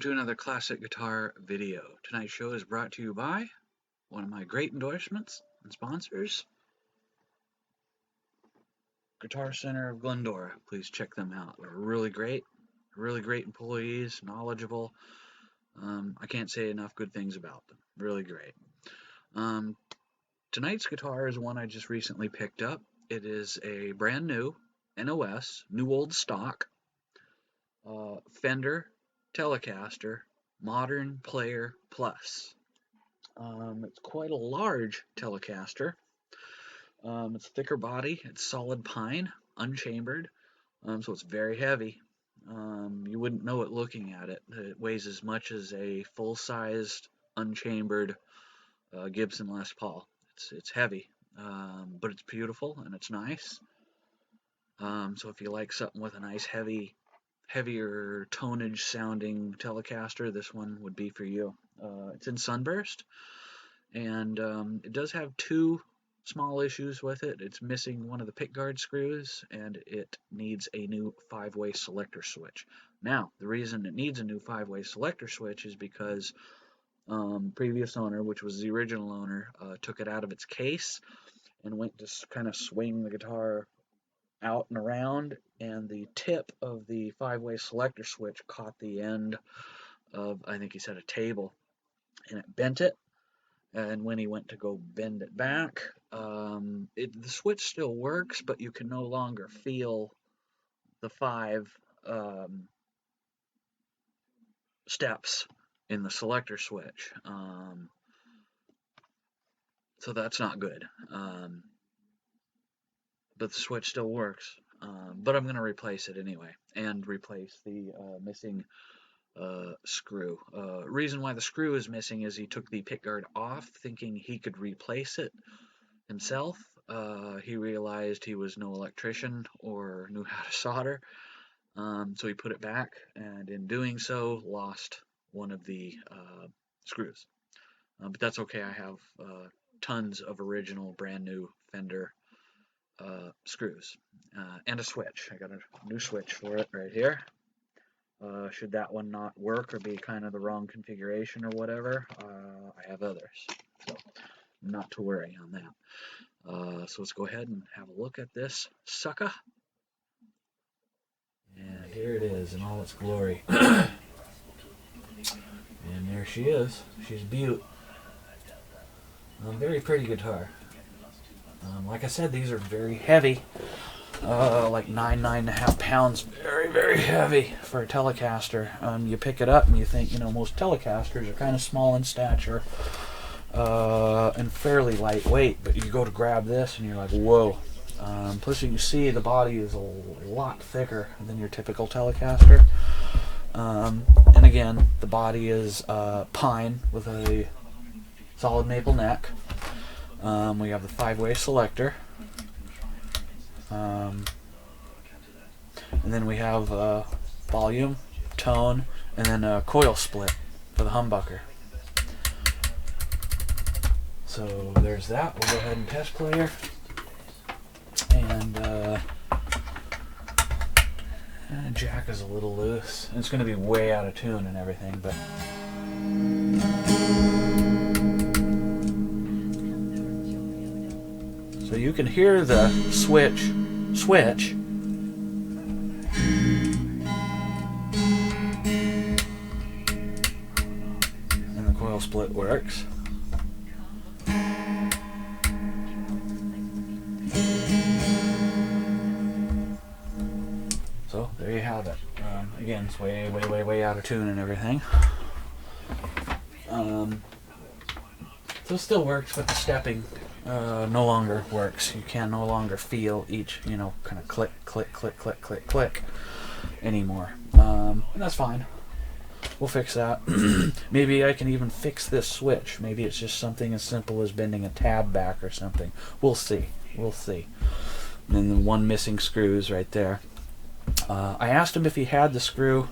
to another classic guitar video. Tonight's show is brought to you by one of my great endorsements and sponsors, Guitar Center of Glendora. Please check them out. They're really great employees, knowledgeable. I can't say enough good things about them. Really great. Tonight's guitar is one I just recently picked up. It is a brand new NOS, new old stock, Fender Telecaster Modern Player Plus. It's quite a large Telecaster. It's thicker body, it's solid pine, unchambered, so it's very heavy. You wouldn't know it looking at it. It weighs as much as a full-sized, unchambered Gibson Les Paul. It's heavy, but it's beautiful and it's nice. So if you like something with a nice heavier tonnage sounding Telecaster, this one would be for you. It's in sunburst, and it does have two small issues with it. It's missing one of the pickguard screws, and it needs a new 5-way selector switch. Now, the reason it needs a new 5-way selector switch is because previous owner, which was the original owner, took it out of its case and went to kind of swing the guitar out and around, and the tip of the 5-way selector switch caught the end of, I think he said, a table, and it bent it. And when he went to go bend it back, the switch still works, but you can no longer feel the 5 steps in the selector switch. So that's not good. But the switch still works. But I'm going to replace it anyway, and replace the missing screw. Reason why the screw is missing is he took the pickguard off thinking he could replace it himself. He realized he was no electrician or knew how to solder, so he put it back, and in doing so lost one of the screws. But that's okay. I have tons of original brand new Fender screws and a switch. I got a new switch for it right here. Should that one not work or be kind of the wrong configuration or whatever, I have others, so not to worry on that. So let's go ahead and have a look at this sucker. And here it is in all its glory. And there she is. She's beaut. Very pretty guitar. Like I said, these are very heavy. Like 9.5 pounds, very heavy for a Telecaster. You pick it up and you think, most Telecasters are kind of small in stature and fairly lightweight, but you go to grab this and you're like, whoa. Plus you can see the body is a lot thicker than your typical Telecaster. And again, the body is pine with a solid maple neck. We have the 5-way selector. And then we have volume, tone, and then a coil split for the humbucker. So there's that. We'll go ahead and test play her. And jack is a little loose. It's going to be way out of tune and everything, but so you can hear the switch, and the coil split works. So there you have it. Again, it's way out of tune and everything. So it still works, but the stepping no longer works. You can no longer feel each, kind of click anymore. And that's fine. We'll fix that. Maybe I can even fix this switch. Maybe it's just something as simple as bending a tab back or something. We'll see. And then the one missing screw is right there. I asked him if he had the screw.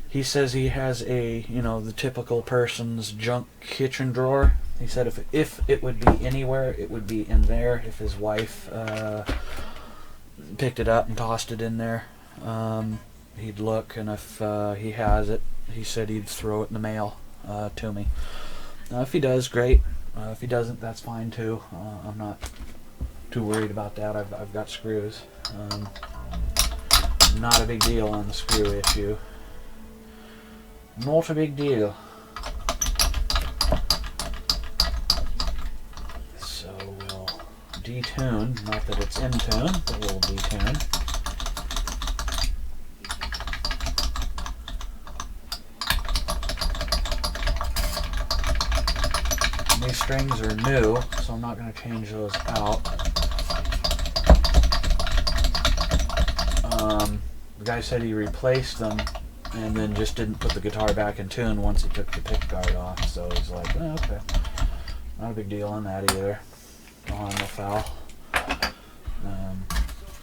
He says he has the typical person's junk kitchen drawer. He said if it would be anywhere, it would be in there. If his wife picked it up and tossed it in there. he'd look, and if he has it, he said he'd throw it in the mail to me. If he does, great. If he doesn't, that's fine too. I'm not too worried about that. I've got screws. Not a big deal on the screw issue. Not a big deal. So we'll detune. Not that it's in tune, but we'll detune. These strings are new, so I'm not going to change those out. The guy said he replaced them and then just didn't put the guitar back in tune once he took the pick guard off. So he's like, oh, okay. Not a big deal on that either. On the foul.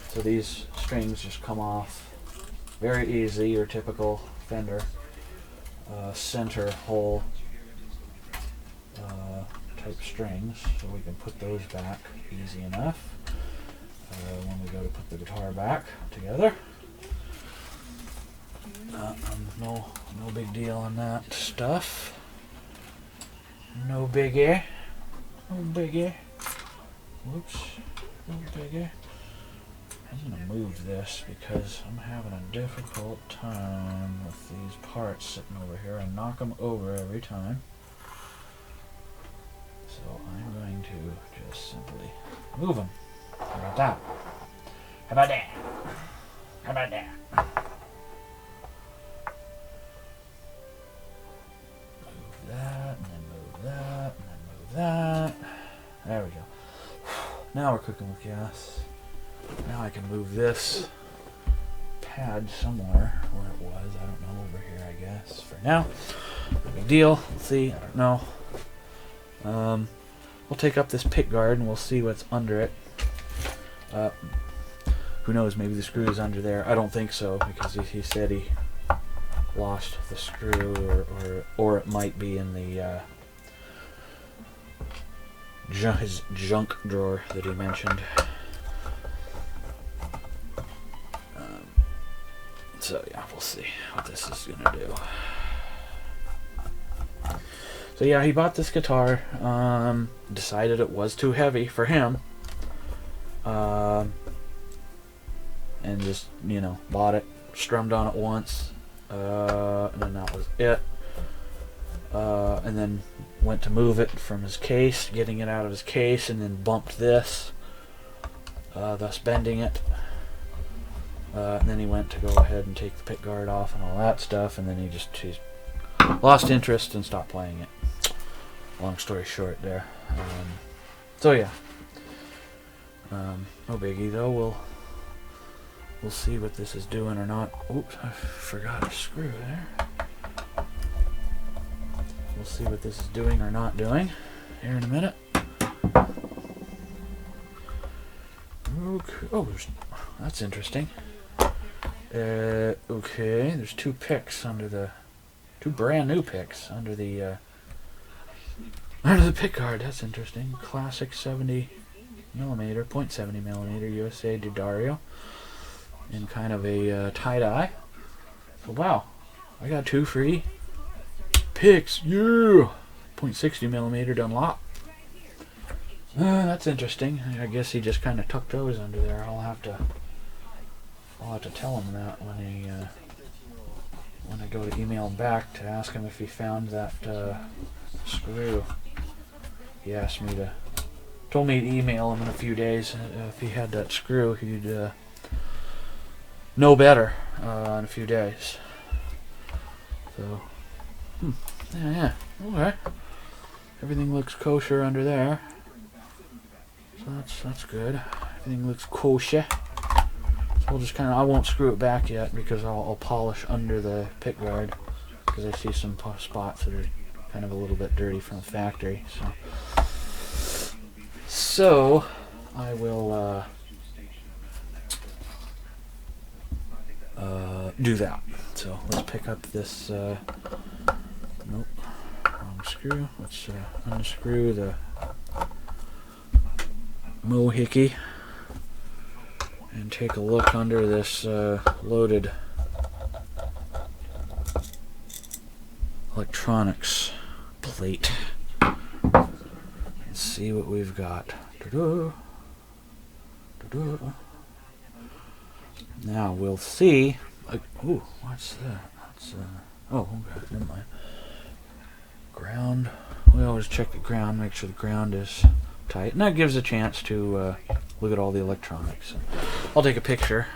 So these strings just come off very easy, your typical Fender center hole type strings. So we can put those back easy enough when we go to put the guitar back together. No big deal on that stuff. No biggie. No biggie. Whoops. No biggie. I'm going to move this because I'm having a difficult time with these parts sitting over here. I knock them over every time. So I'm going to just simply move them. How about that? How about that? How about that? Move that, and then move that, and then move that. There we go. Now we're cooking with gas. Now I can move this pad somewhere where it was. I don't know, over here I guess. For now, no big deal. Let's see, I don't know. We'll take up this pick guard and we'll see what's under it. Who knows, maybe the screw is under there. I don't think so, because he said he lost the screw, or it might be in the his junk drawer that he mentioned. So yeah, we'll see what this is gonna do. So yeah, he bought this guitar, decided it was too heavy for him, and just, you know, bought it, strummed on it once, and then that was it. And then went to move it from his case, getting it out of his case, and then bumped this, thus bending it. And then he went to go ahead and take the pick guard off and all that stuff, and then he's lost interest and stopped playing it. Long story short there. So yeah, no biggie though. We'll see what this is doing or not. Oops, I forgot a screw there. We'll see what this is doing or not doing here in a minute. Okay. Oh, that's interesting. Okay, there's two brand new picks under the pick guard. That's interesting. Klasic 70mm, 0.70mm USA D'Addario in kind of a tie-dye. So wow, I got two free picks. Yeah, 0.60mm Dunlop. That's interesting. I guess he just kind of tucked those under there. I'll have to tell him that when I go to email him back to ask him if he found that screw. He asked me told me to email him in a few days. If he had that screw, he'd know better in a few days. So, yeah, okay. Everything looks kosher under there. So that's good. Everything looks kosher. So we'll just I won't screw it back yet because I'll polish under the pick guard, because I see some spots that are kind of a little bit dirty from the factory. So I will do that. So let's pick up this. Nope, wrong screw. Let's unscrew the mohickey and take a look under this loaded electronics plate. Let's see what we've got. Now we'll see. Ooh, what's that? That's oh, okay, never mind. Ground. We always check the ground, make sure the ground is tight, and that gives a chance to look at all the electronics. I'll take a picture,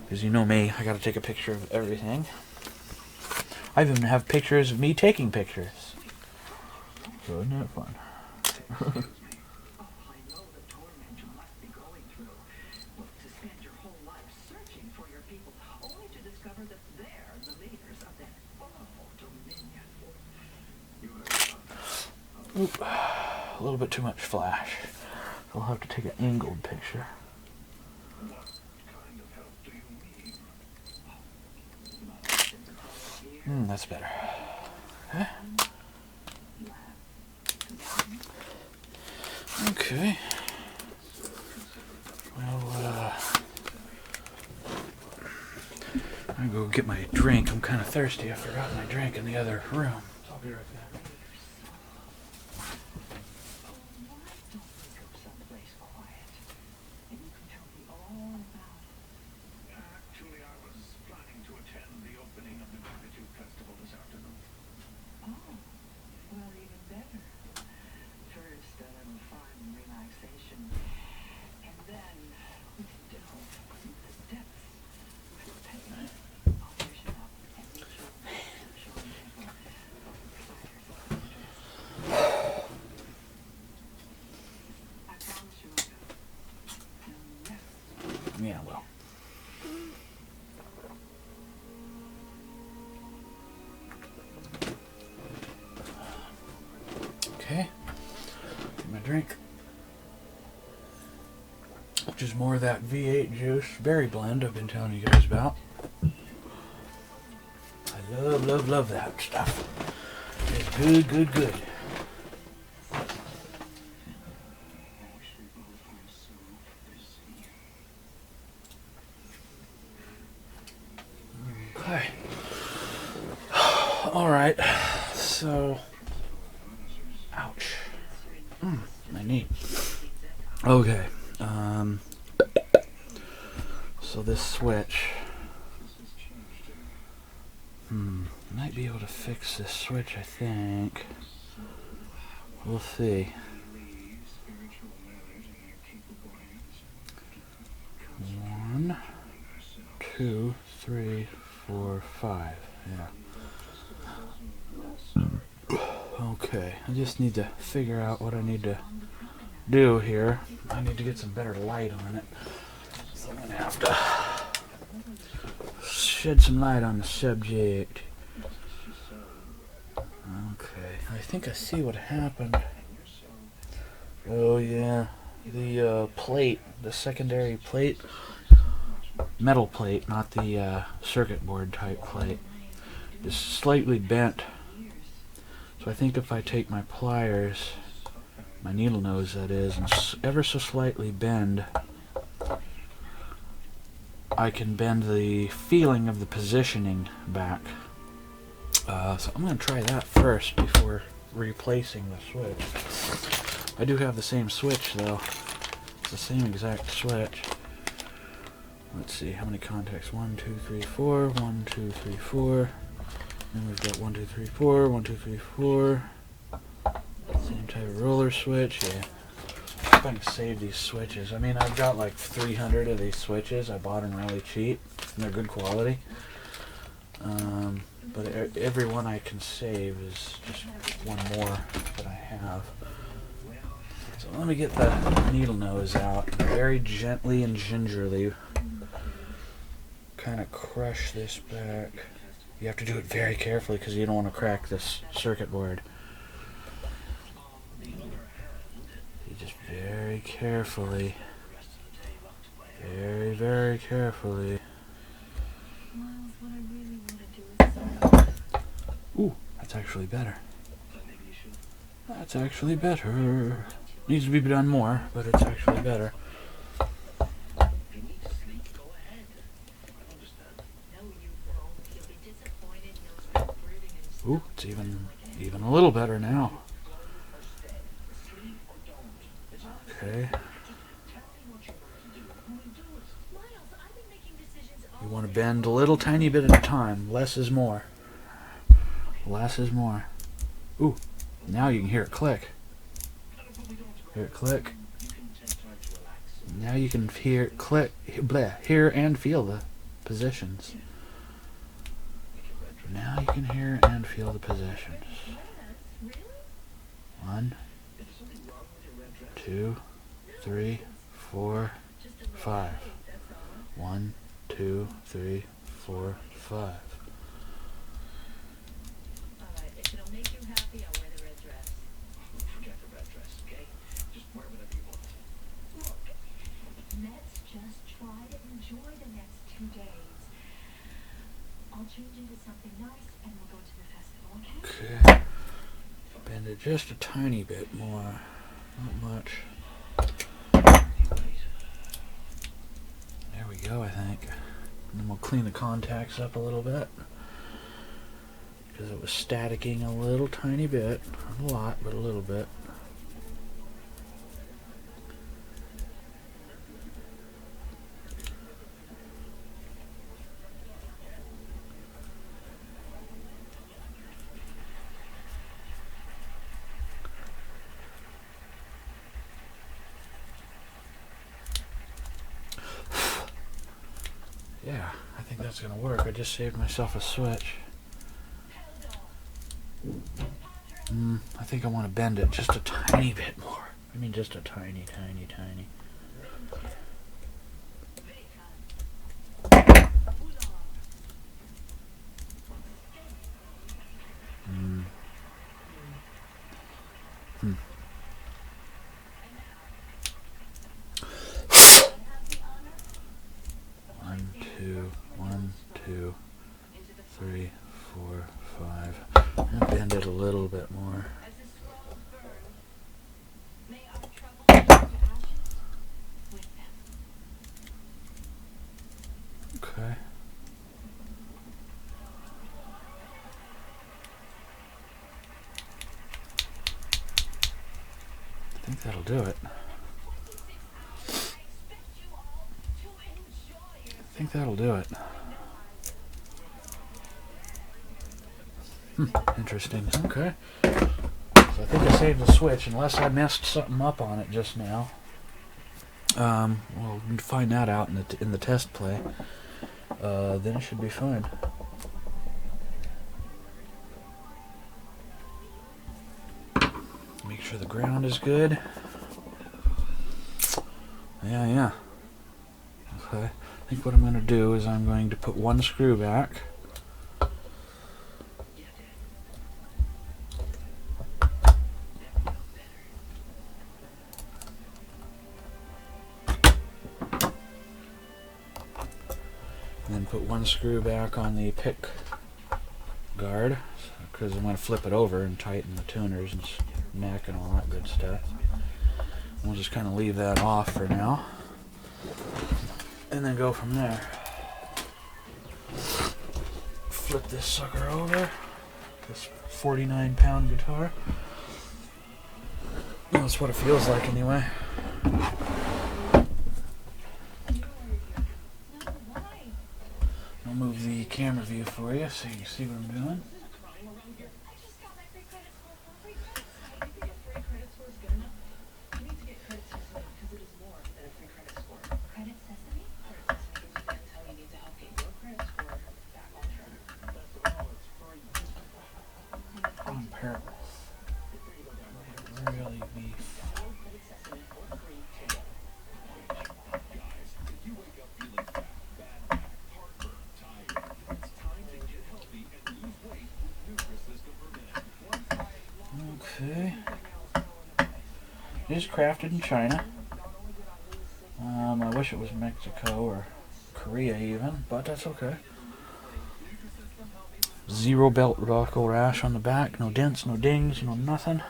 because you know me, I gotta take a picture of everything. I even have pictures of me taking pictures. So isn't that fun? Oop, a little bit too much flash. I'll have to take an angled picture. That's better. Okay. Well, I'm gonna go get my drink. I'm kind of thirsty. I forgot my drink in the other room. So I'll be right back. Yeah, well. Okay. Get my drink. Which is more of that V8 juice berry blend I've been telling you guys about. I love, love, love that stuff. It's good, good, good. Okay. Alright, so, ouch. My knee. Okay, so this switch, might be able to fix this switch, I think. We'll see. 1, 2, 3, 4, 5. Yeah. Okay, I just need to figure out what I need to do here. I need to get some better light on it. So I'm gonna have to shed some light on the subject. Okay, I think I see what happened. Oh yeah, the plate, the secondary plate, metal plate, not the circuit board type plate, is slightly bent. So I think if I take my pliers, my needle nose that is, and ever so slightly bend, I can bend the feeling of the positioning back. So I'm going to try that first before replacing the switch. I do have the same switch though. It's the same exact switch. Let's see, how many contacts? 1, 2, 3, 4. 1, 2, 3, 4. And we've got 1, 2, 3, 4. 1, 2, 3, 4. Same type of roller switch, yeah. I'm going to save these switches. I mean, I've got like 300 of these switches. I bought them really cheap, and they're good quality. But every one I can save is just one more that I have. So let me get the needle nose out. Very gently and gingerly kind of crush this back. You have to do it very carefully because you don't want to crack this circuit board. You just very carefully, very, very carefully. Ooh, that's actually better. That's actually better. Needs to be done more, but it's actually better. Ooh, it's even a little better now. Okay. You want to bend a little tiny bit at a time. Less is more. Less is more. Ooh, now you can hear it click. Hear it click. Now you can hear it click, hear and feel the positions. Now you can hear and feel the positions. 1, 2, 3, 4, 5. 1, 2, 3, 4, 5. Okay. Bend it just a tiny bit more. Not much. There we go, I think. And then we'll clean the contacts up a little bit, because it was staticking a little tiny bit. Not a lot, but a little bit. Yeah, I think that's going to work. I just saved myself a switch. I think I want to bend it just a tiny bit more. I mean, just a tiny, tiny, tiny. One, two, 1, 2, 3, 4, 5. And bend it a little bit more. Okay. I think that'll do it. I think that'll do it. Interesting. Okay. So I think I saved the switch, unless I messed something up on it just now. We'll find that out in the test play. Then it should be fine. Make sure the ground is good. Yeah. Okay. I think what I'm going to do is I'm going to put one screw back. And then put one screw back on the pick guard, because I'm going to flip it over and tighten the tuners and neck and all that good stuff. We'll just kind of leave that off for now, and then go from there. Flip this sucker over, this 49-pound guitar. Well, that's what it feels like anyway. I'll move the camera view for you so you can see what I'm doing. Really beef. Okay. It is crafted in China. I wish it was Mexico or Korea even, but that's okay. Zero belt buckle rash on the back, no dents, no dings, no nothing.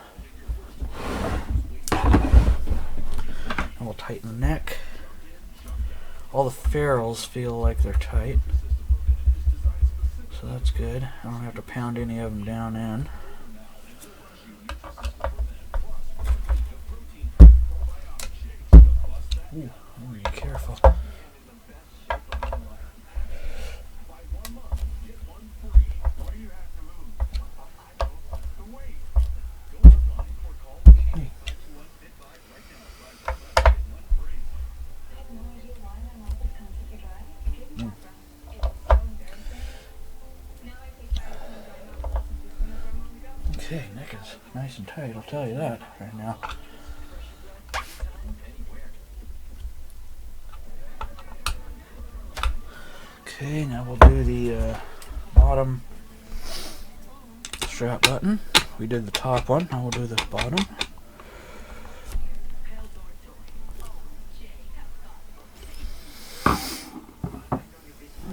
And we'll tighten the neck. All the ferrules feel like they're tight, So that's good. I don't have to pound any of them down in. Ooh, be careful. Okay, neck is nice and tight, I'll tell you that right now. Okay, now we'll do the bottom strap button. We did the top one, now we'll do the bottom.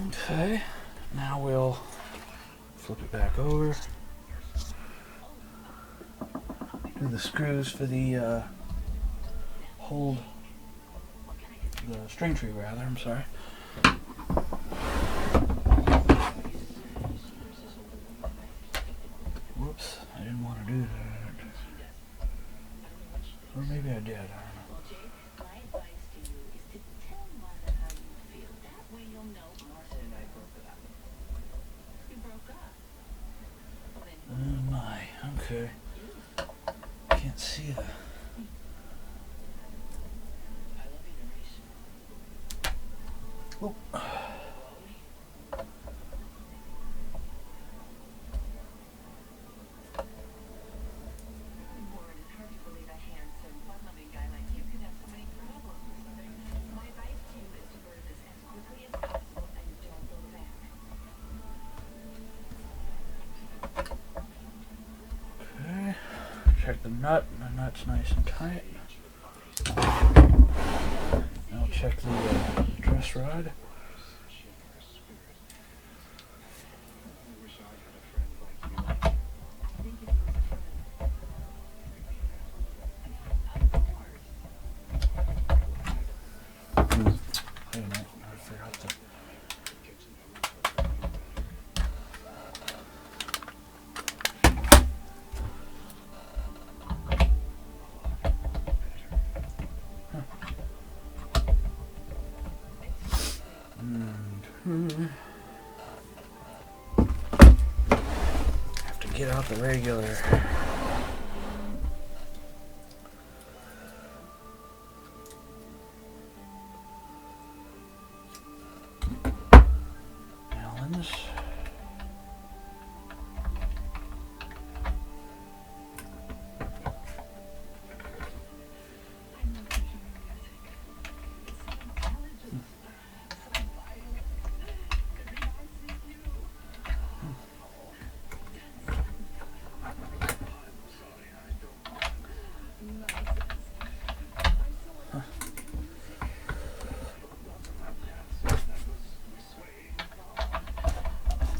Okay, now we'll flip it back over. Do the screws for the hold the string tree rather, I'm sorry. Whoops, I didn't want to do that. Or maybe I did, I don't know. Oh my, okay. Can't see that. Oh. Okay, check the nut. The nut's nice and tight. Now check the truss rod. Wait a minute, I forgot to. Have to get out the regular. Allens.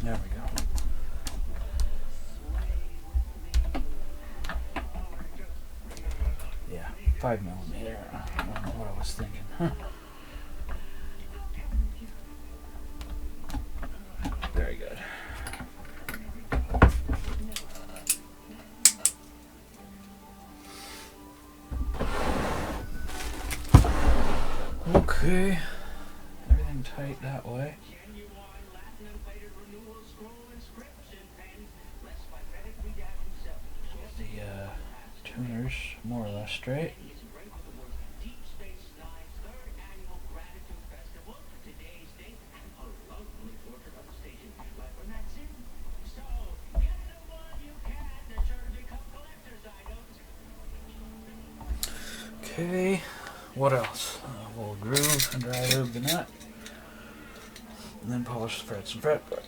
There we go. Yeah, 5mm. I don't know what I was thinking. Very good. Okay, everything tight that way. The tuner's more or less straight. Okay, what else? We'll groove and dry lube the nut, and then polish the frets and fretboard.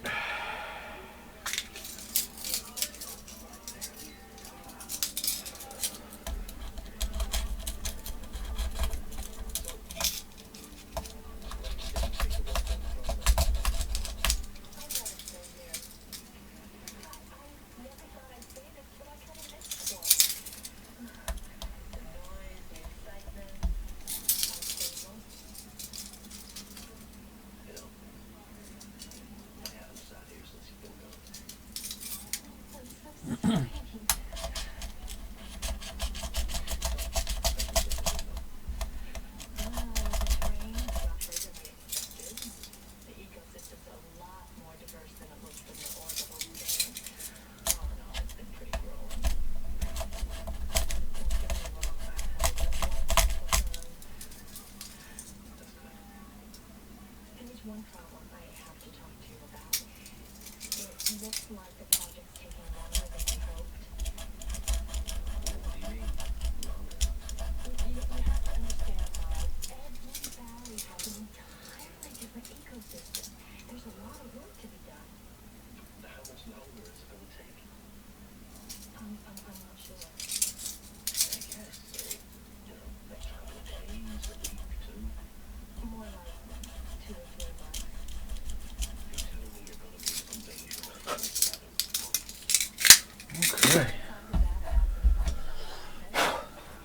Okay.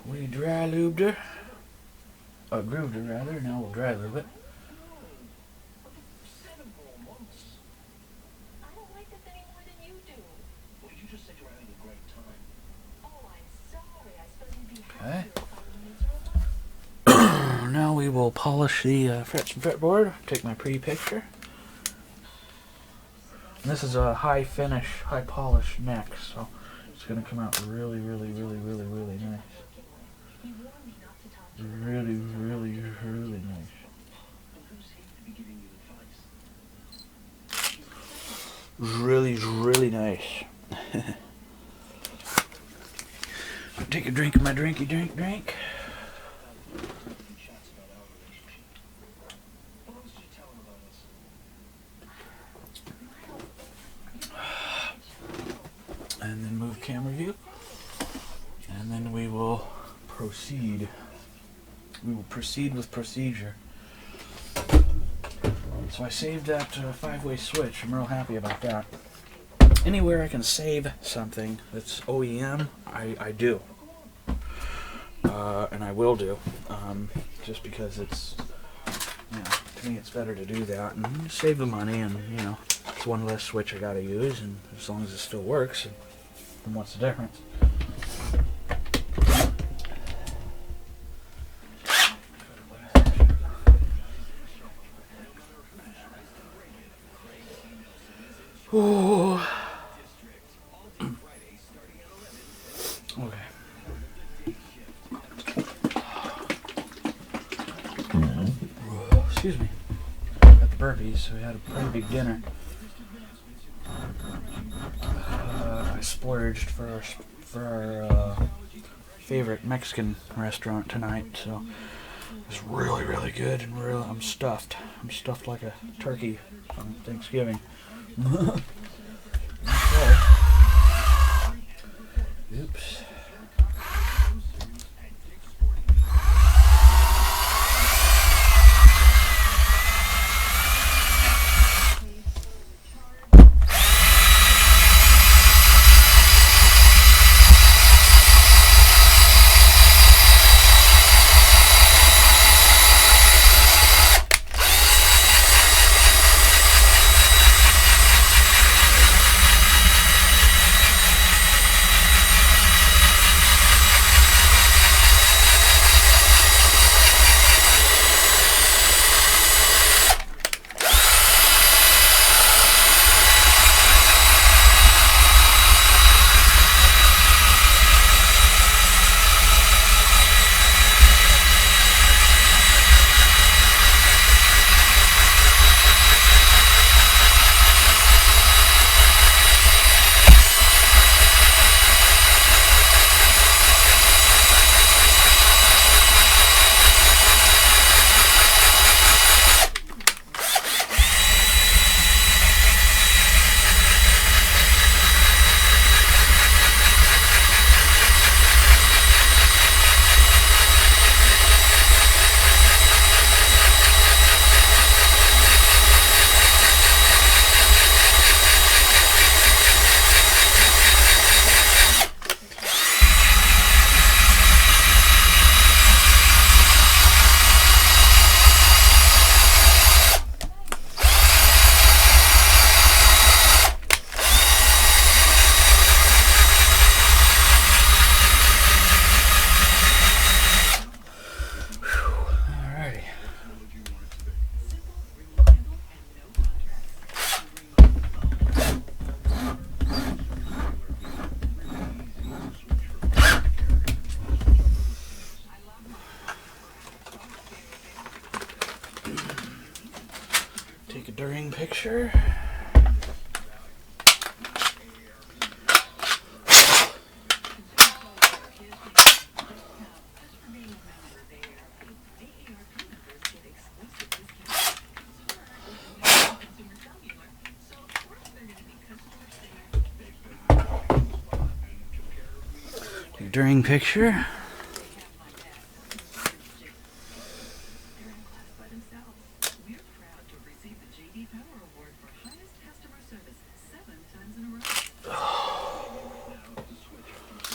We dry lubed her. Grooved her rather. Now we'll dry lube it. Okay. Now we will polish the frets and fretboard. Take my pre-picture. And this is a high finish, high polish neck, so it's going to come out really, really, really, really, really nice. Really, really, really nice. Really, really nice. Take a drink of my drink. And then move camera view. And then we will proceed. We will proceed with procedure. So I saved that 5-way switch. I'm real happy about that. Anywhere I can save something that's OEM, I do. And I will do. Just because it's, to me it's better to do that and save the money, and it's one less switch I gotta use, and as long as it still works, then what's the difference? Ooh. Okay. Excuse me. Got the burpees, so we had a pretty big dinner. I splurged for our favorite Mexican restaurant tonight, so it's really, really good, and I'm stuffed. I'm stuffed like a turkey on Thanksgiving. Okay. Oops. Take a during picture. during picture.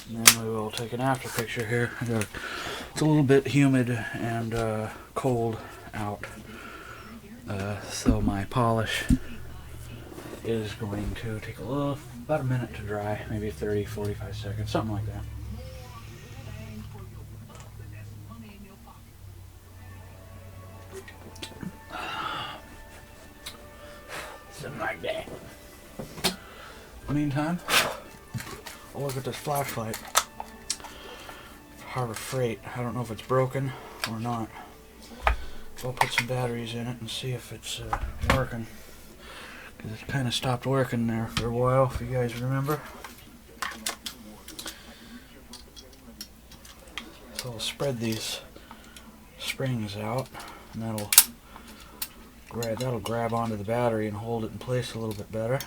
And then we will take an after picture here. It's a little bit humid and cold out, so my polish is going to take about a minute to dry, maybe 30-45 seconds, something like that. Something like that. Meantime, I'll look at this flashlight. Harbor Freight. I don't know if it's broken or not. I'll put some batteries in it and see if it's working. Because it kind of stopped working there for a while, if you guys remember. So I'll spread these springs out, and that'll grab onto the battery and hold it in place a little bit better.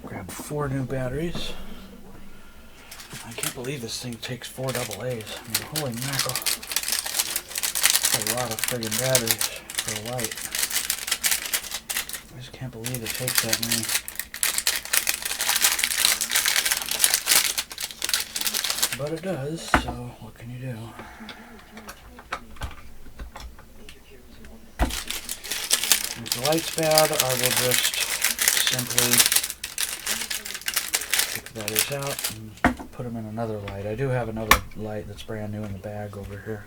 Grab 4 new batteries. I can't believe this thing takes 4 AA's. I mean, holy mackerel. That's a lot of friggin' batteries for a light. I just can't believe it takes that many. But it does, so what can you do? If the light's bad, I will just simply take the batteries out and put them in another light. I do have another light that's brand new in the bag over here.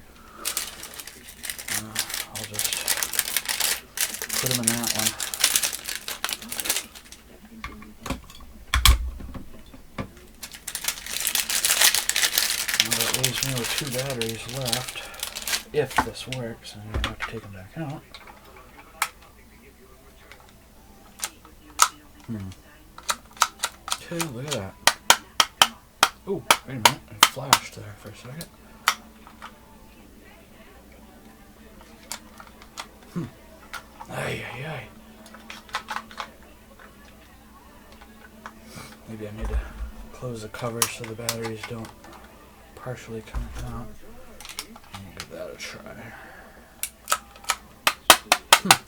I'll just put them in that one. Now that leaves me with 2 batteries left. If this works, and I don't have to take them back out. Okay, look at that. Oh, wait a minute. It flashed there for a second. Ay, ay, ay. Maybe I need to close the cover so the batteries don't partially come out. I'll give that a try.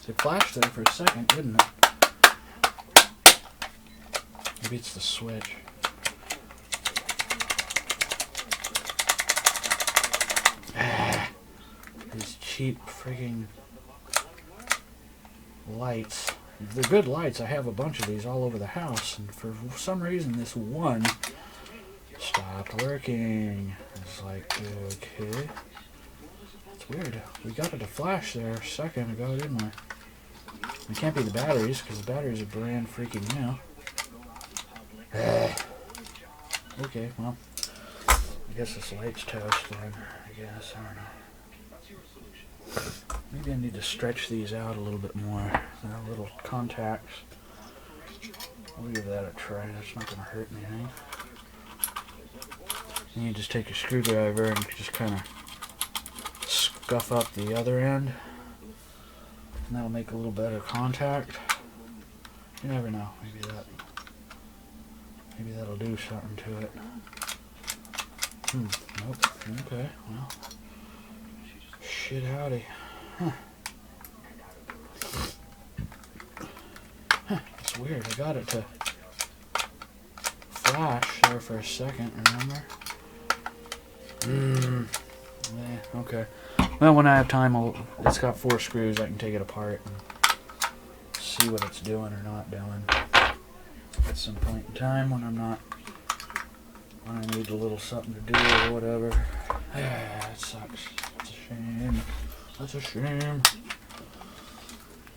It flashed there for a second, didn't it? Maybe it's the switch. These cheap frigging lights. They're good lights. I have a bunch of these all over the house, and for some reason this one stopped working. It's like, okay. It's weird. We got it to flash there a second ago, didn't we? It can't be the batteries, because the batteries are brand freaking new. Okay, well, I guess this light's toast then, I guess, I don't know. Maybe I need to stretch these out a little bit more. They're little contacts. I'll give that a try, that's not going to hurt anything. And you just take a screwdriver and just kind of scuff up the other end. And that'll make a little better contact. You never know, maybe that'll do something to it. Nope. Okay, well. Shit howdy. It's weird. I got it to flash there for a second, remember? Okay. Well, when I have time, it's got 4 screws. I can take it apart and see what it's doing or not doing at some point in time when when I need a little something to do or whatever. It sucks. It's a shame. That's a shame.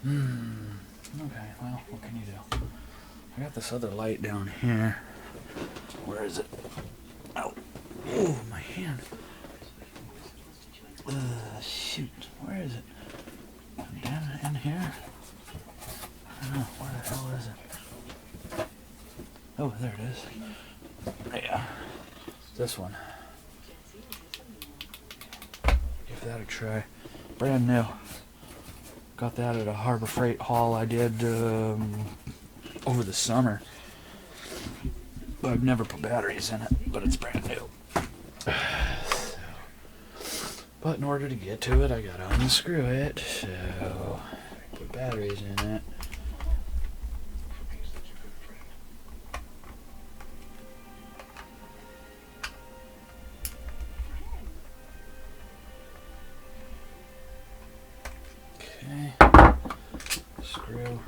Okay, well, what can you do? I got this other light down here. Where is it? Oh, my hand. Shoot. Where is it? Down in here? I don't know. Where the hell is it? Oh, there it is. Yeah. This one. Give that a try. Brand new. Got that at a Harbor Freight haul I did over the summer. But I've never put batteries in it, but it's brand new. But in order to get to it, I gotta unscrew it, so put batteries in it. Okay, screw.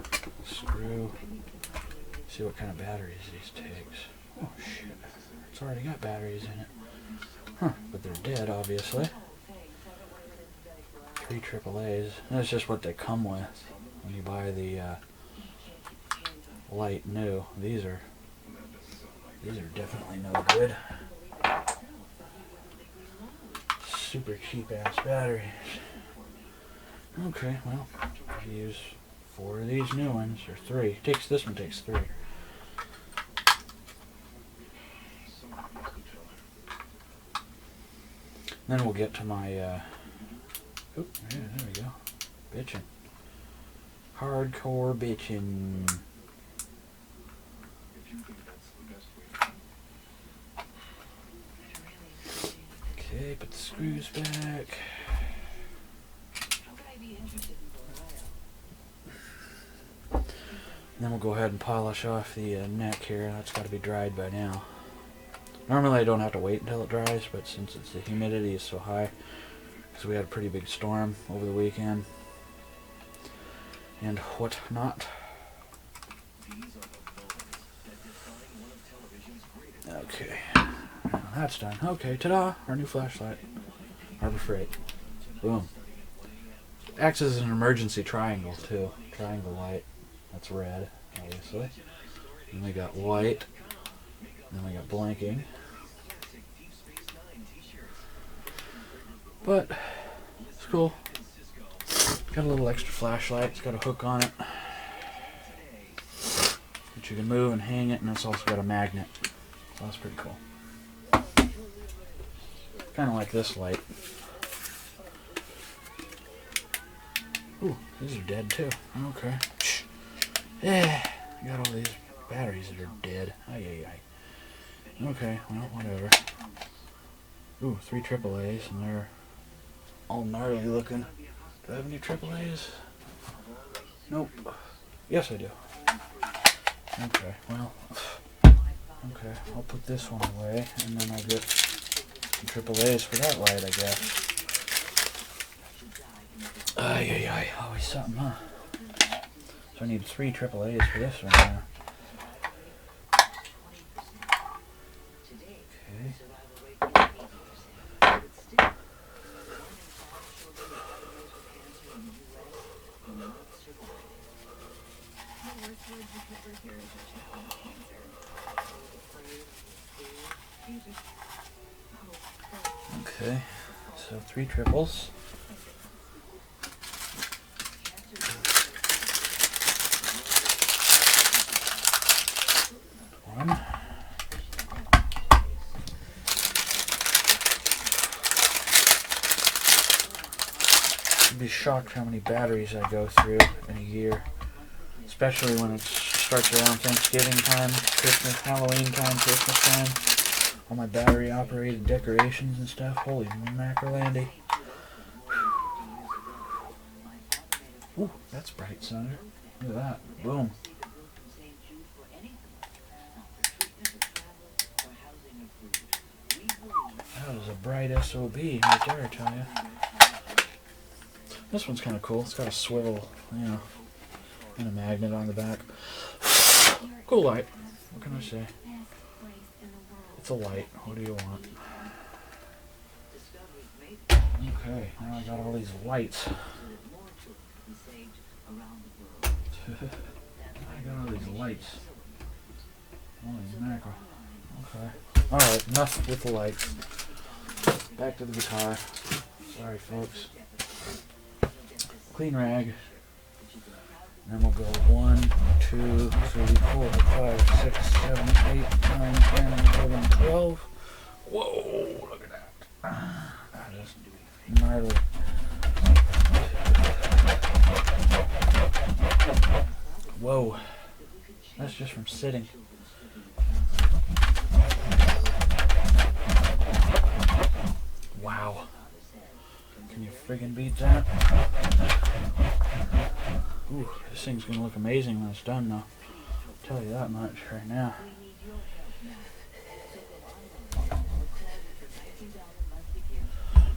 See what kind of batteries these takes. Oh shit, it's already got batteries in it. Huh, but they're dead, obviously. 3 AAAs. That's just what they come with when you buy the light new. These are definitely no good. Super cheap ass batteries. Okay, well, I use 4 of these new ones, or 3. This one takes 3. Then we'll get to my, yeah, there we go. Bitchin'. Hardcore bitchin'. Okay, put the screws back. Then we'll go ahead and polish off the neck here. That's got to be dried by now. Normally I don't have to wait until it dries, but since the humidity is so high, because we had a pretty big storm over the weekend and whatnot. Okay, now that's done. Okay, ta-da! Our new flashlight. Harbor Freight. Boom. Acts as an emergency triangle too. Triangle light. That's red, obviously. Then we got white. Then we got blinking. But it's cool. Got a little extra flashlight. It's got a hook on it that you can move and hang it, and it's also got a magnet. So that's pretty cool. Kind of like this light. Ooh, these are dead too. Okay. Yeah, got all these batteries that are dead. Okay, well, whatever. Ooh, 3 AAAs, and they're all gnarly looking. Do I have any AAAs? Nope. Yes, I do. Okay, well. Okay, I'll put this one away, and then I'll get some AAAs for that light, I guess. Always something, huh? So I need 3 AAAs for this one now. Okay. Okay, so 3 triples. One. You'd be shocked how many batteries I go through in a year, especially when it starts around Thanksgiving time, Christmas, Halloween time, Christmas time. All my battery operated decorations and stuff. Holy mackerlandy. Ooh, that's bright, Sunder. Look at that. Boom. That was a bright SOB right there, I tell you. This one's kind of cool. It's got a swivel, you know, and a magnet on the back. Cool light. What can I say? It's a light. What do you want? Okay, now I got all these lights. I got all these lights. Holy mackerel. Okay. Alright, enough with the lights. Back to the guitar. Sorry, folks. Clean rag. And then we'll go 1, 2, 3, 4, 5, 6, 7, 8, 9, 10, 11, 12. Whoa, look at that. That is gnarly. Whoa. That's just from sitting. Wow. Can you friggin' beat that? Ooh, this thing's gonna look amazing when it's done, though. I'll tell you that much right now.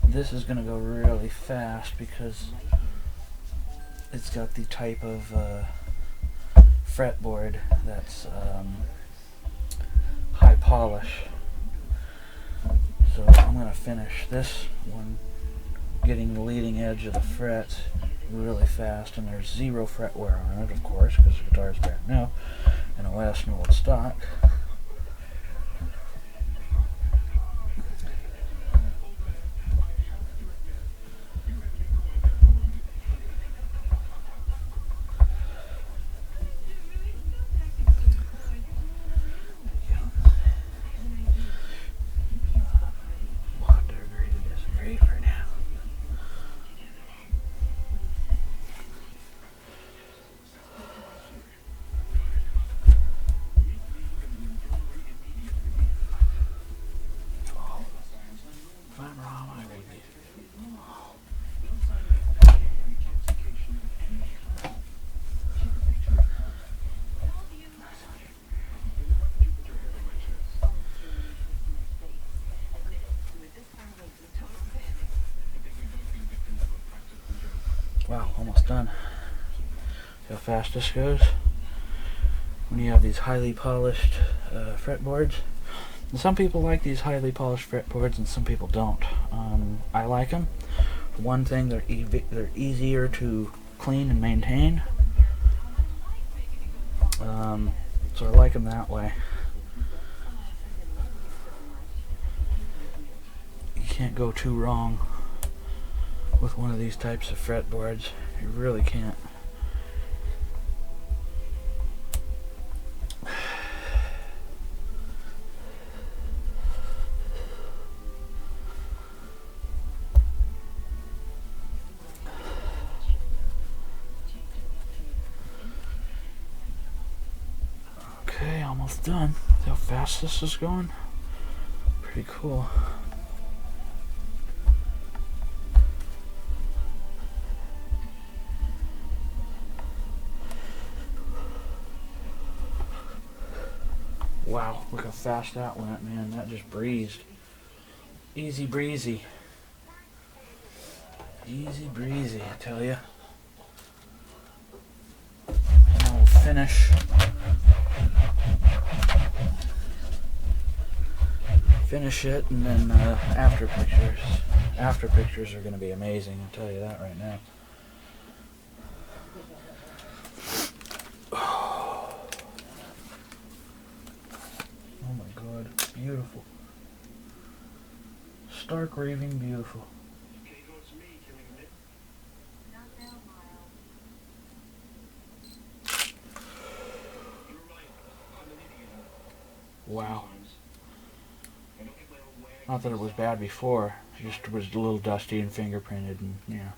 This is gonna go really fast because it's got the type of fretboard that's high polish. So I'm gonna finish this one getting the leading edge of the frets really fast, and there's 0 fret wear on it, of course, because the guitar is brand new and a last new old stock. Wow, almost done. See how fast this goes? When you have these highly polished fretboards. And some people like these highly polished fretboards and some people don't. I like them. For one thing, they're easier to clean and maintain. So I like them that way. You can't go too wrong with one of these types of fretboards. You really can't. Okay, almost done. See how fast this is going? Pretty cool. Wow, look how fast that went, man. That just breezed. Easy breezy. Easy breezy, I tell you. And I will finish it, and then after pictures are going to be amazing, I'll tell you that right now. Oh my god, beautiful. Stark raving beautiful. Wow. Not that it was bad before, it just was a little dusty and fingerprinted, and yeah.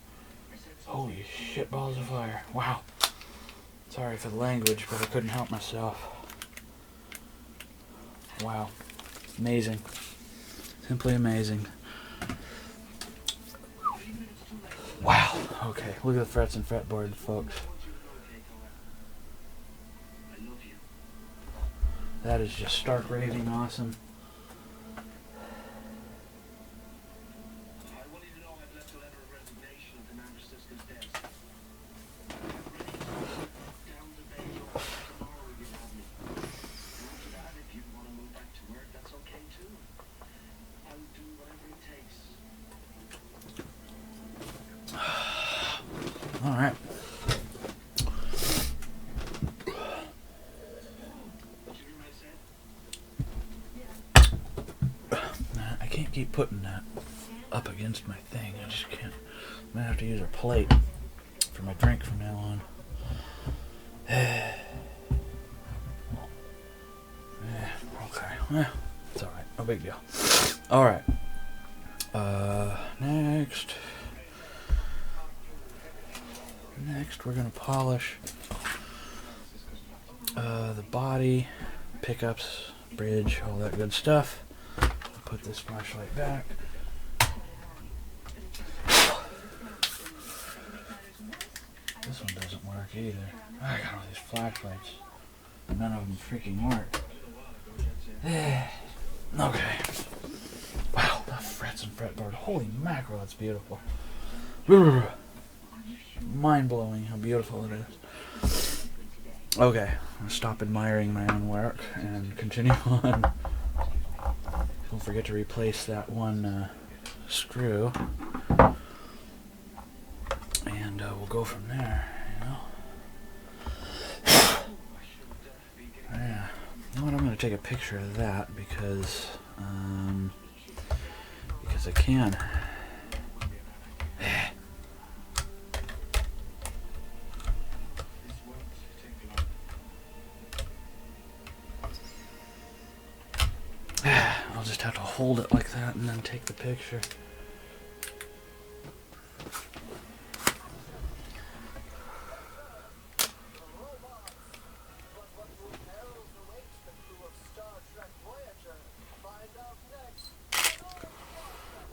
Holy shit balls of fire. Wow. Sorry for the language, but I couldn't help myself. Wow. Amazing. Simply amazing. Wow. Okay, look at the frets and fretboard, folks. That is just stark raving awesome. All right. I can't keep putting that up against my thing. I just can't. I'm gonna have to use a plate for my drink from now on. Yeah, okay. Well, it's alright. No big deal. Alright. Next we're gonna polish the body, pickups, bridge, all that good stuff. I'll put this flashlight back. This one doesn't work either. I got all these flashlights. None of them freaking work. Okay. Wow, the frets and fretboard. Holy mackerel, that's beautiful. Mind-blowing how beautiful it is. Okay, I'm going to stop admiring my own work and continue on. Don't forget to replace that one screw. And we'll go from there, you know. Yeah. You know what, I'm going to take a picture of that because I can. I'll just have to hold it like that and then take the picture.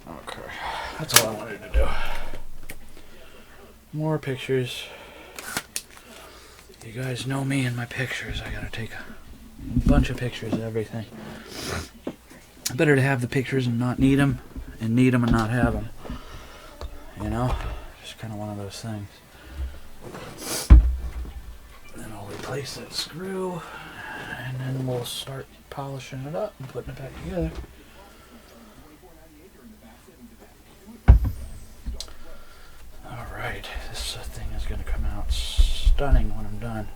Okay, that's all I wanted to do. More pictures. You guys know me and my pictures. I gotta take a bunch of pictures of everything. Better to have the pictures and not need them, and need them and not have them. You know? Just kind of one of those things. Then I'll replace that screw, and then we'll start polishing it up and putting it back together. Alright, this thing is going to come out stunning when I'm done.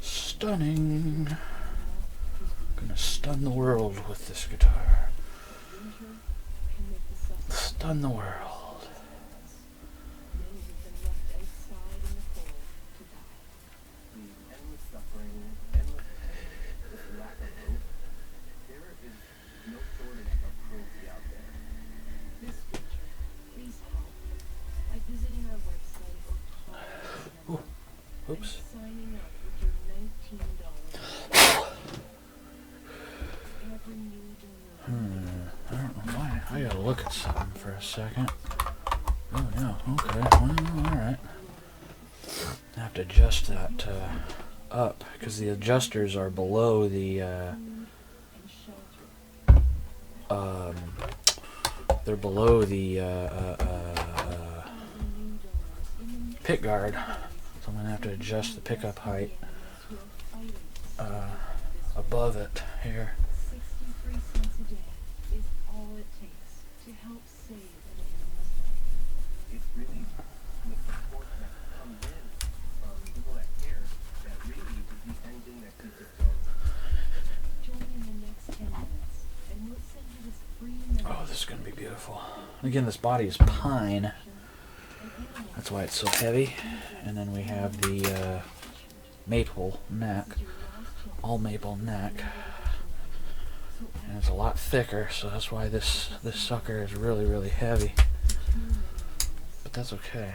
Stunning. Gonna stun the world with this guitar. Stun the world. Ooh, oops. I don't know why. I gotta look at something for a second. Oh, yeah, okay. Well, alright. I have to adjust that up, because the adjusters are below the, they're below the, pick guard. So I'm gonna have to adjust the pickup height, above it here. Oh, this is going to be beautiful. Again, this body is pine. That's why it's so heavy. And then we have the maple neck. All maple neck. And it's a lot thicker, so that's why this sucker is really, really heavy. But that's okay.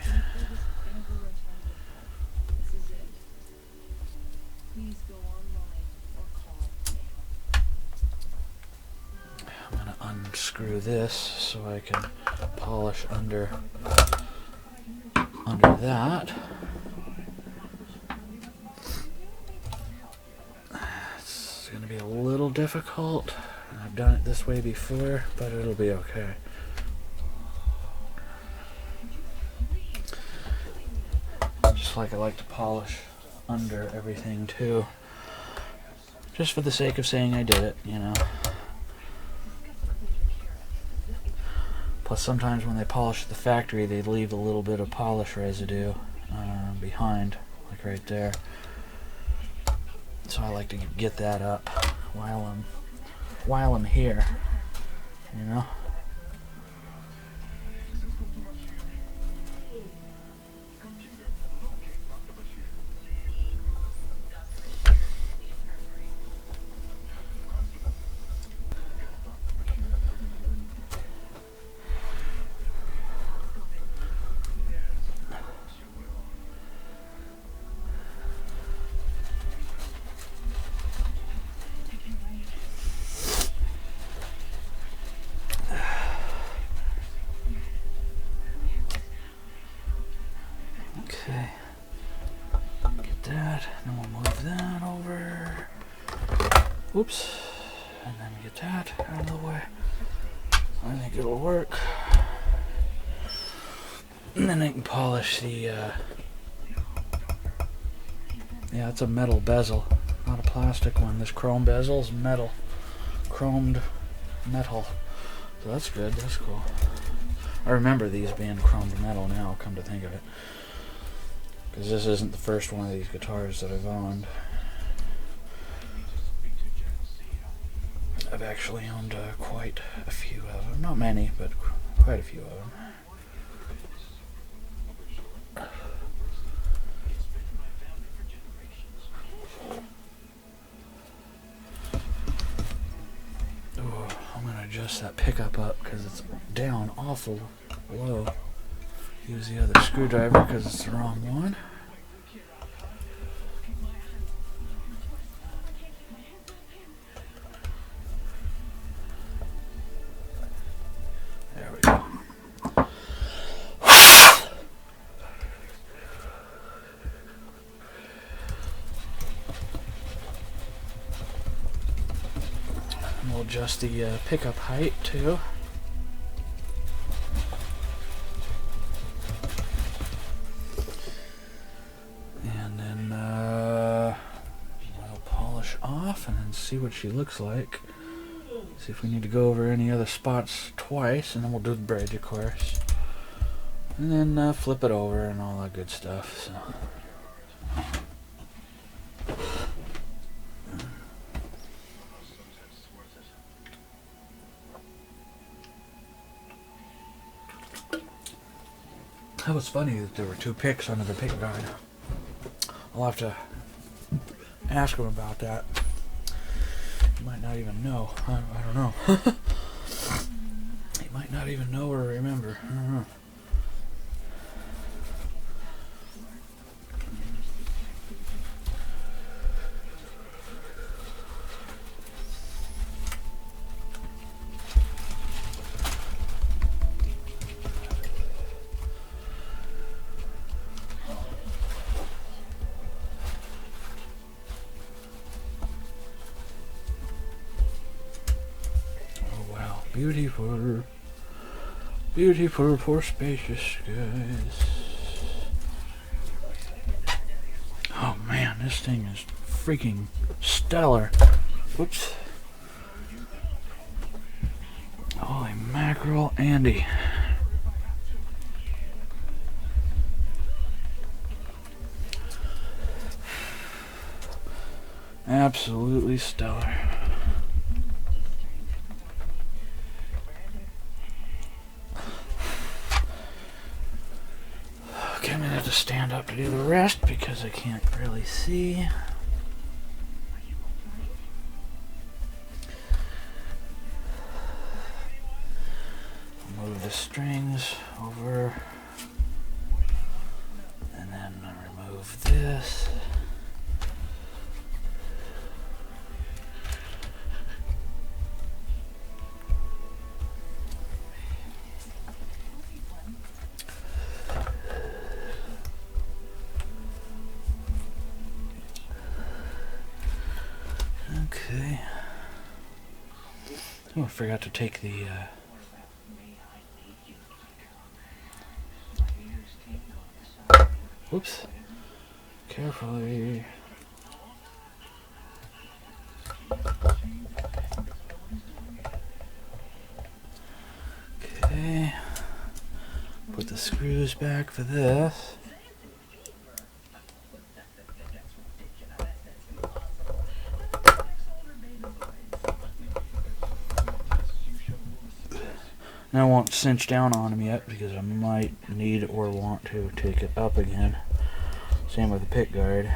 I'm going to unscrew this so I can polish under that. It's going to be a little difficult. I've done it this way before, but it'll be okay. Just like I like to polish under everything too. Just for the sake of saying I did it, you know. Plus sometimes when they polish at the factory, they leave a little bit of polish residue behind, like right there. So I like to get that up while I'm here, you know. Okay. Get that, and then we'll move that over. Oops. And then get that out of the way. I think it'll work. And then I can polish the, yeah, it's a metal bezel, not a plastic one. This chrome bezel is metal. Chromed metal. So that's good, that's cool. I remember these being chromed metal now, come to think of it. Because this isn't the first one of these guitars that I've owned. I've actually owned quite a few of them. Not many, but quite a few of them. Oh, I'm going to adjust that pickup up because it's down awful low. Use the other screwdriver because it's the wrong one. There we go. And we'll adjust the pickup height too. And then we'll polish off and then see what she looks like. See if we need to go over any other spots twice, and then we'll do the bridge, of course. And then flip it over and all that good stuff. So. That was funny that there were two picks under the pick guard. I'll have to ask him about that. He might not even know. I don't know. He might not even know or remember. I don't know. Beautiful, beautiful for spacious skies. Oh man, this thing is freaking stellar. Whoops. Holy mackerel, Andy. Absolutely stellar. Okay, I'm gonna have to stand up to do the rest because I can't really see. Move the strings over and then remove this. Okay. Oh, I forgot to take the whoops. Carefully. Okay. Put the screws back for this. Now I won't cinch down on them yet because I might need or want to take it up again. Same with the pick guard.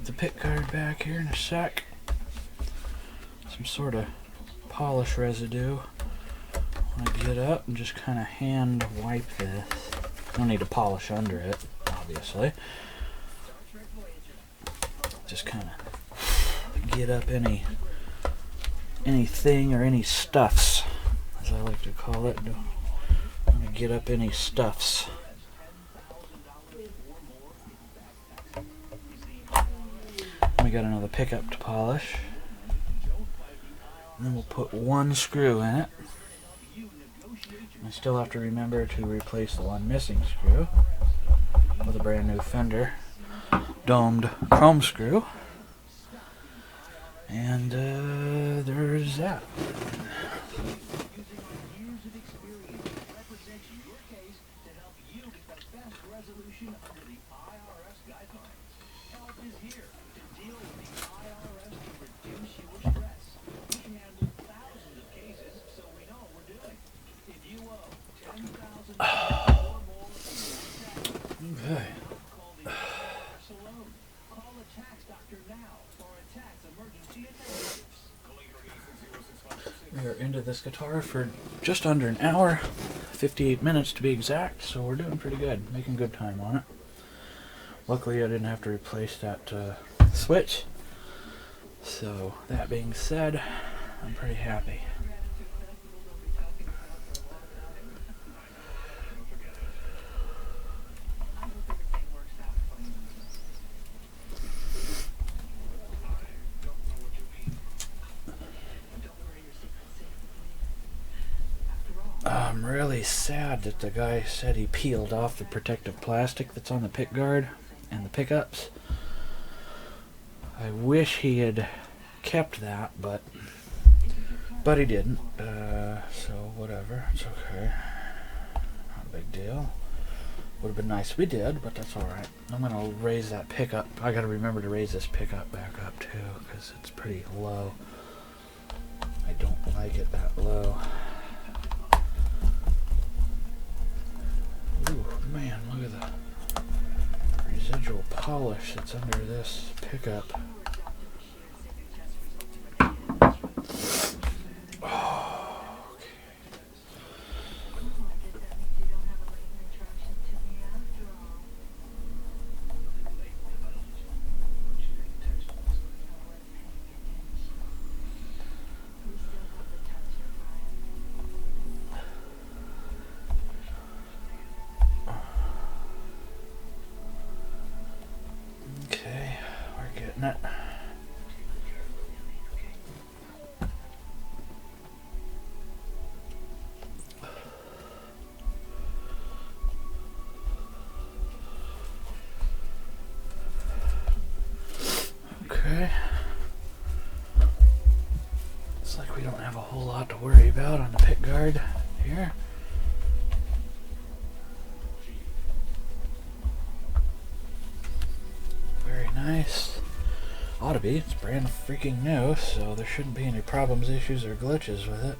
put the pick guard back here in a sec. Some sort of polish residue. I want to get up and just kind of hand wipe this. No need to polish under it, obviously. Just kind of get up anything or any stuffs, as I like to call it. I'm going to get up any stuffs. We got another pickup to polish. And then we'll put one screw in it. I still have to remember to replace the one missing screw with a brand new Fender domed chrome screw. And there's that. Okay. We are into this guitar for just under an hour, 58 minutes to be exact, so we're doing pretty good, making good time on it. Luckily I didn't have to replace that switch, so that being said, I'm pretty happy. I'm really sad that the guy said he peeled off the protective plastic that's on the pick guard and the pickups. I wish he had kept that, but he didn't. So whatever, it's okay. Not a big deal. Would have been nice if we did, but that's alright. I'm gonna raise that pickup. I gotta remember to raise this pickup back up too, because it's pretty low. I don't like it that low. Ooh, man, look at the residual polish that's under this pickup. Oh, okay. Okay, we're getting it. Okay. Looks like we don't have a whole lot to worry about on the pick guard here. Very nice. Ought to be. It's brand freaking new, so there shouldn't be any problems, issues, or glitches with it.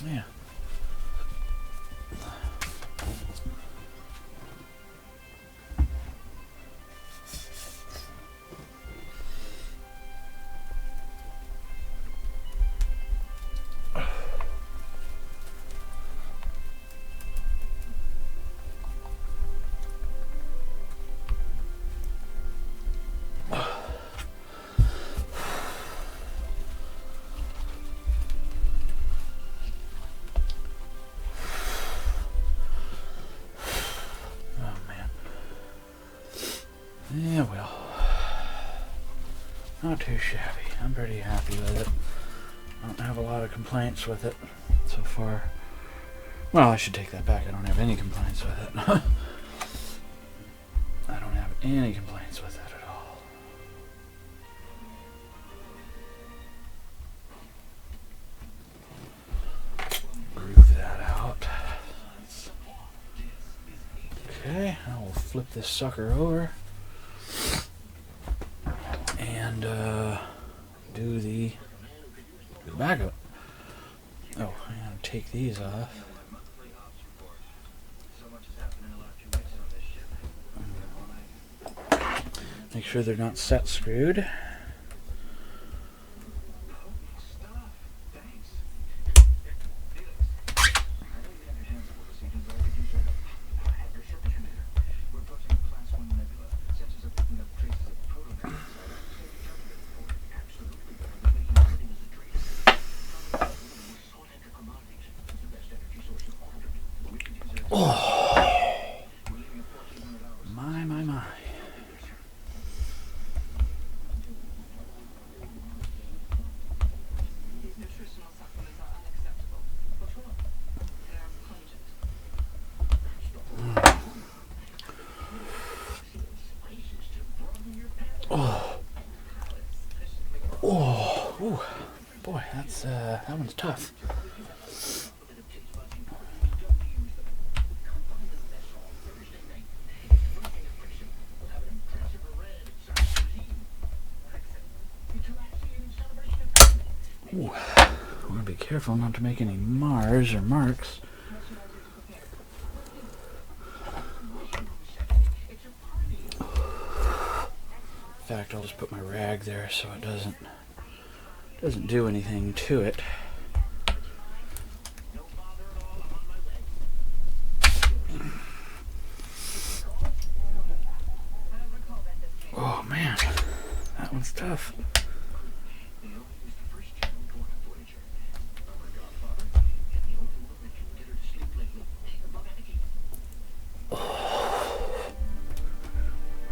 Yeah. Yeah, well, not too shabby. I'm pretty happy with it. I don't have a lot of complaints with it so far. Well, I should take that back. I don't have any complaints with it. I don't have any complaints with it at all. Groove that out. Okay, I will flip this sucker over and do the take these off. Make sure they're not set screwed. My. Ooh, boy, that one's tough. Ooh, I want to be careful not to make any mars or marks. In fact, I'll just put my rag there so it doesn't do anything to it. Oh man, that one's tough.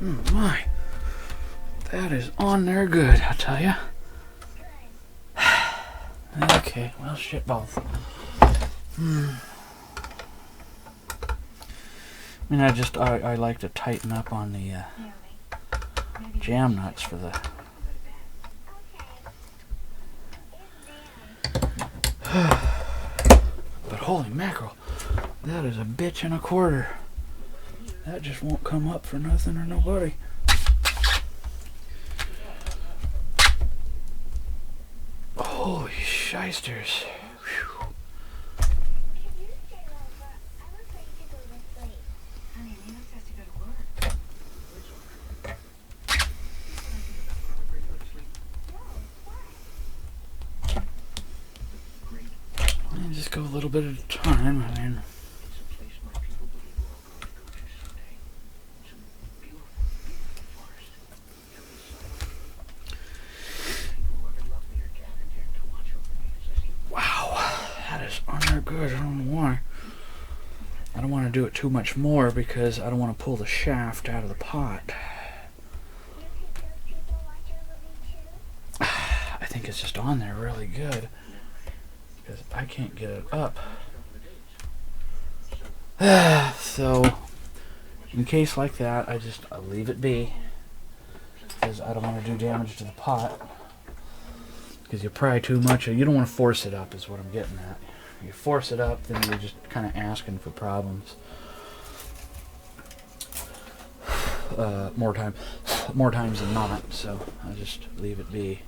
Oh my, that is on there good, I tell ya. Okay, well, shit balls. I mean, I like to tighten up on the jam nuts for the. But holy mackerel, that is a bitch and a quarter. That just won't come up for nothing or nobody. Holy shysters. Whew. And just go a little bit at a time. I mean, good. I don't know why. I don't want to do it too much more because I don't want to pull the shaft out of the pot. I think it's just on there really good because I can't get it up. So, in case like that, I leave it be because I don't want to do damage to the pot. Because you pry too much, you don't want to force it up is what I'm getting at. You force it up, then you're just kind of asking for problems. More times than not, so I just leave it be.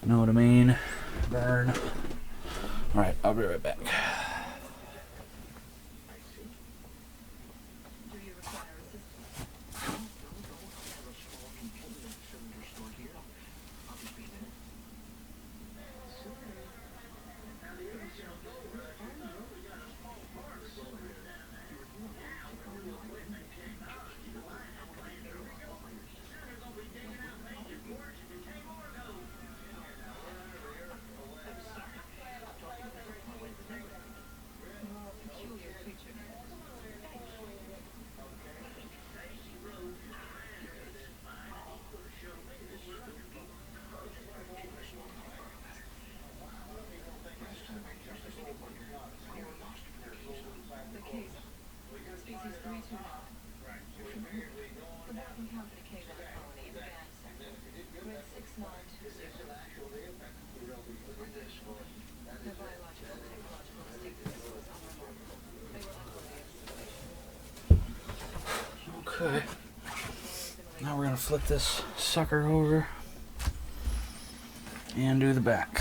Know what I mean? Burn. Alright, I'll be right back. Okay, now we're going to flip this sucker over and do the back.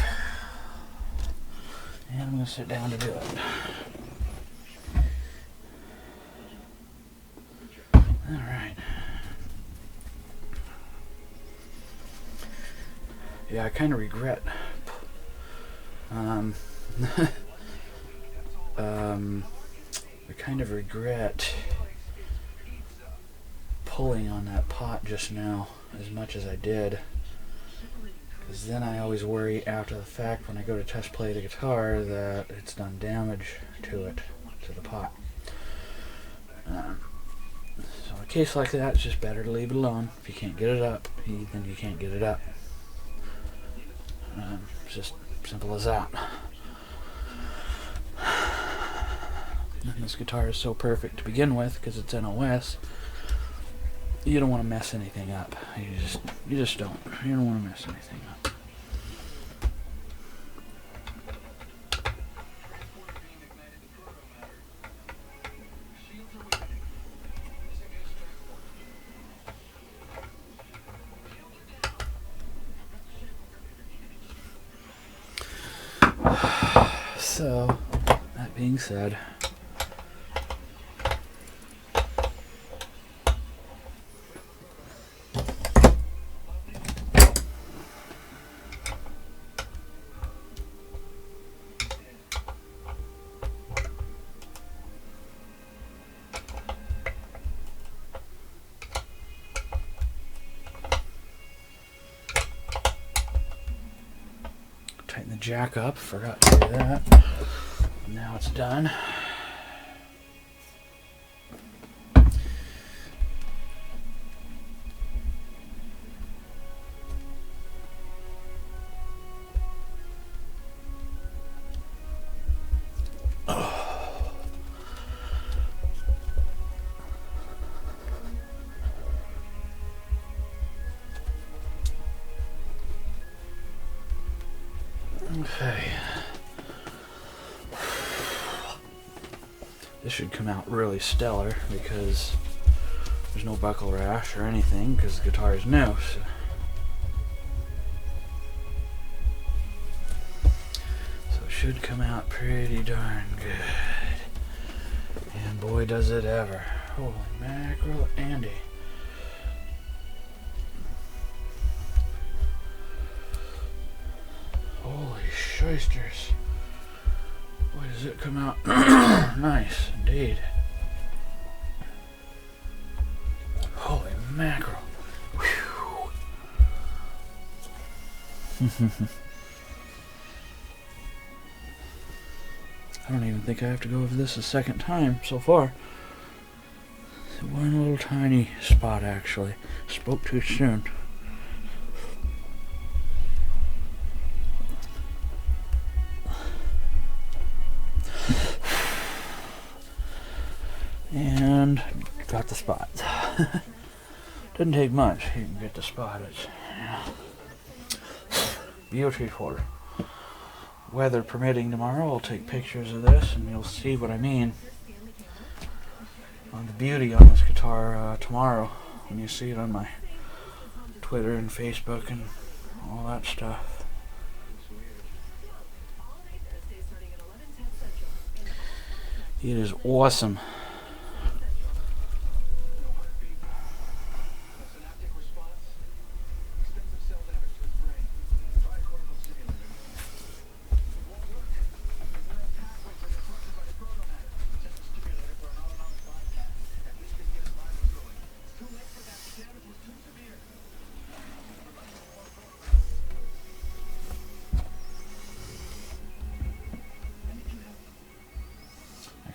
going to sit down to do it. Alright. Yeah, I kind of regret I kind of regret pulling on that pot just now as much as I did, because then I always worry after the fact when I go to test play the guitar that it's done damage to it, to the pot. So in a case like that, it's just better to leave it alone. If you can't get it up, then you can't get it up. It's just simple as that. And this guitar is so perfect to begin with because it's NOS. You don't want to mess anything up. You just don't. You don't want to mess anything up. So, that being said, tighten the jack up, forgot to do that. Now it's done. Okay. This should come out really stellar because there's no buckle rash or anything because the guitar is new. So it should come out pretty darn good. And boy does it ever. Holy mackerel, Andy. Holy shysters. Boy, does it come out nice, indeed. Holy mackerel. I don't even think I have to go over this a second time so far. One little tiny spot, actually. Spoke too soon. And got the spot. Doesn't take much. You can get the spot. It's beautiful. Weather permitting tomorrow, I'll take pictures of this and you'll see what I mean on the beauty on this guitar tomorrow when you see it on my Twitter and Facebook and all that stuff. It is awesome.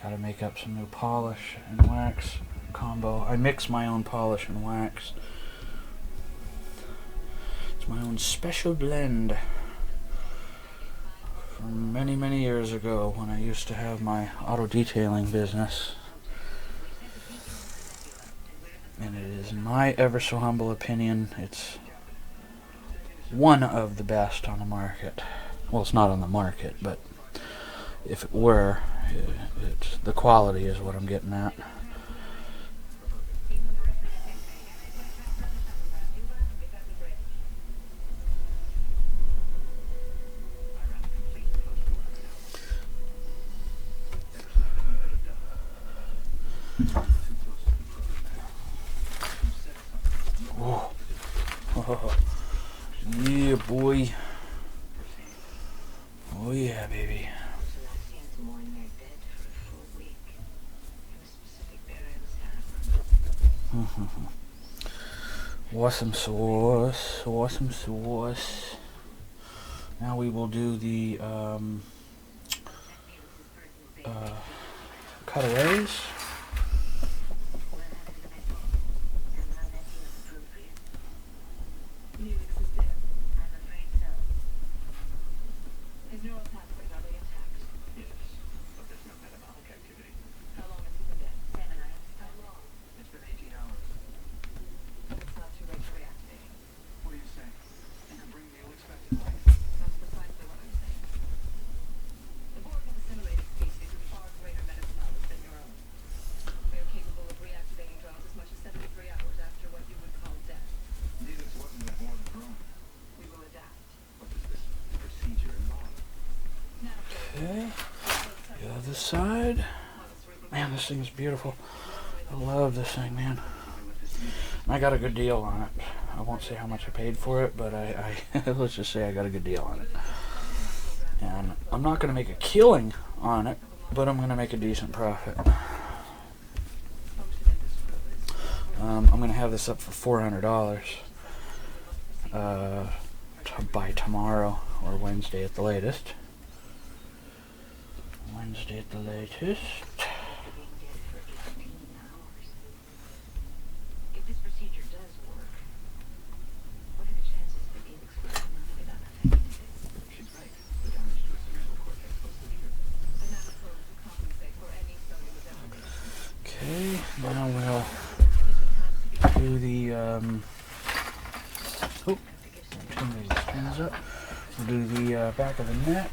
Gotta make up some new polish and wax combo. I mix my own polish and wax. It's my own special blend from many, many years ago when I used to have my auto detailing business. And it is my ever so humble opinion, it's one of the best on the market. Well, it's not on the market, but if it were, the quality is what I'm getting at. Oh yeah, baby. Awesome sauce. Awesome sauce. Now we will do the cutaways. Okay, the other side. Man, this thing is beautiful. I love this thing, man. I got a good deal on it. I won't say how much I paid for it, but I let's just say I got a good deal on it. And I'm not going to make a killing on it, but I'm going to make a decent profit. I'm going to have this up for $400 by tomorrow or Wednesday at the latest. Wednesday at the latest. Okay, now we'll do the turn these pins up. We'll do the back of the neck.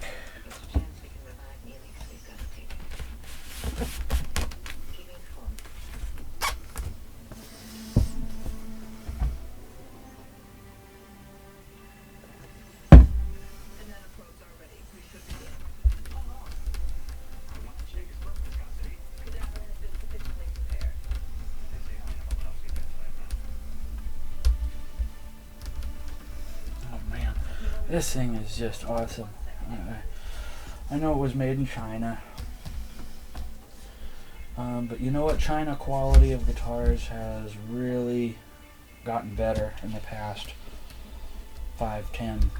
This thing is just awesome. I know it was made in China, but you know what? China quality of guitars has really gotten better in the past 5, 10,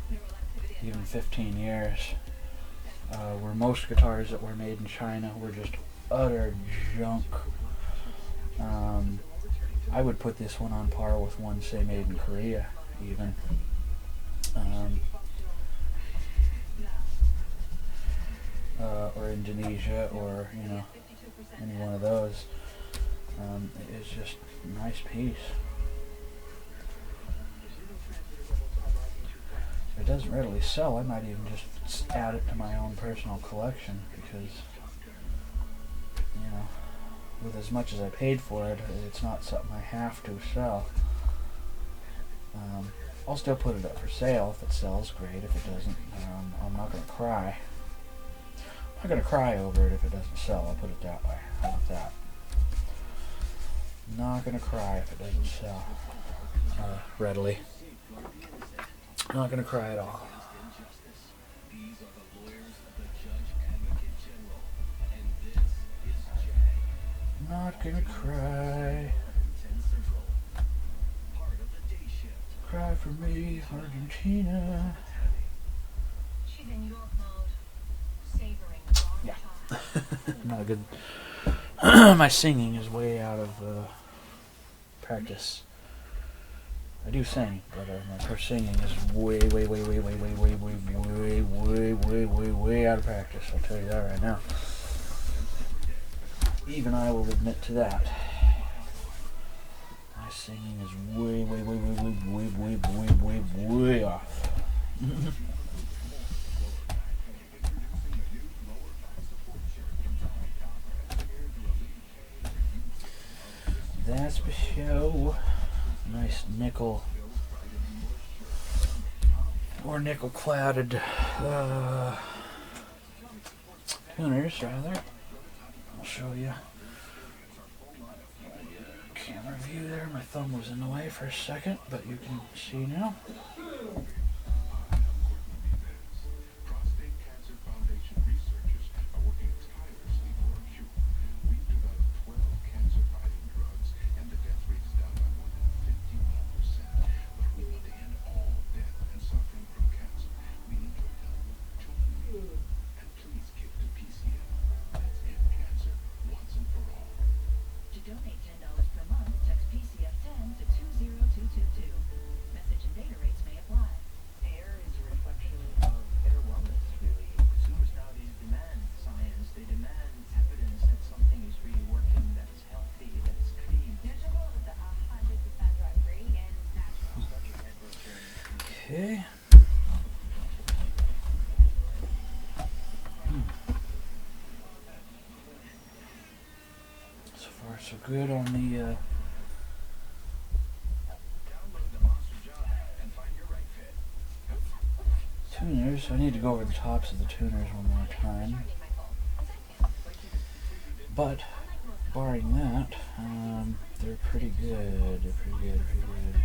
even 15 years. Where most guitars that were made in China were just utter junk. I would put this one on par with one, say, made in Korea, even. Or Indonesia, or any one of those. It's just a nice piece. If it doesn't readily sell, I might even just add it to my own personal collection, because with as much as I paid for it, it's not something I have to sell. I'll still put it up for sale. If it sells, great. If it doesn't, I'm not going to cry. I'm not going to cry over it if it doesn't sell. I'll put it that way. How about that? Not going to cry if it doesn't sell readily. Not going to cry at all. Not going to cry. Cry for me, Argentina. Yeah. Not good. My singing is way out of practice. I do sing, but my singing is way out of practice. I'll tell you that right now. Even I will admit to that. My singing is way off. That's for show. Nice nickel or nickel clouded tuners, rather. I'll show you. Camera view there. My thumb was in the way for a second, but you can see now. Okay. So far, so good on the tuners. I need to go over the tops of the tuners one more time. But, barring that, they're pretty good. They're pretty good, pretty good.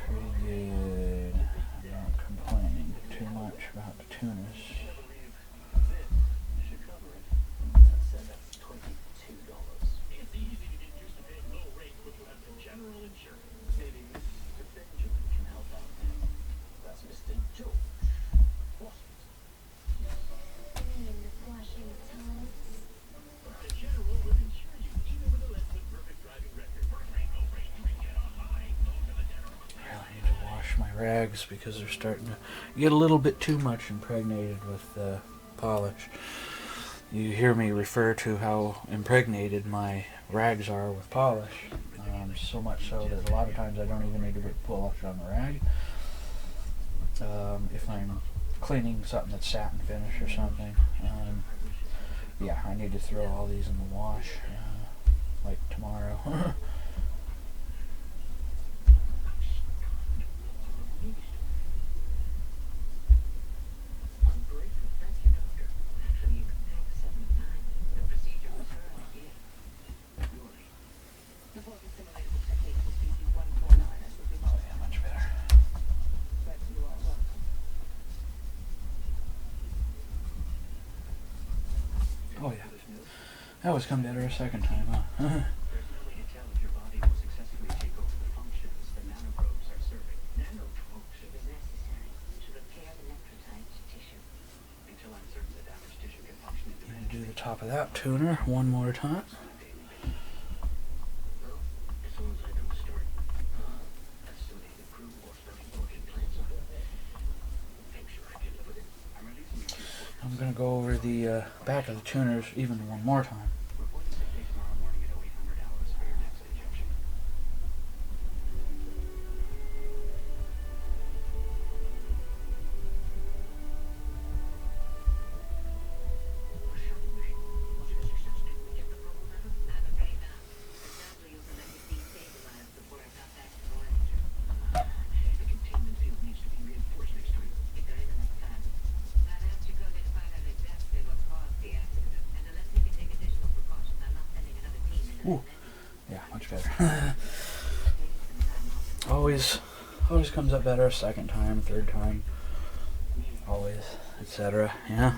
Pretty good. I'm not complaining too much about the tuners. Rags because they're starting to get a little bit too much impregnated with polish. You hear me refer to how impregnated my rags are with polish, so much so that a lot of times I don't even need to put polish on the rag. If I'm cleaning something that's satin finish or something, yeah, I need to throw all these in the wash like tomorrow. Oh yeah, that always come better a second time, huh? Gonna do the top of that tuner one more time. I'm gonna go over the back of the tuners even one more time. Ooh, yeah, much better. always comes up better a second time, third time, always, etc. Yeah.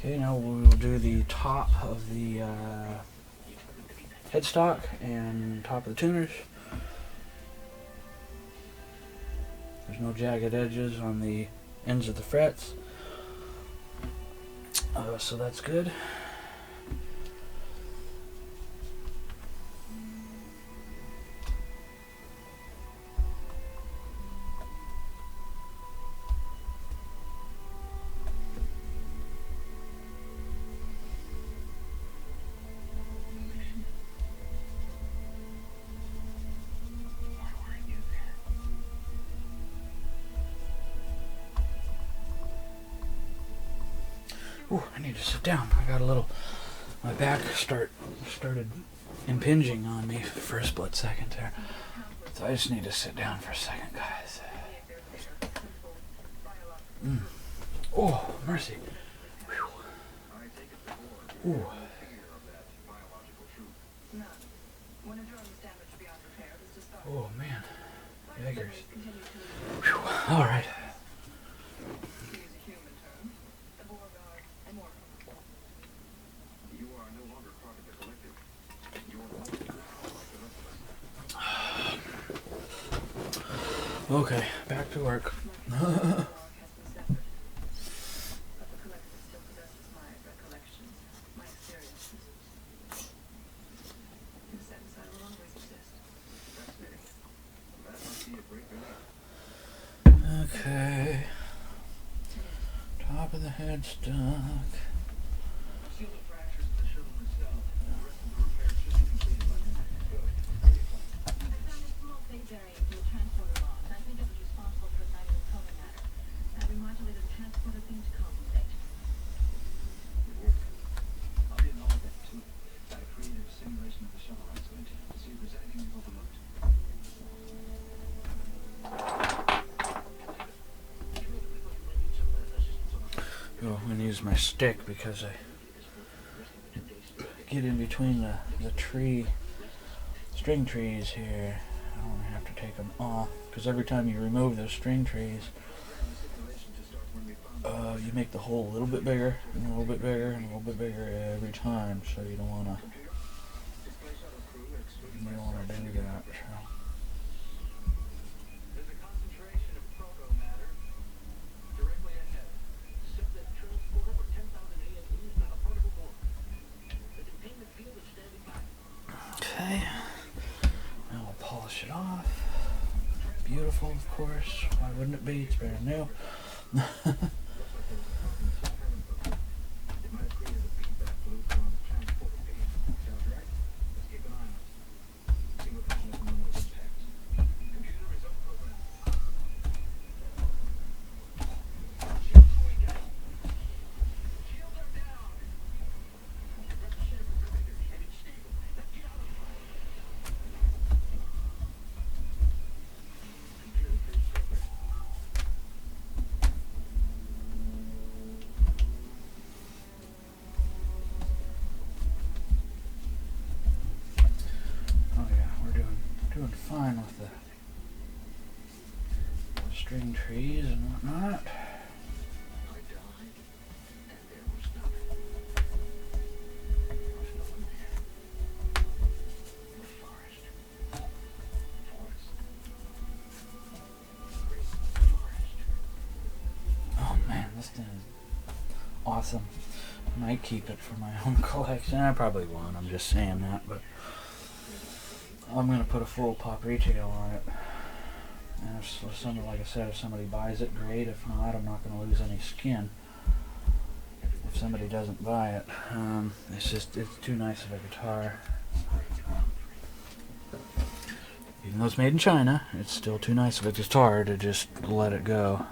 Okay, now we'll do the top of the headstock and top of the tuners. There's no jagged edges on the ends of the frets, so that's good. Ooh, I need to sit down. I got a little, my back started impinging on me for a split second there. So I just need to sit down for a second, guys. Oh, mercy. Whew. Ooh. Oh, man. Beggars. Whew. All right. Okay, back to work. Okay. Top of the headstock. Oh, I'm gonna use my stick because I get in between the string trees here. I don't want to have to take them off because every time you remove those string trees, you make the hole a little bit bigger and a little bit bigger and a little bit bigger every time. So you don't want to do that. So. Okay, now I'll polish it off. Beautiful, of course. Why wouldn't it be? It's brand new. Doing fine with the string trees and whatnot. Oh man, this thing is awesome. I might keep it for my own collection. I probably won't, I'm just saying that, but I'm going to put a full pop retail on it. And if somebody, like I said, if somebody buys it, great. If not, I'm not going to lose any skin. If somebody doesn't buy it, it's too nice of a guitar. Even though it's made in China, it's still too nice of a guitar to just let it go.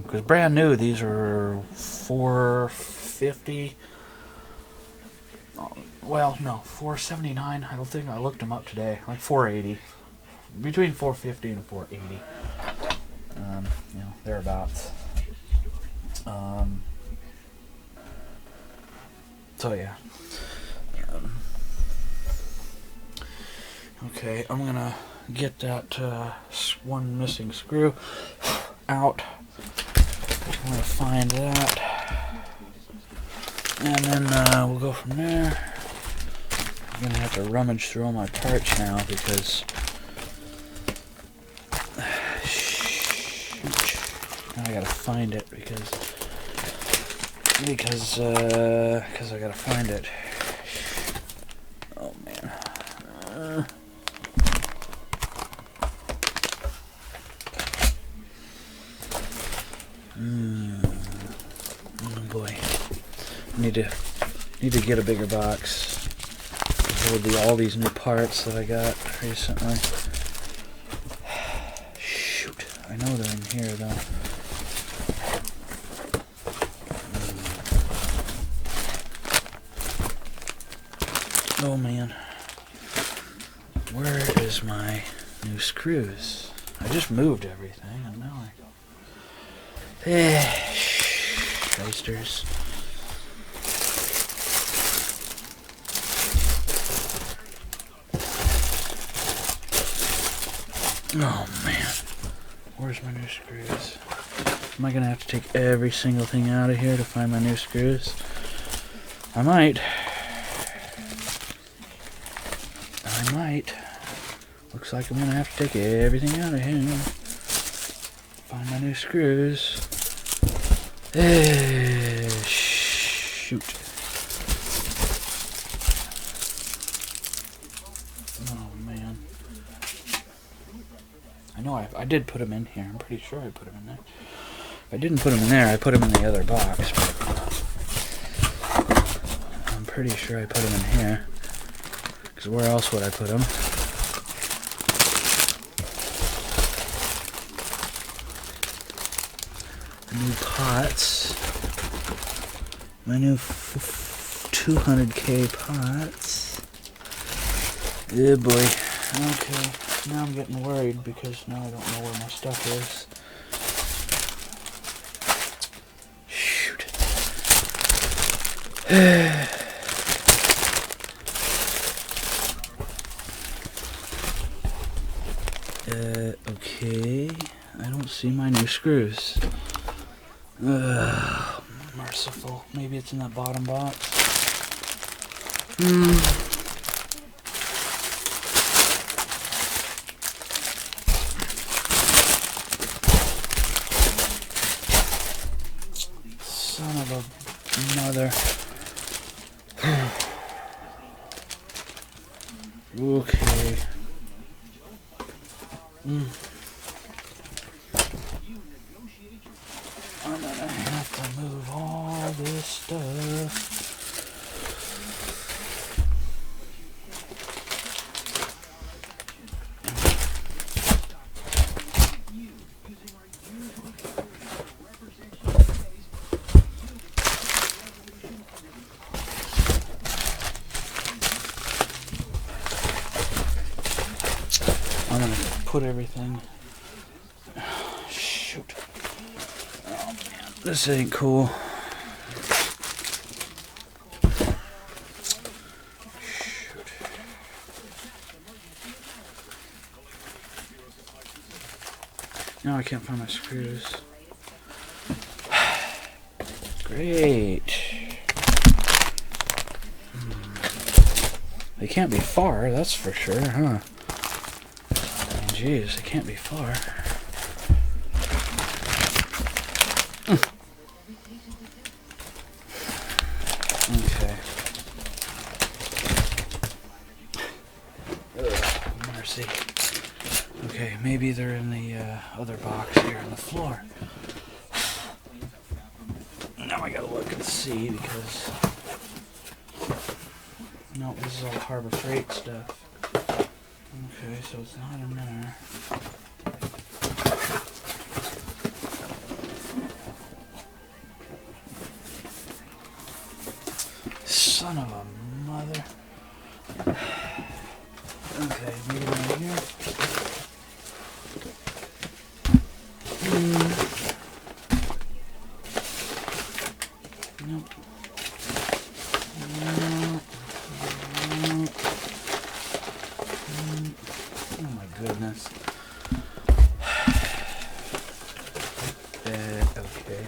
Because brand new, these are $450. Well, no, $479. I don't think I looked them up today. Like $480, between $450 and $480. Thereabouts. So yeah. Okay, I'm gonna get that one missing screw out. I'm gonna find that, and then we'll go from there. I'm gonna have to rummage through all my parts now because shoot, now I gotta find it because I gotta find it. Oh man. Oh boy. Need to get a bigger box to hold all these new parts that I got recently. Shoot, I know they're in here though. Oh man, where is my new screws? I just moved everything and now shysters. Oh man, where's my new screws? Am I gonna have to take every single thing out of here to find my new screws? I might. Looks like I'm gonna have to take everything out of here. Find my new screws. Shoot. Oh man. I I know I did put them in here. I'm pretty sure I put them in there. If I didn't put them in there, I put them in the other box. But I'm pretty sure I put them in here. Because where else would I put them? New pots. My new 200K pots. Oh boy. Okay. Now I'm getting worried because now I don't know where my stuff is. Shoot. Okay. I don't see my new screws. Merciful. Maybe it's in that bottom box. Son of a mother. Okay. I'm gonna have to move all this stuff. I'm gonna put everything. Shoot. Oh man, this ain't cool. Shoot. Now I can't find my screws. Great. They can't be far, that's for sure, huh? Jeez, they can't be far. Okay. Mercy. Okay, maybe they're in the other box here on the floor. Now I gotta look and see because... No, this is all Harbor Freight stuff. Okay, so it's not in there. Son of a mother. Okay, maybe in here. Nope. Oh my goodness. Okay.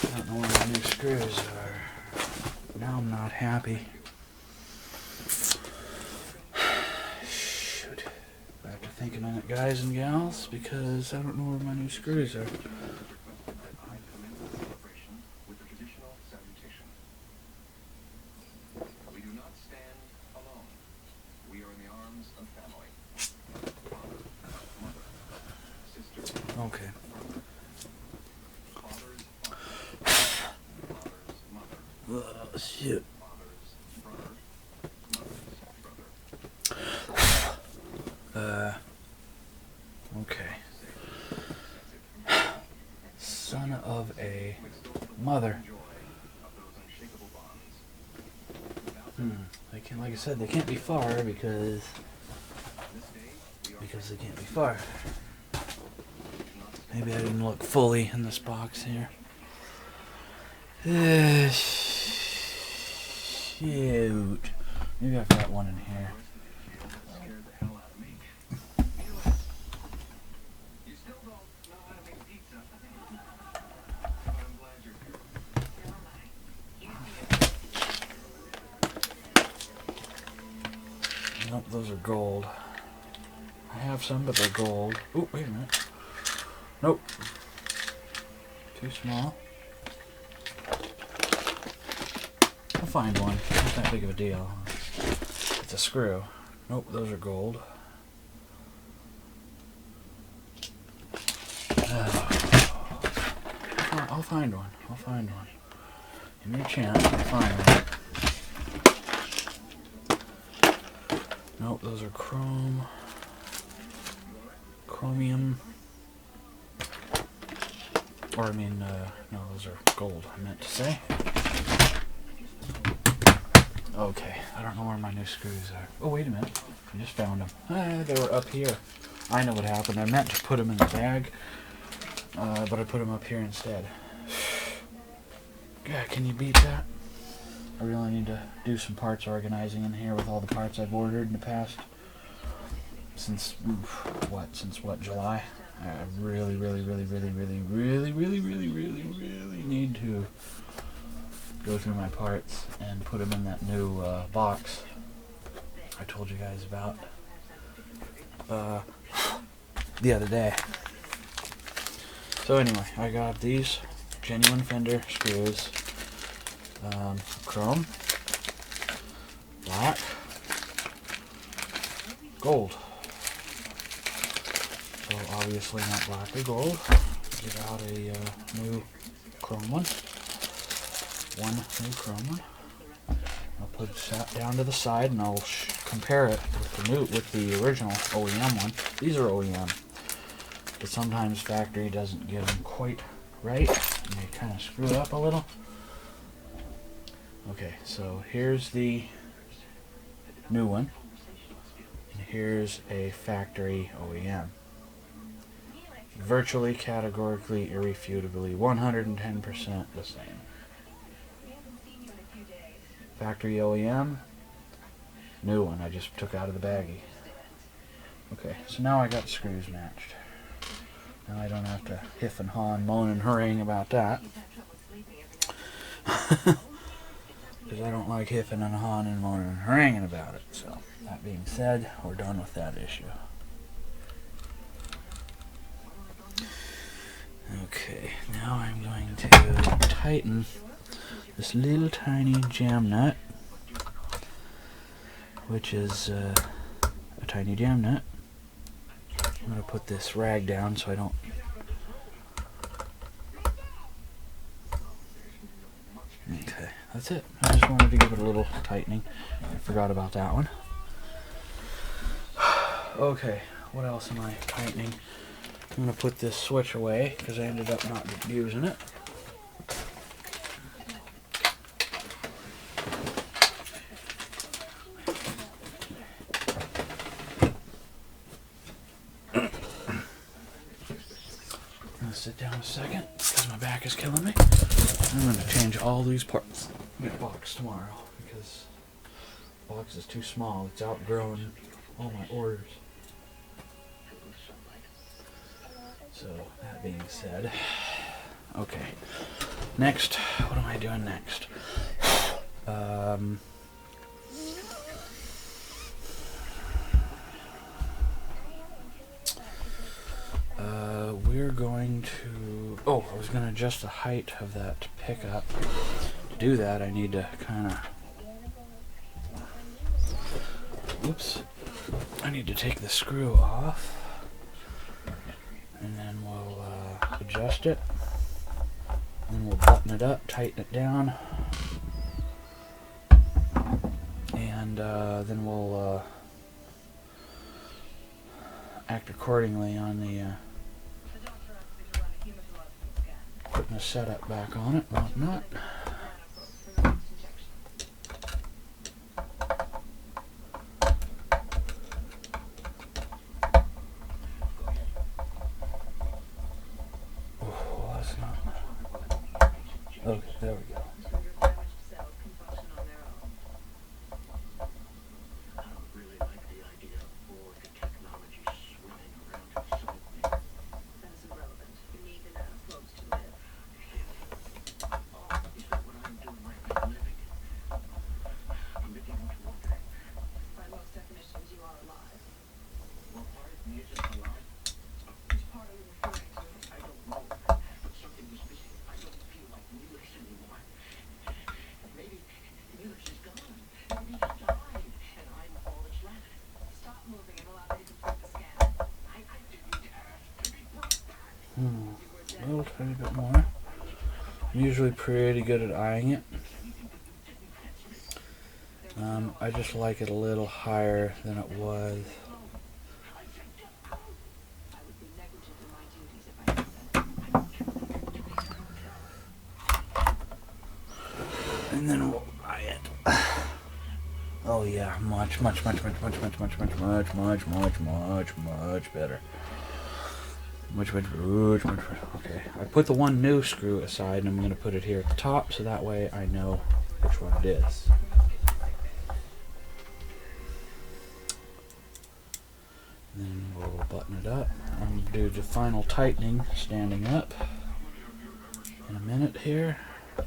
I don't know where my new screws are. Now I'm not happy. Shoot. I have to think a minute, guys and gals, because I don't know where my new screws are. Okay. Oh, shit. Okay. Son of a mother. They can, like I said, they can't be far because they can't be far. Maybe I didn't look fully in this box here. Shoot. Maybe I've got one in here. Nope, those are gold. I have some, but they're gold. Oh, wait a minute. Nope. Too small. I'll find one. Not that big of a deal. It's a screw. Nope, those are gold. find one. I'll find one. Give me a chance. I'll find one. Nope, those are chromium. Or I mean, no, those are gold, I meant to say. Okay, I don't know where my new screws are. Oh, wait a minute. I just found them. They were up here. I know what happened. I meant to put them in the bag, but I put them up here instead. God, can you beat that? I really need to do some parts organizing in here with all the parts I've ordered in the past. Since what, July? I really need to go through my parts and put them in that new box I told you guys about the other day. So anyway, I got these genuine Fender screws, chrome, black, gold. So obviously not black or gold. Get out a new chrome one. One new chrome one. I'll put that down to the side and I'll compare it with the original OEM one. These are OEM, but sometimes factory doesn't get them quite right, and they kind of screw it up a little. Okay, so here's the new one, and here's a factory OEM. Virtually, categorically, irrefutably, 110% the same. Factory OEM, new one I just took out of the baggie. Okay, so now I got screws matched. Now I don't have to hiff and haw and moan and hurrying about that. Because I don't like hiffing and hawing and moaning and hurrying about it. So, that being said, we're done with that issue. Okay, now I'm going to tighten this little tiny jam nut, which is a tiny jam nut. I'm going to put this rag down so I don't... Okay, that's it. I just wanted to give it a little tightening. I forgot about that one. Okay, what else am I tightening? I'm going to put this switch away because I ended up not using it. Sit down a second because my back is killing me. I'm going to change all these parts in the box tomorrow because the box is too small. It's outgrown all my orders. So that being said, okay. Next, what am I doing next? We're going to... Oh, I was going to adjust the height of that pickup. To do that, I need to kind of... Oops. I need to take the screw off. And then we'll adjust it. And we'll button it up, tighten it down. And then we'll act accordingly on the... putting the setup back on it and whatnot. Oh, that's not... Okay, there we go. A little tiny bit more. I'm usually pretty good at eyeing it. I just like it a little higher than it was. And then we'll eye it. Oh yeah, much better. Much better. Okay, I put the one new screw aside and I'm going to put it here at the top so that way I know which one it is. Then we'll button it up. I'm going to do the final tightening standing up in a minute here. And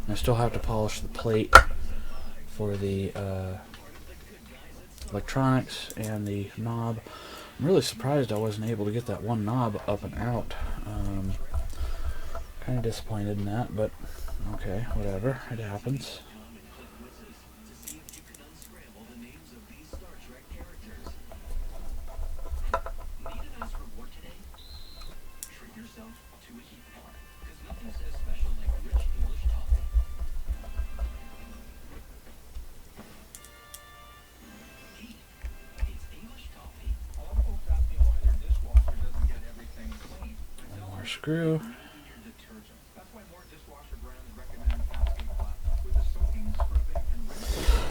I still have to polish the plate for the electronics and the knob. I'm really surprised I wasn't able to get that one knob up and out. Kind of disappointed in that, but okay, whatever, it happens. One more screw.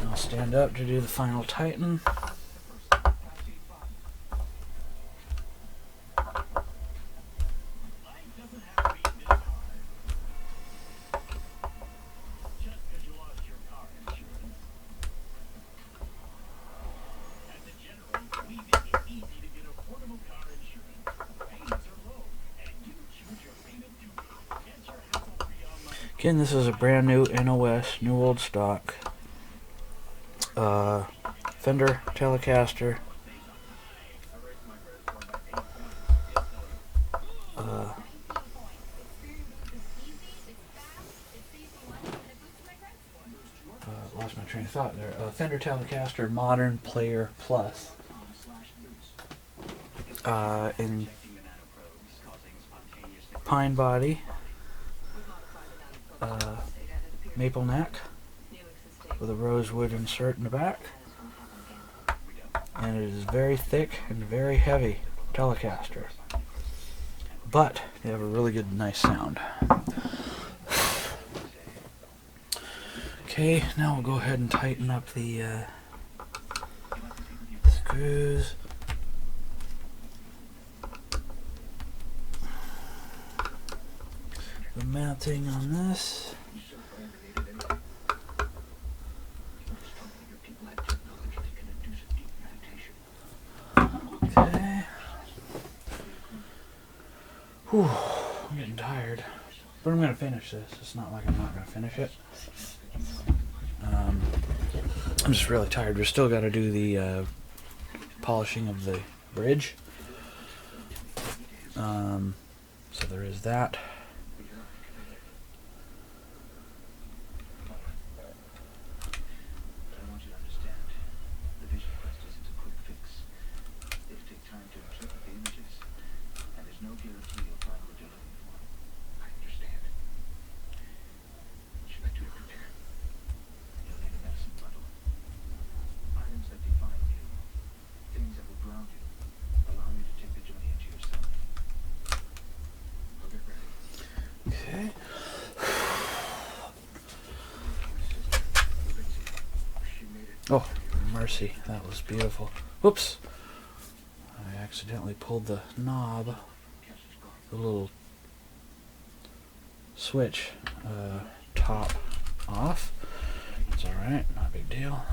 I'll stand up to do the final tighten. Again, this is a brand new NOS, new old stock. Fender Telecaster. Lost my train of thought there. Fender Telecaster Modern Player Plus. In pine body. Maple neck with a rosewood insert in the back, and it is very thick and very heavy Telecaster, but they have a really good, nice sound. Okay, now we'll go ahead and tighten up the screws. The mounting on this. Okay. Whew, I'm getting tired. But I'm going to finish this. It's not like I'm not going to finish it. I'm just really tired. We've still got to do the polishing of the bridge. So there is that. Okay. Oh, mercy, that was beautiful. Whoops! I accidentally pulled the knob, the little switch top off. It's alright, not a big deal.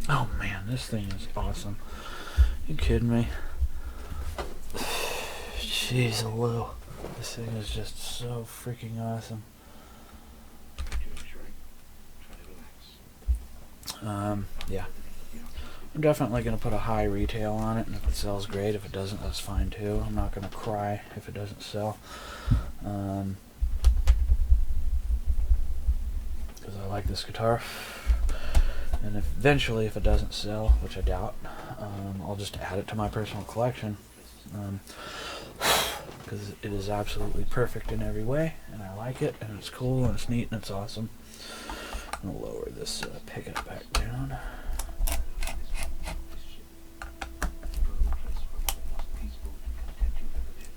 Oh man, this thing is awesome. You kidding me? Jeez, Lou. This thing is just so freaking awesome. Yeah. I'm definitely going to put a high retail on it, and if it sells great. If it doesn't, that's fine too. I'm not going to cry if it doesn't sell. because I like this guitar. And eventually, if it doesn't sell, which I doubt, I'll just add it to my personal collection. Because it is absolutely perfect in every way, and I like it, and it's cool, and it's neat, and it's awesome. I'm going to lower this pickup back down.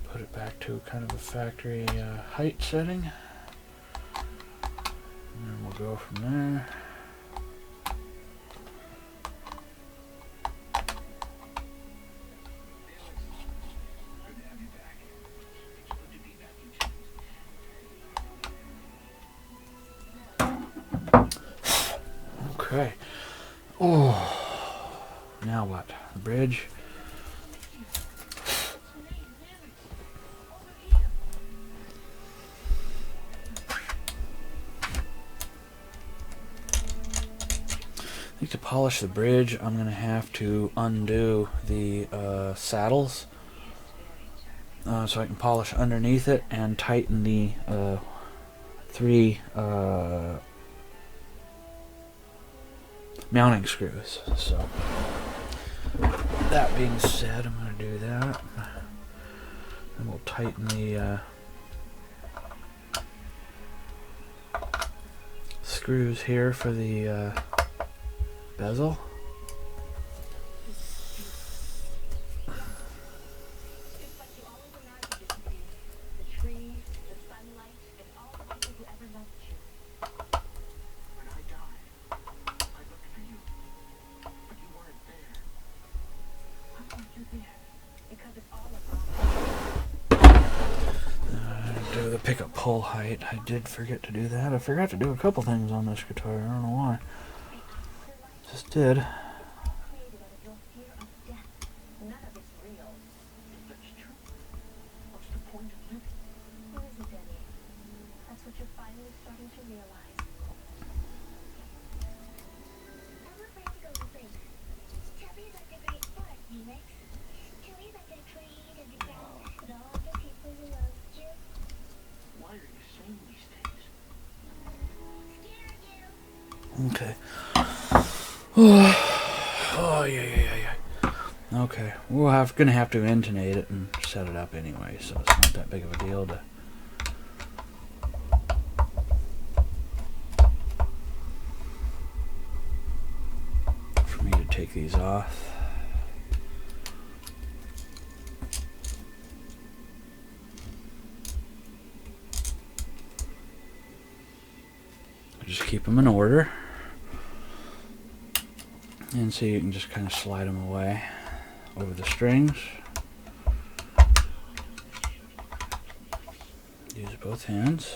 Put it back to kind of a factory height setting. And then we'll go from there. Okay. Oh, now what? The bridge. I think to polish the bridge, I'm going to have to undo the saddles so I can polish underneath it and tighten the 3 mounting screws. So that being said, I'm going to do that, and we'll tighten the screws here for the bezel. Do the pickup pull height. I did forget to do that. I forgot to do a couple things on this guitar. I don't know why. Just did. Okay. Oh, yeah. Okay. We're gonna have to intonate it and set it up anyway, so it's not that big of a deal to... for me to take these off. Just keep them in order. And so you can just kind of slide them away over the strings. Use both hands.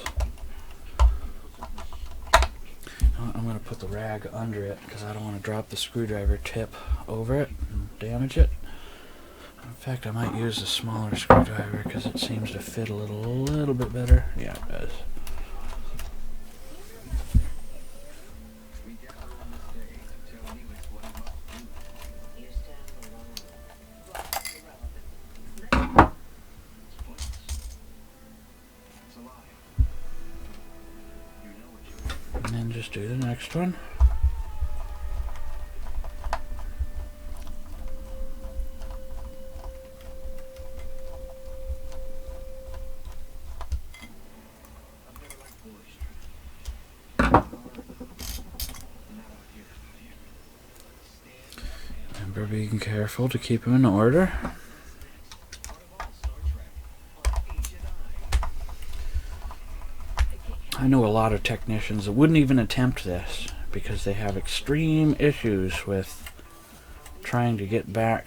I'm going to put the rag under it because I don't want to drop the screwdriver tip over it and damage it. In fact, I might use a smaller screwdriver because it seems to fit a little bit better. Yeah, it does. And then just do the next one. Remember being careful to keep them in order. I know a lot of technicians that wouldn't even attempt this because they have extreme issues with trying to get back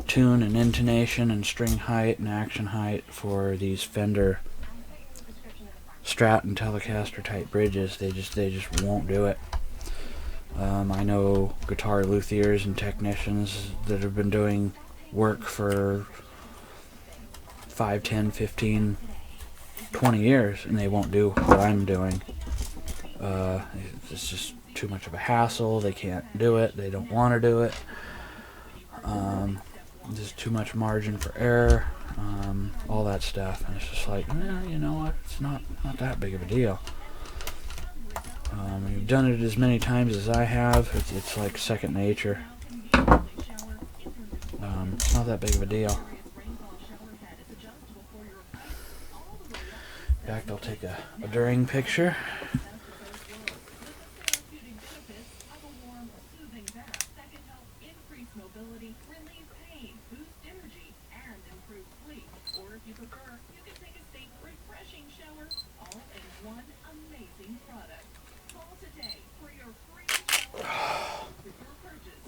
tune and intonation and string height and action height for these Fender Strat and Telecaster type bridges. They just won't do it. I know guitar luthiers and technicians that have been doing work for 5, 10, 15, 20 years and they won't do what I'm doing. It's just too much of a hassle. They can't do it. They don't want to do it. There's too much margin for error. All that stuff. And it's just like, you know what? It's not that big of a deal. You've done it as many times as I have. It's like second nature. It's not that big of a deal. In fact, I'll take a during picture.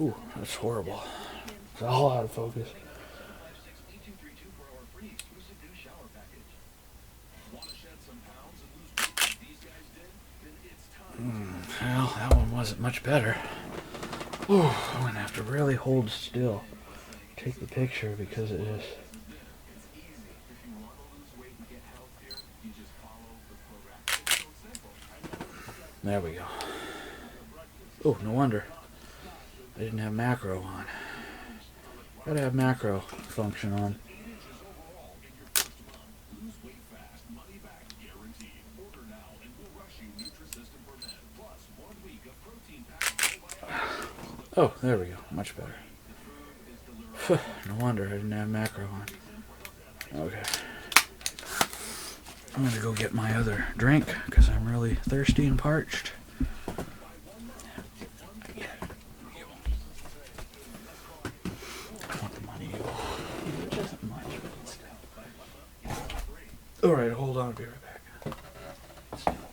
Ooh, that's horrible. It's all out of focus. Well, that one wasn't much better. Ooh, I'm gonna have to really hold still. Take the picture because it is. There we go. Oh, no wonder. I didn't have macro on. Gotta have macro function on. Oh, there we go. Much better. No wonder I didn't have macro on. Okay. I'm gonna go get my other drink because I'm really thirsty and parched. I want the money, which isn't much, but it's still. Alright, hold on, I'll be right back. Still money.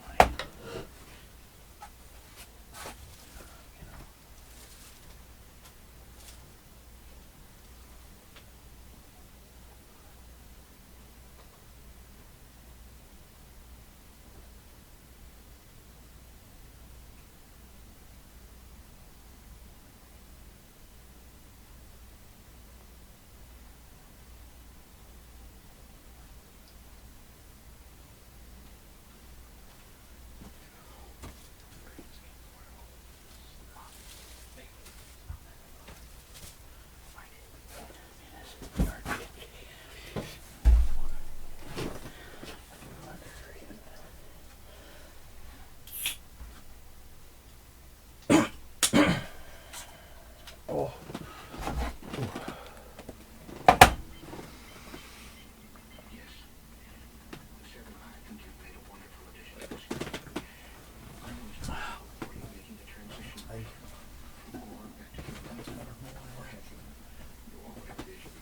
Oh.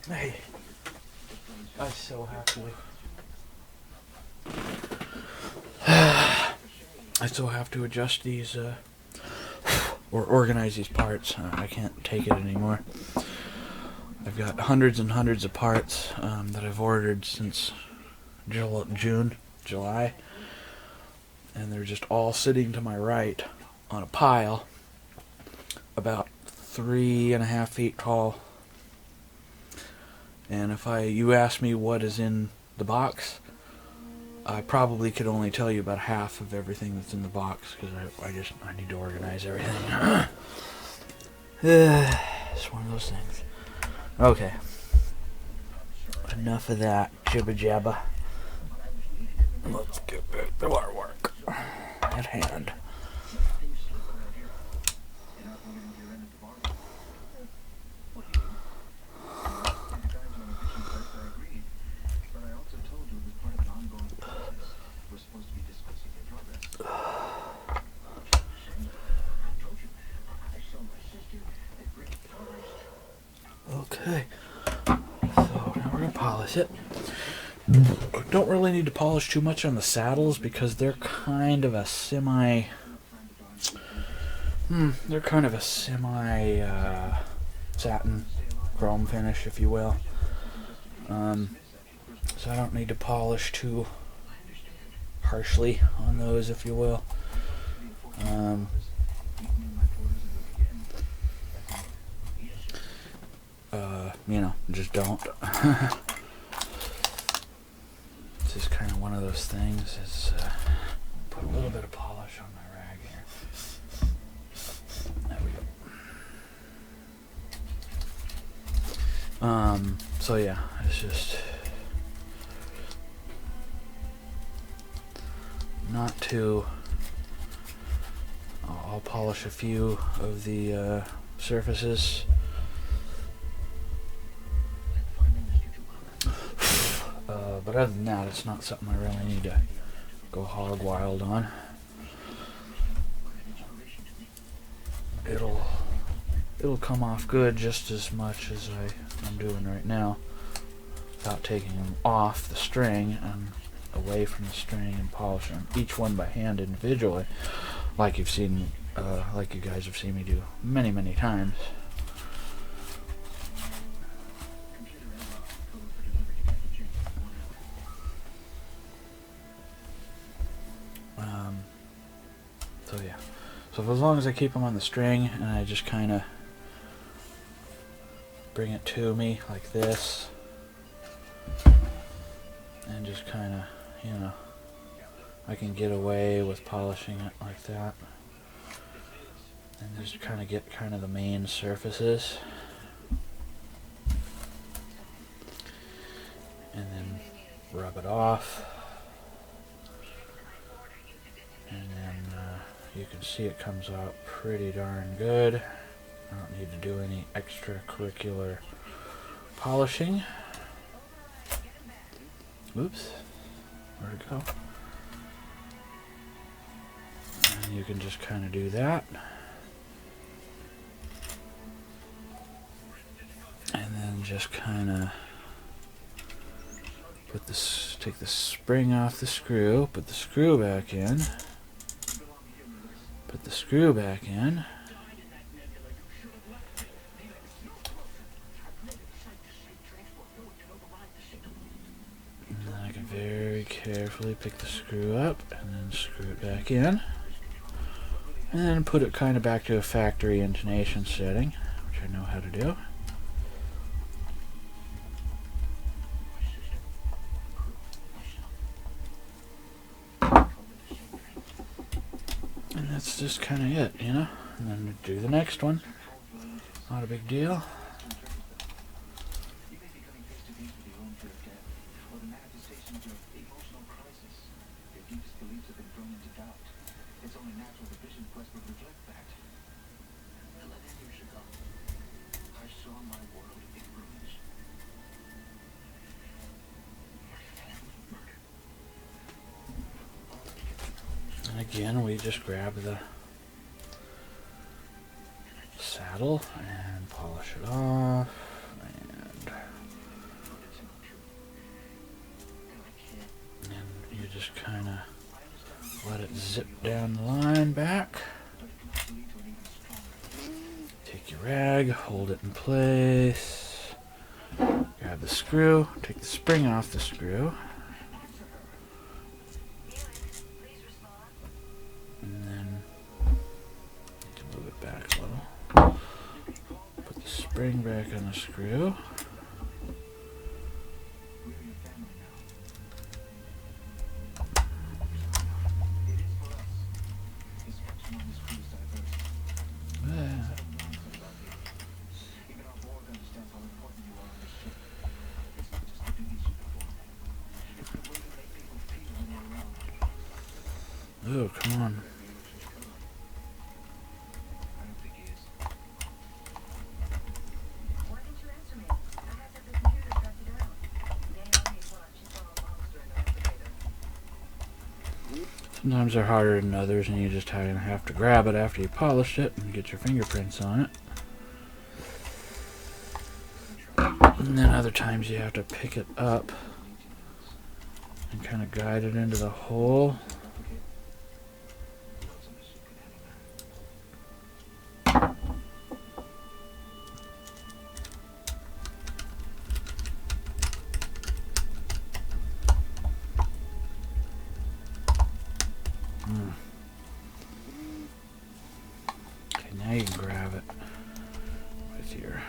Hey, I so have to adjust these or organize these parts. I can't take it anymore. I've got hundreds and hundreds of parts that I've ordered since July, and they're just all sitting to my right on a pile about 3.5 feet tall. And if you ask me what is in the box, I probably could only tell you about half of everything that's in the box because I need to organize everything. It's one of those things. Okay. Enough of that jibba jabba. Let's get back to our work at hand. Okay, so now we're going to polish it. Don't really need to polish too much on the saddles because they're kind of a semi satin chrome finish, if you will. So I don't need to polish too harshly on those, if you will. Just don't. This is kind of one of those things. It's put a little bit of polish on my rag here. There we go. So yeah, it's just not too I'll polish a few of the surfaces. But other than that, it's not something I really need to go hog wild on. It'll come off good just as much as I'm doing right now, without taking them off the string and away from the string and polishing each one by hand individually, like you've seen, like you guys have seen me do many times. So yeah, so as long as I keep them on the string and I just kind of bring it to me like this, and just kind of, you know, I can get away with polishing it like that, and just kind of get kind of the main surfaces, and then rub it off, and then you can see it comes out pretty darn good. I don't need to do any extracurricular polishing. Oops, where'd it go? And you can just kind of do that. And then just kind of put this, take the spring off the screw, put the screw back in, put the screw back in, and then I can very carefully pick the screw up and then screw it back in, and then put it kind of back to a factory intonation setting, which I know how to do. And that's just kind of it, you know? And then we do the next one. Not a big deal. And again, we just grab the saddle and polish it off, and you just kind of let it zip down the line back. Take your rag, hold it in place, grab the screw, take the spring off the screw, and then you can move it back a little. Put the spring back on the screw. Oh, come on. Sometimes they're harder than others, and you just have to grab it after you polish it and get your fingerprints on it. And then other times you have to pick it up and kind of guide it into the hole. Okay, now you can grab it with your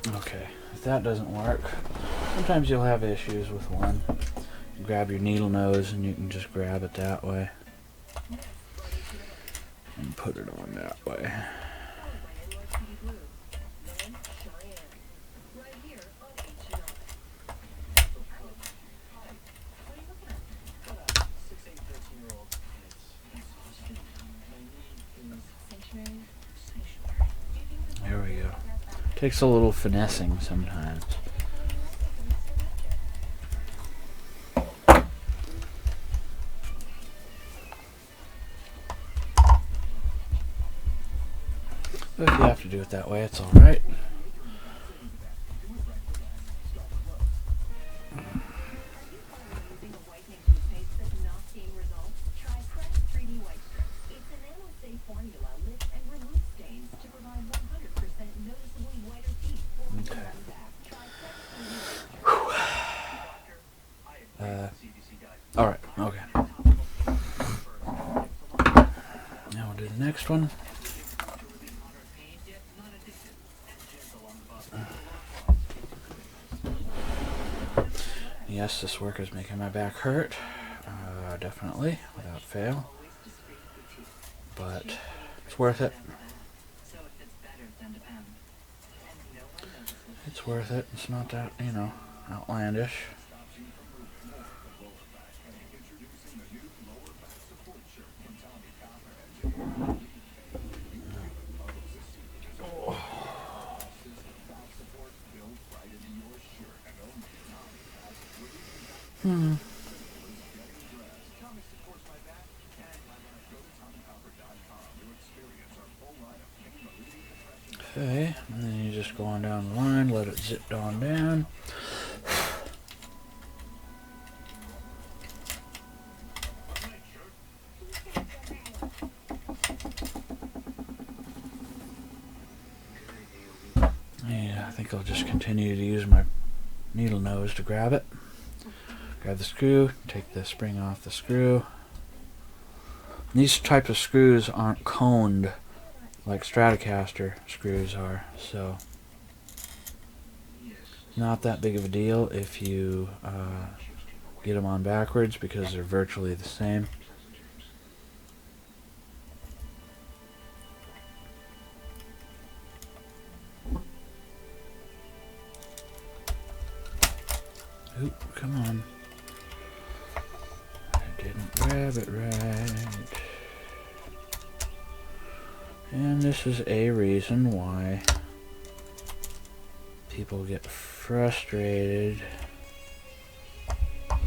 okay, if that doesn't work, sometimes you'll have issues with one. You grab your needle nose and you can just grab it that way and put it on that way. Takes a little finessing sometimes. But if you have to do it that way, it's alright. Alright, okay. Now we'll do the next one. Yes, this work is making my back hurt. Definitely, without fail. But it's worth it. It's worth it. It's not that, outlandish. Okay, and then you just go on down the line, let it zip on down. Yeah, I think I'll just continue to use my needle nose to grab it. Grab the screw, take the spring off the screw. These types of screws aren't coned like Stratocaster screws are, so not that big of a deal if you get them on backwards because they're virtually the same. Oop, come on. I didn't grab it right. And this is a reason why people get frustrated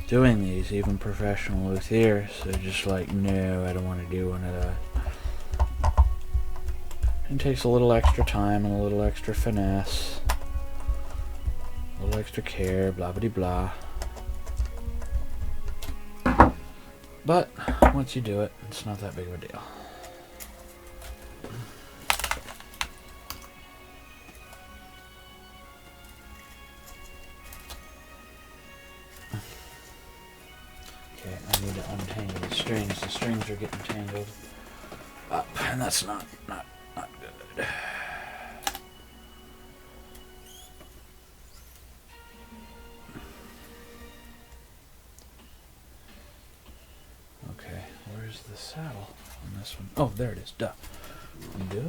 doing these, even professional luthiers. They're just like, no, I don't want to do one of that. It takes a little extra time and a little extra finesse, a little extra care, blah blah blah. But once you do it, it's not that big of a deal. Okay, I need to untangle the strings. The strings are getting tangled up, and that's not good. Okay, where's the saddle on this one? Oh, there it is. Duh. Okay.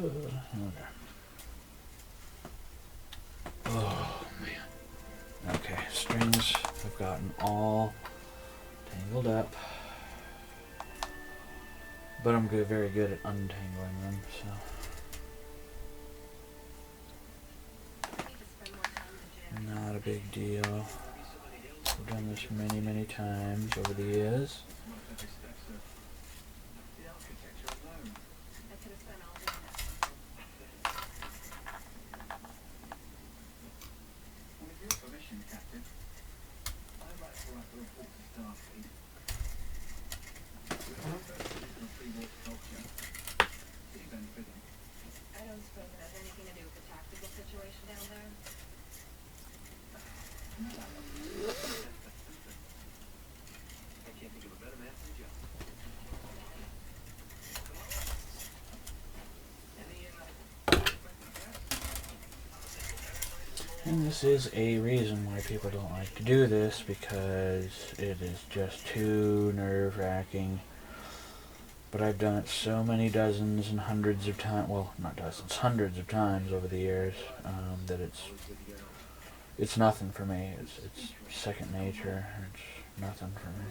Oh, man. Okay, strings have gotten all tangled up. But I'm very good at untangling them, so not a big deal. I've done this many times over the years. And this is a reason why people don't like to do this, because it is just too nerve-wracking. But I've done it so many dozens and hundreds of times, well, not dozens, hundreds of times over the years, that it's nothing for me. It's second nature. It's nothing for me.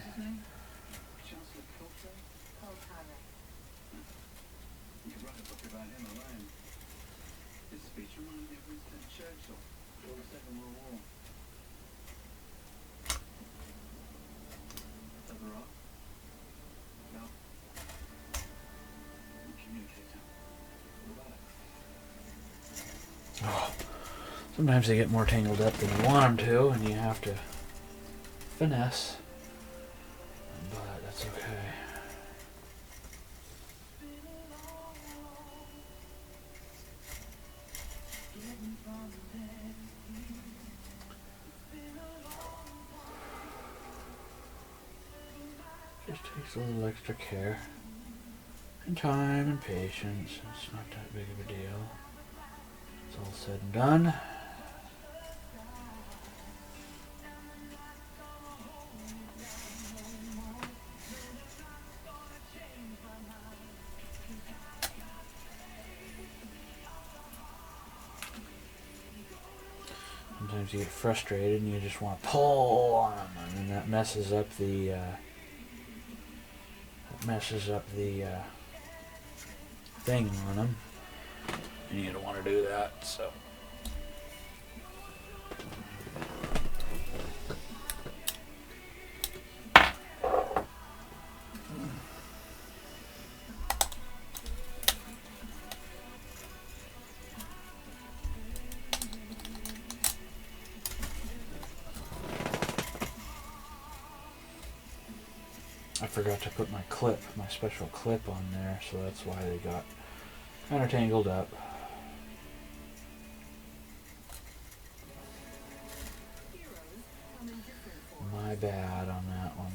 Oh, sometimes they get more tangled up than you want them to, and you have to finesse. But that's okay. Just takes a little extra care and time and patience. It's not that big of a deal. It's all said and done. Sometimes you get frustrated and you just want to pull on them, and that messes up the thing on them. And you don't want to do that, so. I forgot to put my special clip on there, so that's why they got kind of tangled up. My bad on that one.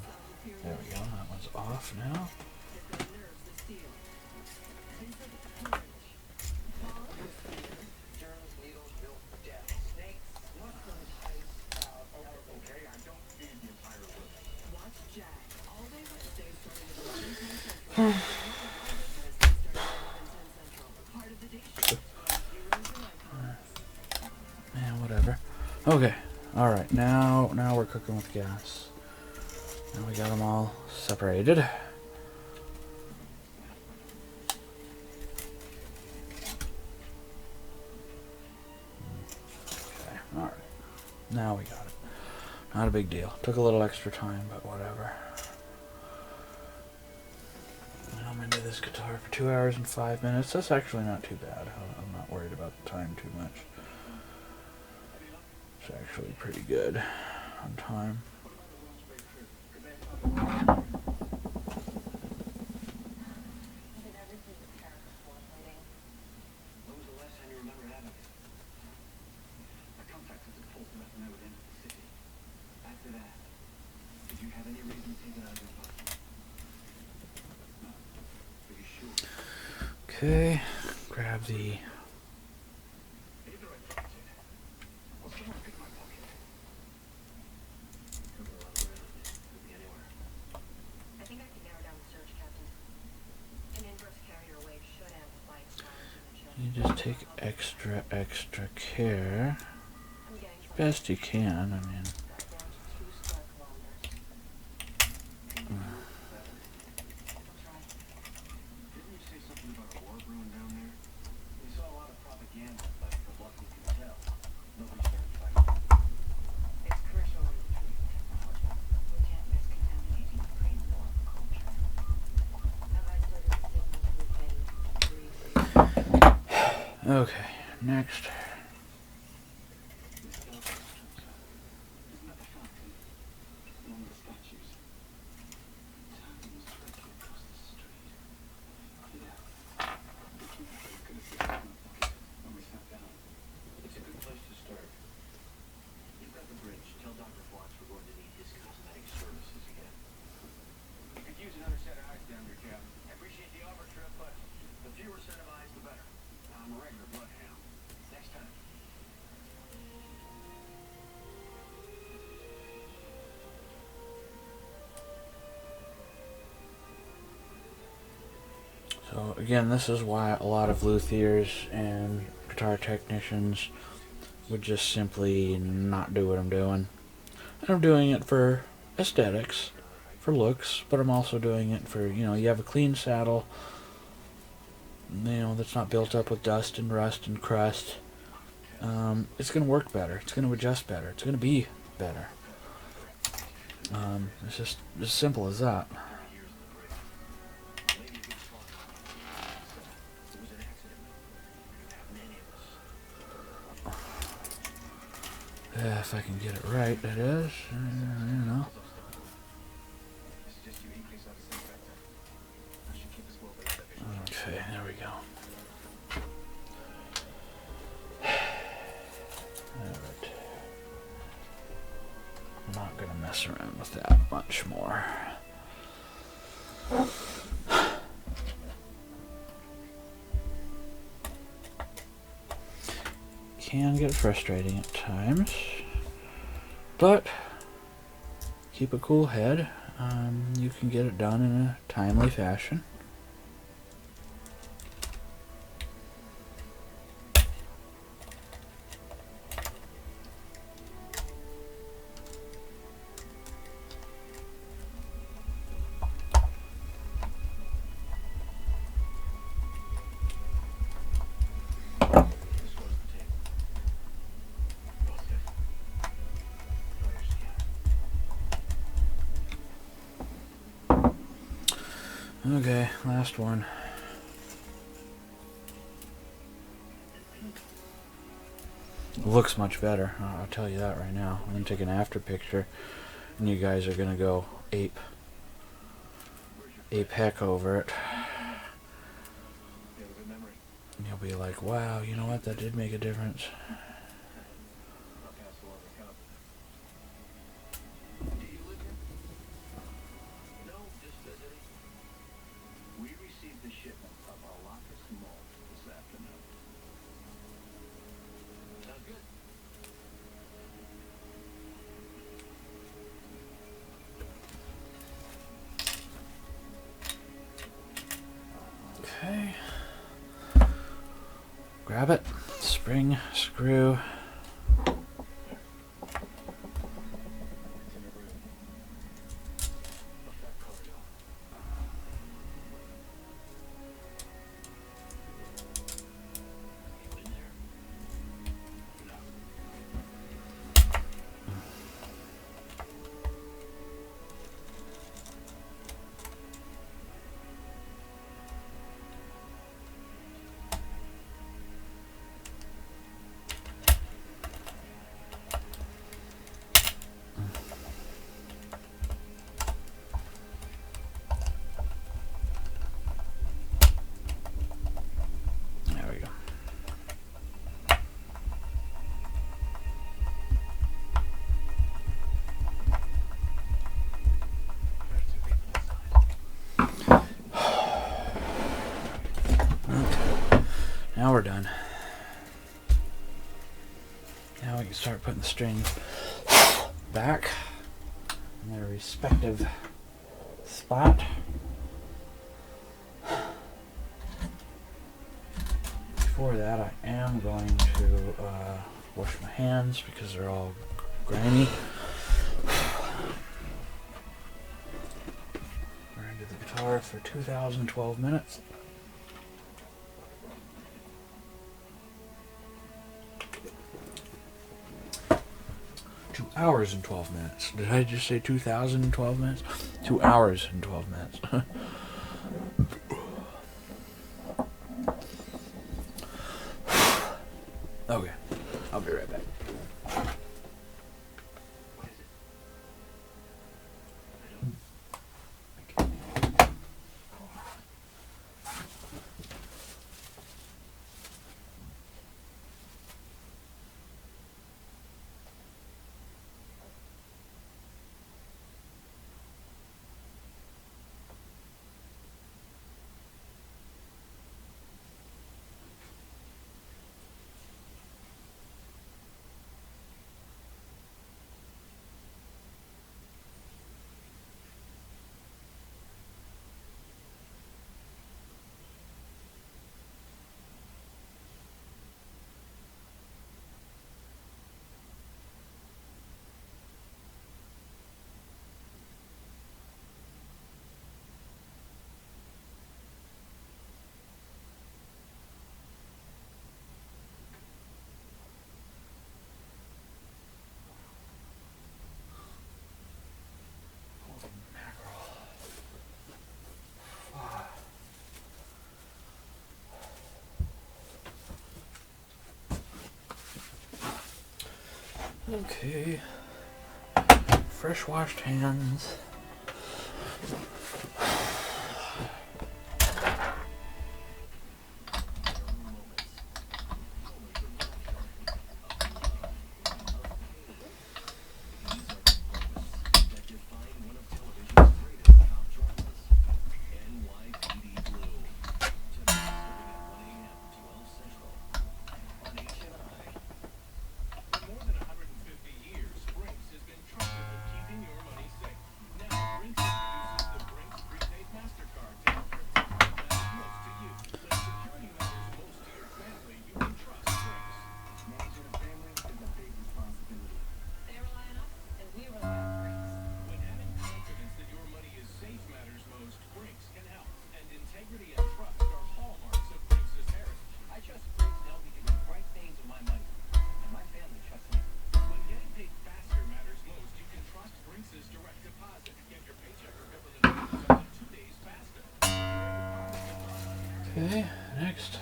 There we go, that one's off now. Man, whatever. Okay, alright, now we're cooking with gas. Now we got them all separated. Okay, alright. Now we got it. Not a big deal. Took a little extra time, but whatever. I'm into this guitar for 2 hours and 5 minutes. That's actually not too bad. I'm not worried about the time too much. It's actually pretty good on time. Okay, grab the you just take extra care as best you can. I mean, okay, next. So again, this is why a lot of luthiers and guitar technicians would just simply not do what I'm doing. And I'm doing it for aesthetics, for looks, but I'm also doing it for, you know, you have a clean saddle, that's not built up with dust and rust and crust. It's going to work better. It's going to adjust better. It's going to be better. It's just as simple as that. Yeah, if I can get it right, that is. You know. Okay, there we go. Alright. I'm not going to mess around with that much more. Can get frustrating at times, but keep a cool head. You can get it done in a timely fashion. Okay, last one. Looks much better, I'll tell you that right now. I'm going to take an after picture, and you guys are going to go ape heck over it. And you'll be like, wow, you know what, that did make a difference. Okay. Grab it, spring, screw. There we go. Okay. Now we're done. Now we can start putting the strings back in their respective spot. Before that, I am going to wash my hands because they're all grimy. We're into the guitar for 2012 minutes. 2 hours and 12 minutes. Did I just say 2012 minutes? 2 hours and 12 minutes. Okay, I'll be right back. Okay. Fresh washed hands. Okay, next.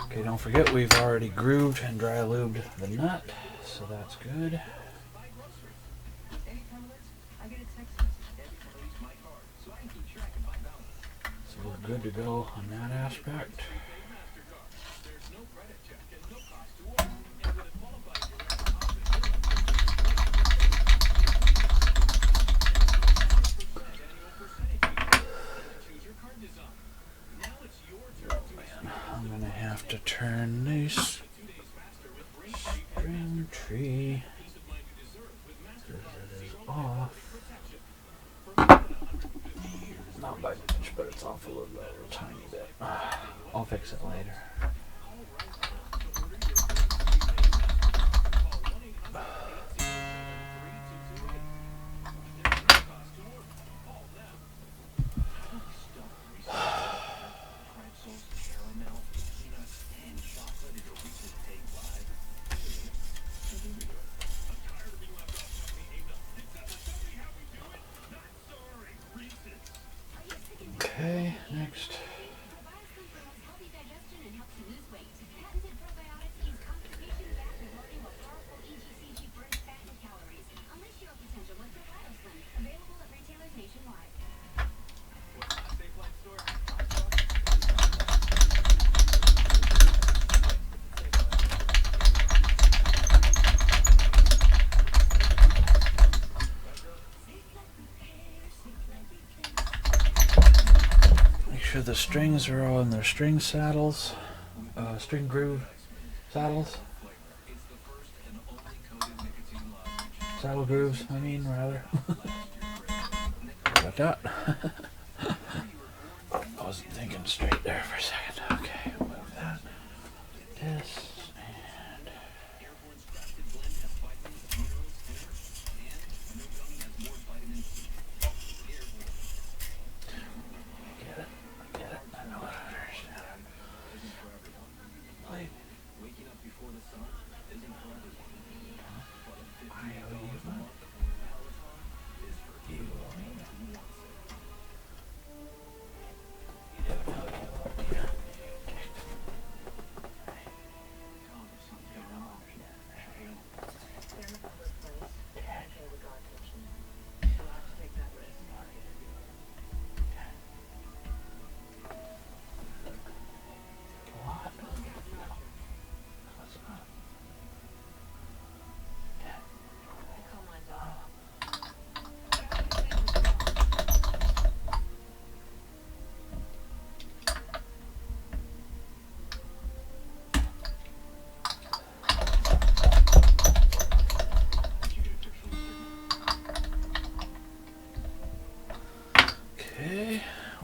Okay, don't forget we've already grooved and dry lubed the nut, so that's good. So we're good to go on that aspect. I'm gonna have to turn this string tree off. Not by much, but it's off a little tiny bit. I'll fix it later. Okay, next. Make sure the strings are all in their string saddles, string groove saddles. Saddle grooves, I mean, rather. About that. I wasn't thinking straight there for a second. Okay, move that. This.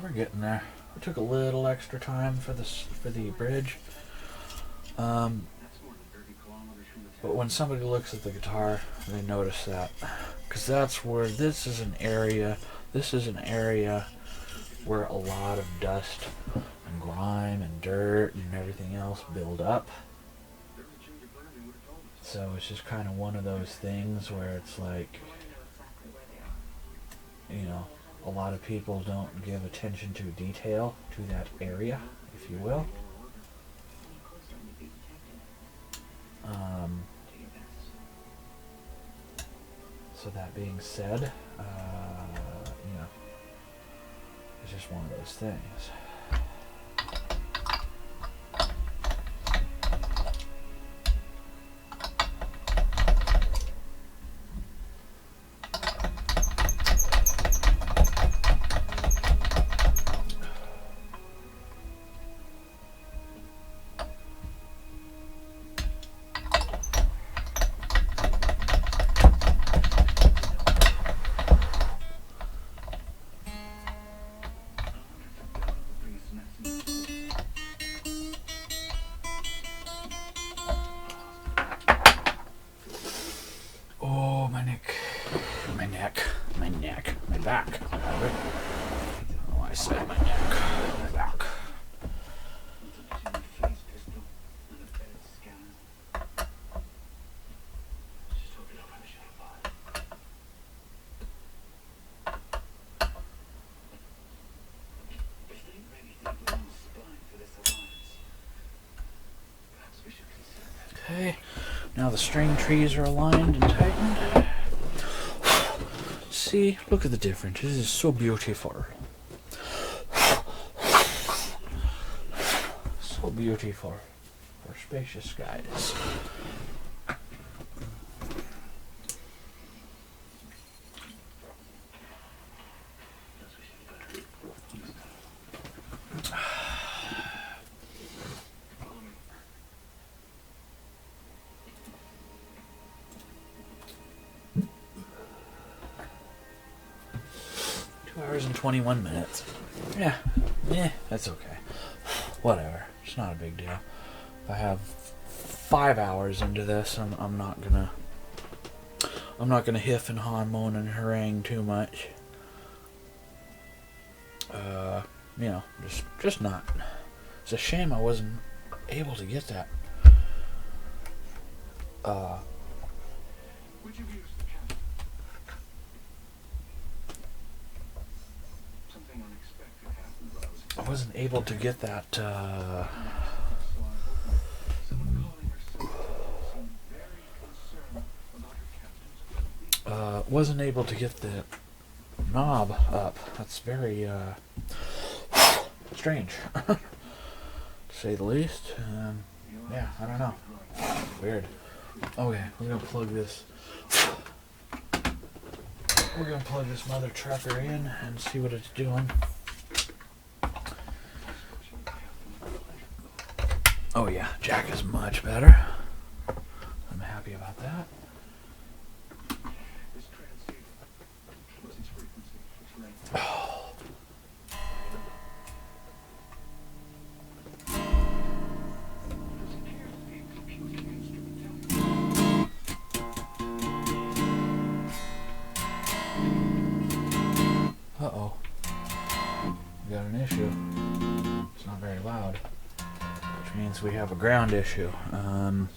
We're getting there. We took a little extra time for the bridge, but when somebody looks at the guitar, they notice that, because that's where this is an area where a lot of dust and grime and dirt and everything else build up. So it's just kind of one of those things where it's like, you know, a lot of people don't give attention to detail to that area, if you will. So that being said, you know, it's just one of those things. Oh, my neck, my back. Oh, I said my neck, my back. Okay, now the string trees are aligned and tightened. See, look at the difference. This is so beautiful. So beautiful for spacious skies. Hours and 21 minutes. Yeah, that's okay. Whatever. It's not a big deal. If I have 5 hours into this, I'm not gonna hiff and haw and moan and harangue too much. You know, just not. It's a shame I wasn't able to get that. I wasn't able to get that, wasn't able to get the knob up. That's very, strange, to say the least. Yeah, I don't know. Weird. Okay, we're gonna plug this. We're gonna plug this mother trucker in and see what it's doing. Oh yeah, jack is much better. I'm happy about that. Oh. Uh-oh. We got an issue. It's not very loud. Which means we have a ground issue. Uh-oh.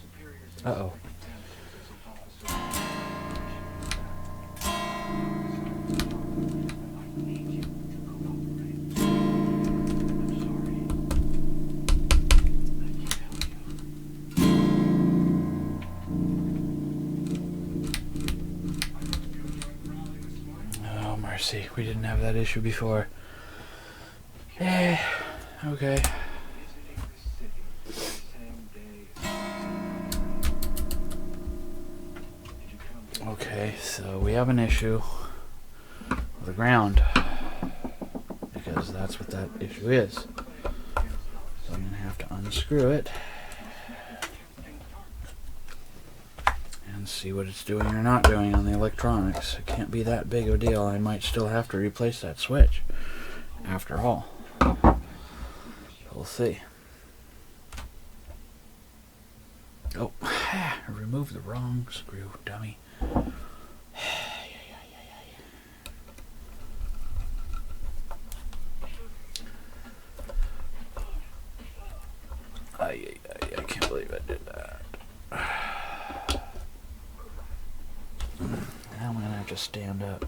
Oh, mercy. We didn't have that issue before. Eh, okay. Okay, so we have an issue with the ground, because that's what that issue is. So I'm going to have to unscrew it and see what it's doing or not doing on the electronics. It can't be that big of a deal. I might still have to replace that switch after all. We'll see. Oh, I removed the wrong screw, dummy. might just stand up.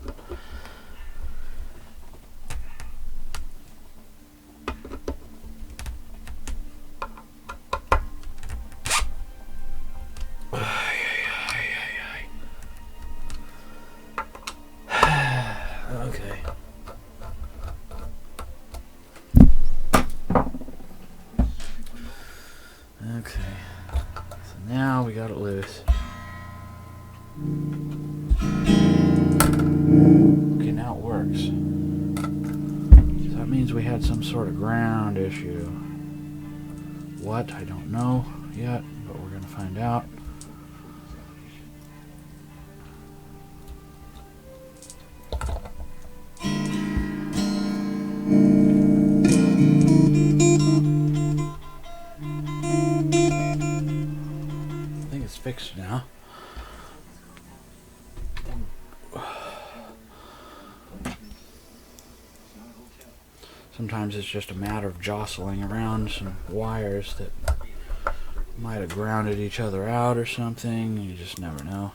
Okay. Okay. So now we got it loose. Okay, now it works. So that means we had some sort of ground issue. What? I don't know yet, but we're going to find out. I think it's fixed now. Sometimes it's just a matter of jostling around some wires that might have grounded each other out or something. You just never know.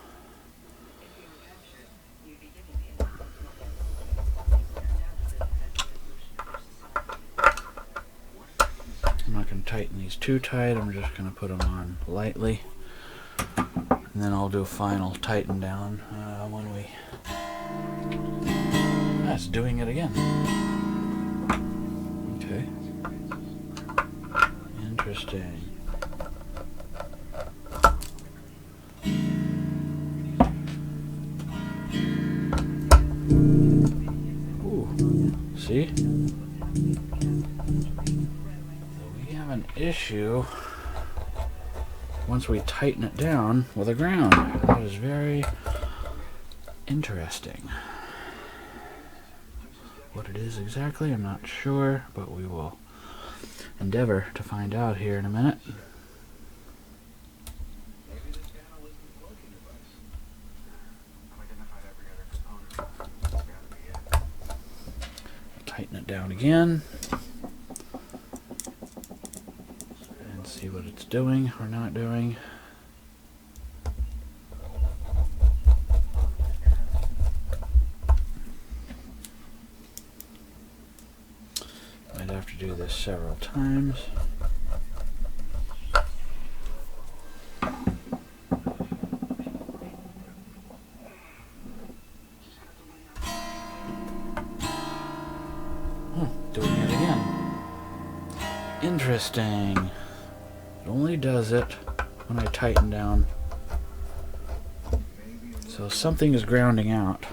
I'm not going to tighten these too tight. I'm just going to put them on lightly. And then I'll do a final tighten down when we... That's doing it again. Okay. Interesting. Ooh. See? So we have an issue once we tighten it down with a ground. That is very interesting. What it is exactly, I'm not sure, but we will endeavor to find out here in a minute. Tighten it down again and see what it's doing or not doing. Might have to do this several times. Doing it again. Interesting. It only does it when I tighten down. So something is grounding out.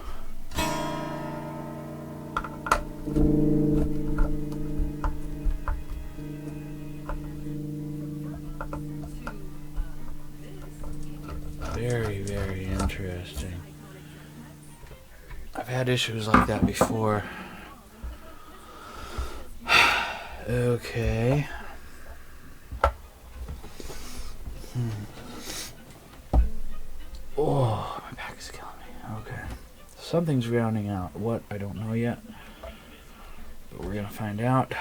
Very, very interesting. I've had issues like that before. Okay. Oh, my back is killing me. Okay. Something's grounding out. What? I don't know yet. But we're going to find out.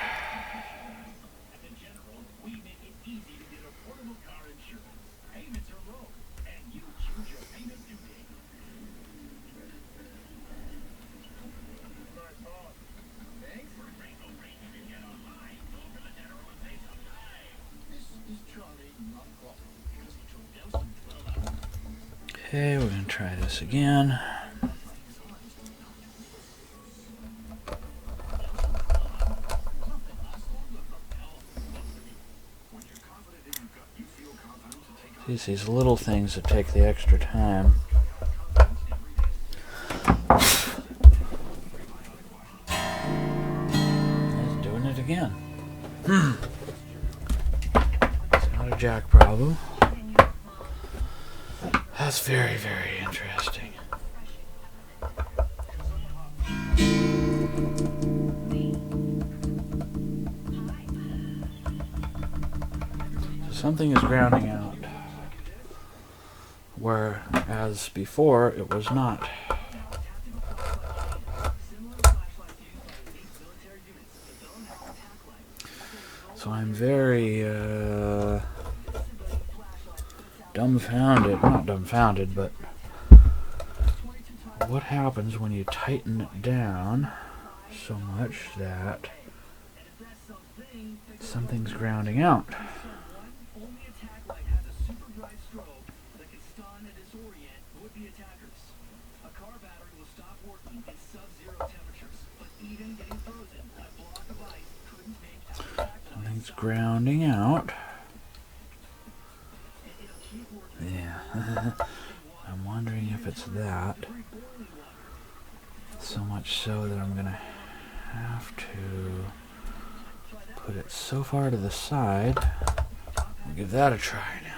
Okay, we're going to try this again. It's these little things that take the extra time. It's doing it again. It's not a jack problem. That's very, very interesting. So something is grounding out, whereas before it was not. So I'm very dumbfounded, not dumbfounded, but what happens when you tighten it down so much that something's grounding out. Something's grounding out. Yeah. I'm wondering if it's that. So much so that I'm gonna have to put it so far to the side. I'll give that a try now.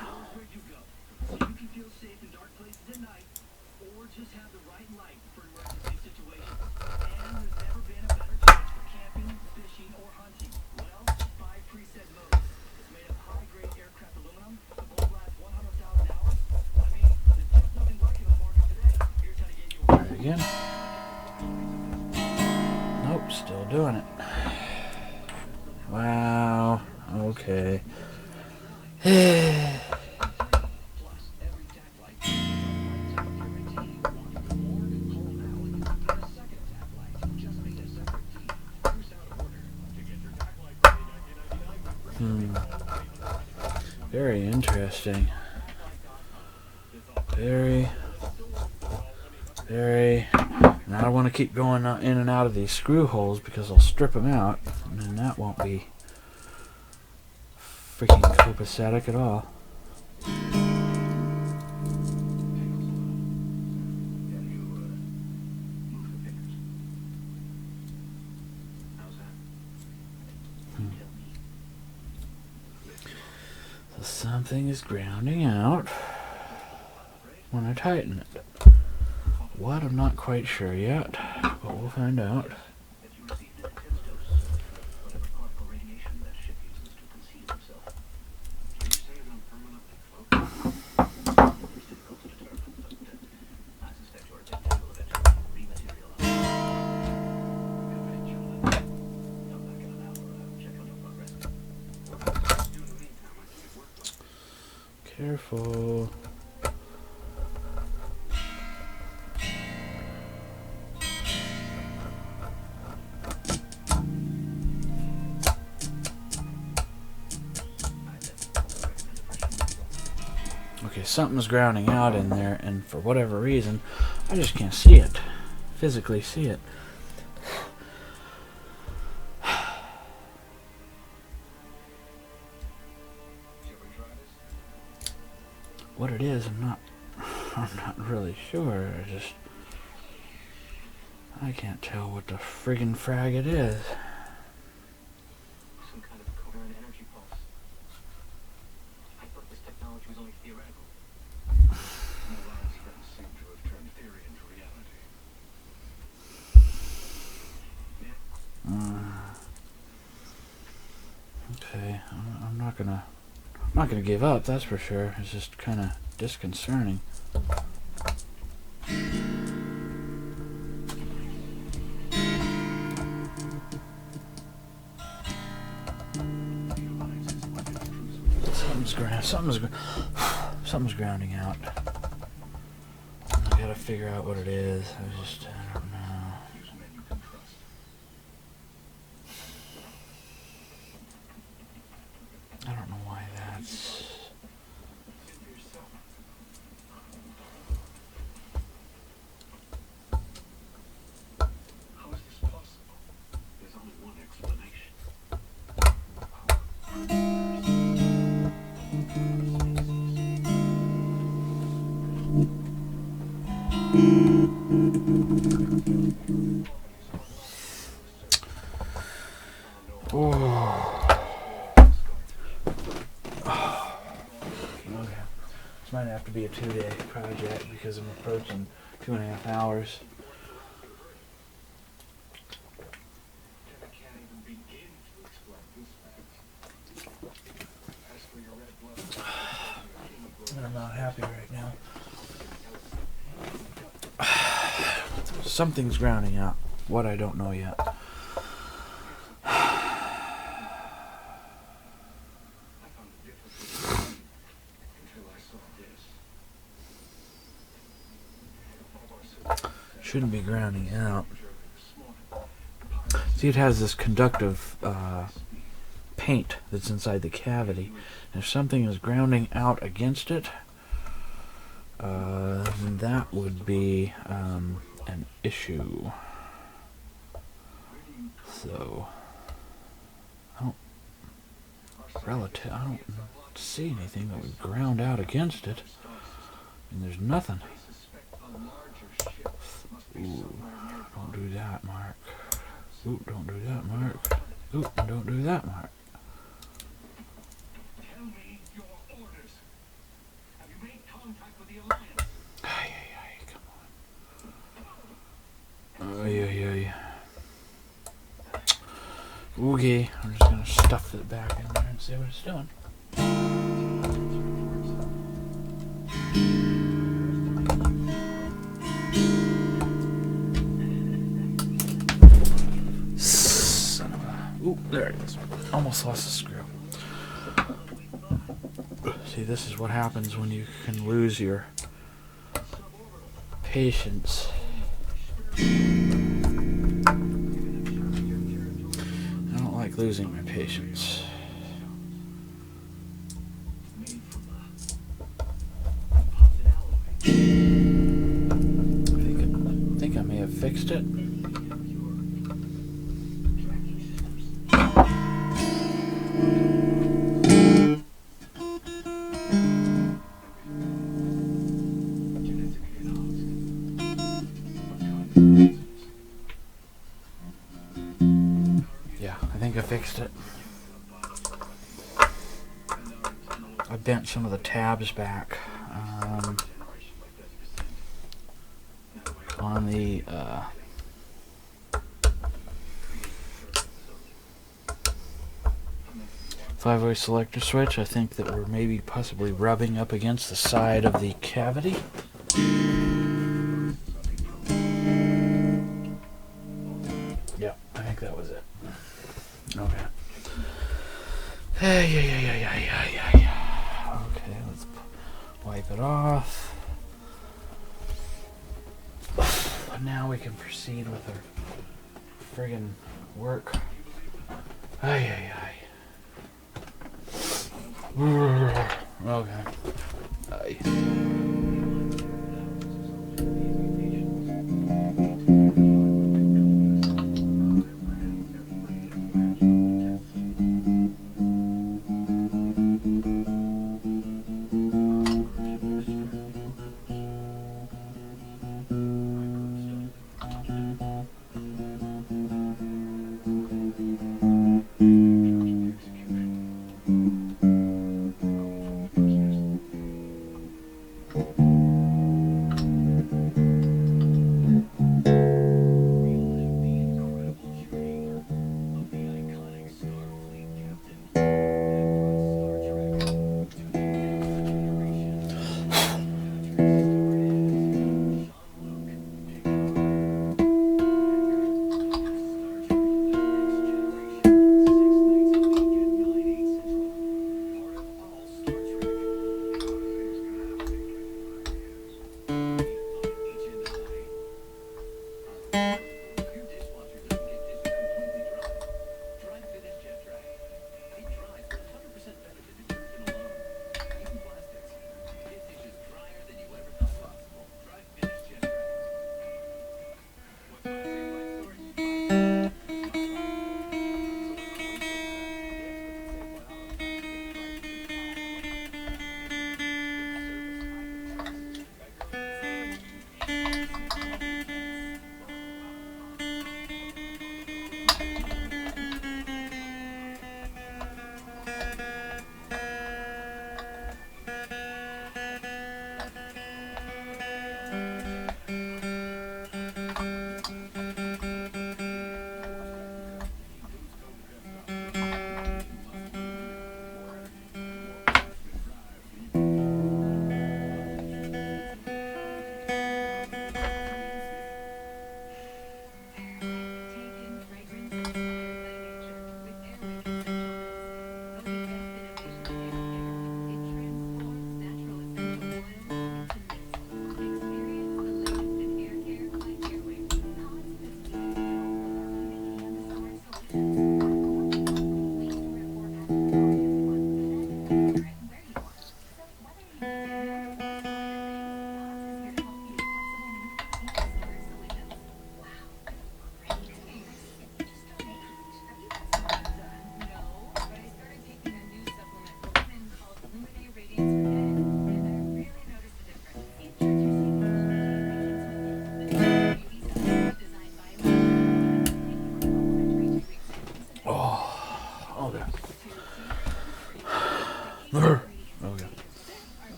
Try it again. Nope, still doing it. Wow. Okay. Very interesting. Very. And I don't want to keep going in and out of these screw holes because I'll strip them out, and then that won't be freaking copacetic at all. So something is grounding out when I tighten it. What? I'm not quite sure yet, but we'll find out. Careful. Okay, something's grounding out in there, and for whatever reason, I just can't see it. Physically see it. What it is, I'm not really sure. I can't tell what the friggin' frag it is. Some kind of coherent energy pulse. I thought this technology was only theoretical. Milan's friends seem to have turned theory into reality. Okay, I'm not gonna give up, that's for sure. It's just kind of disconcerting. Something's grounding out. I gotta figure out what it is. I don't know. I don't know why that's... How is this possible? There's only one explanation. Okay. This might have to be a 2-day project because I'm approaching 2.5 hours. I can't even begin to explain this fact. As for your red blood, And I'm not happy right now. Something's grounding out. What, I don't know yet. Shouldn't be grounding out. See, it has this conductive paint that's inside the cavity. If something is grounding out against it, then that would be an issue. So, I don't see anything that would ground out against it. And there's nothing. Ooh, don't do that, Mark. Ooh, don't do that, Mark. Ooh, don't do that, Mark. Tell me your orders. Have you made contact with the Alliance? Ay, come on. Ay. Okay, I'm just gonna stuff it back in there and see what it's doing. Son of a... Ooh, there it is. Almost lost the screw. See, this is what happens when you can lose your patience. I don't like losing my patience. I think I may have fixed it. Yeah, I think I fixed it. I bent some of the tabs back on the 5-way selector switch. I think that we're maybe possibly rubbing up against the side of the cavity. Yeah, I think that was it. Okay. Yeah. Okay, let's wipe it off. Now we can proceed with our friggin' work. Okay. Aye.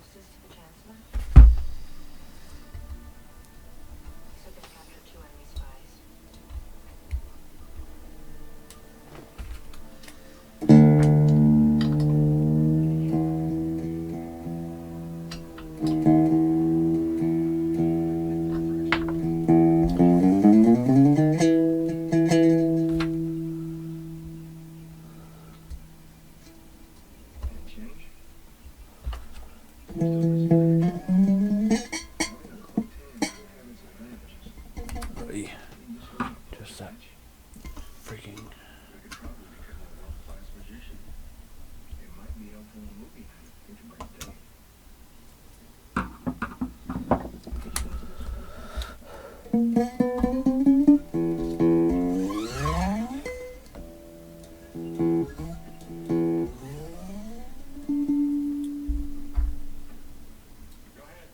closest to the Chancellor? So they captured 2 enemy spies. Any change? Still busy there. Having a cloaked hand doesn't have its advantages. Buddy, Maybe this wasn't a just perfect that match. freaking. I could probably become a world-class magician. It might be helpful in a movie night. It could bring a date. Go ahead.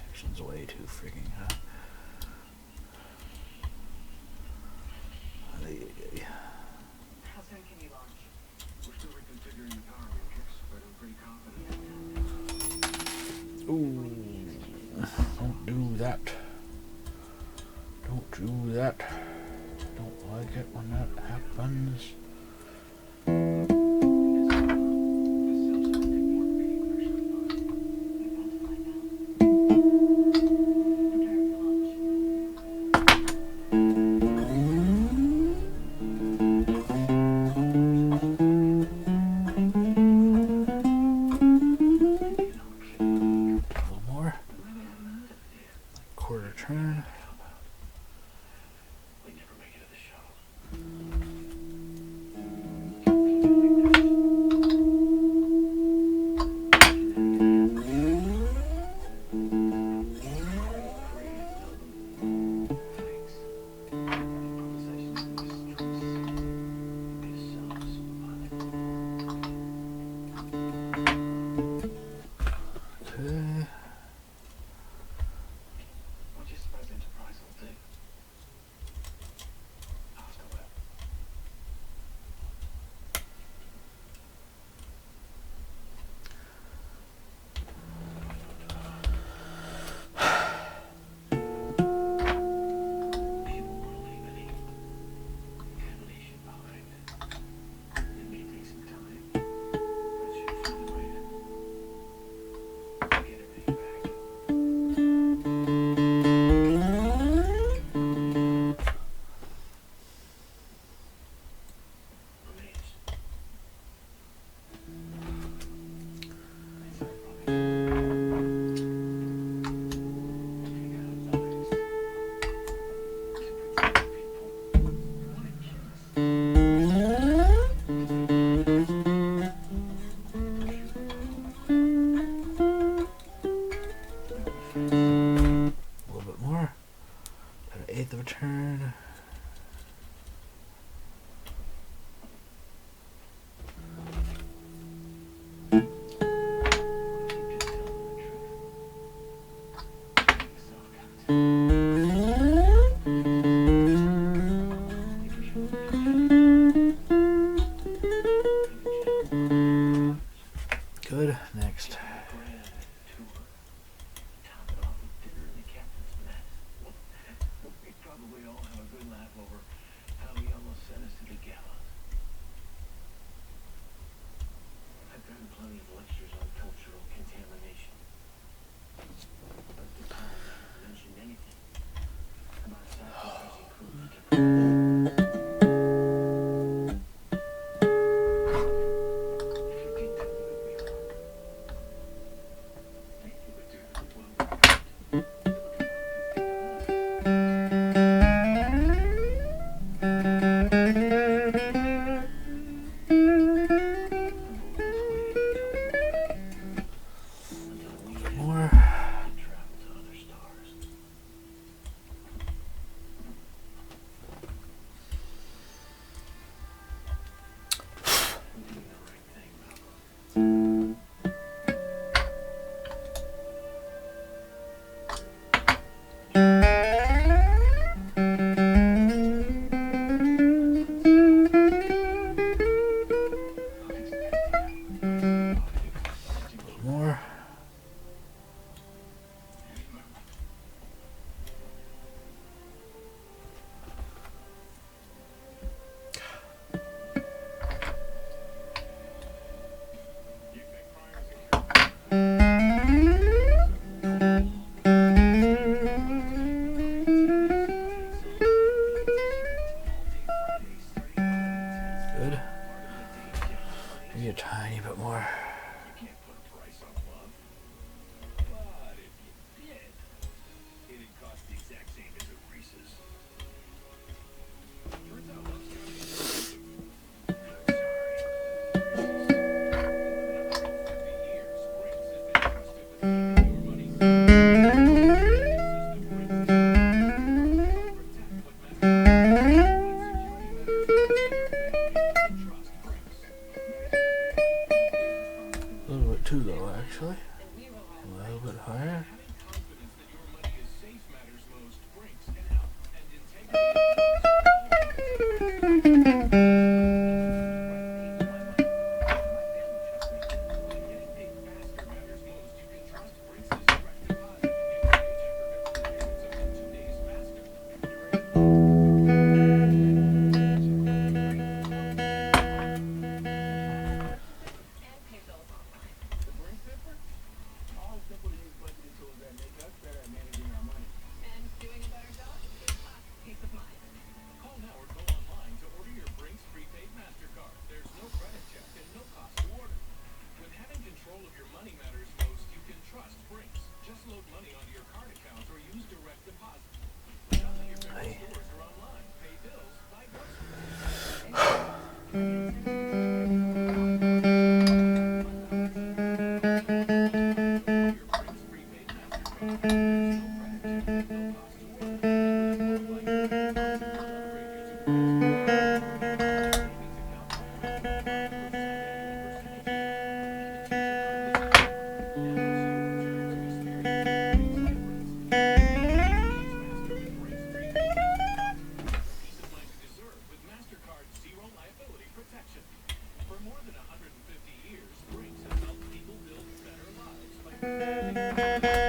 Action's way too freaking high. How soon can you launch? We're still reconfiguring the power matrix, but I'm pretty confident. Ooh, don't do that. Don't do that. Don't like it when that happens. A little more. Quarter turn. We never make it to the shuttle. Thanks. Improvisation's the best choice. This sounds Okay. what do you suppose Enterprise will do? After that. People won't leave any contamination behind. It may take some time, but it should find a way to get everything back. Remains. It's our A little bit more. At an eighth of a turn. Good. Next. We probably all have a good laugh over how he almost sent us to the gallows. I've gotten plenty of lectures on cultural contamination. But the Tom never mentioned anything about sacrificing crews to If you did tell me that we are, maybe you would do well. More. Travel to other stars. And pay bills online. The Brinks paper? All simple to use budgeted tools that make us better at managing our money. And doing a better job gives us peace of mind. Call now or go online to order your Brinks prepaid MasterCard. There's no credit check and no cost to order. When having control of your money matters most, you can trust Brinks. Just load money onto your card account or use direct deposit. Shop at your favorite stores or online. Pay bills, buy groceries. Your Brinks prepaid MasterCard. There's no credit check and no cost to order. And with more like savings For more than 150 years, Brinks has helped people build better lives by protecting their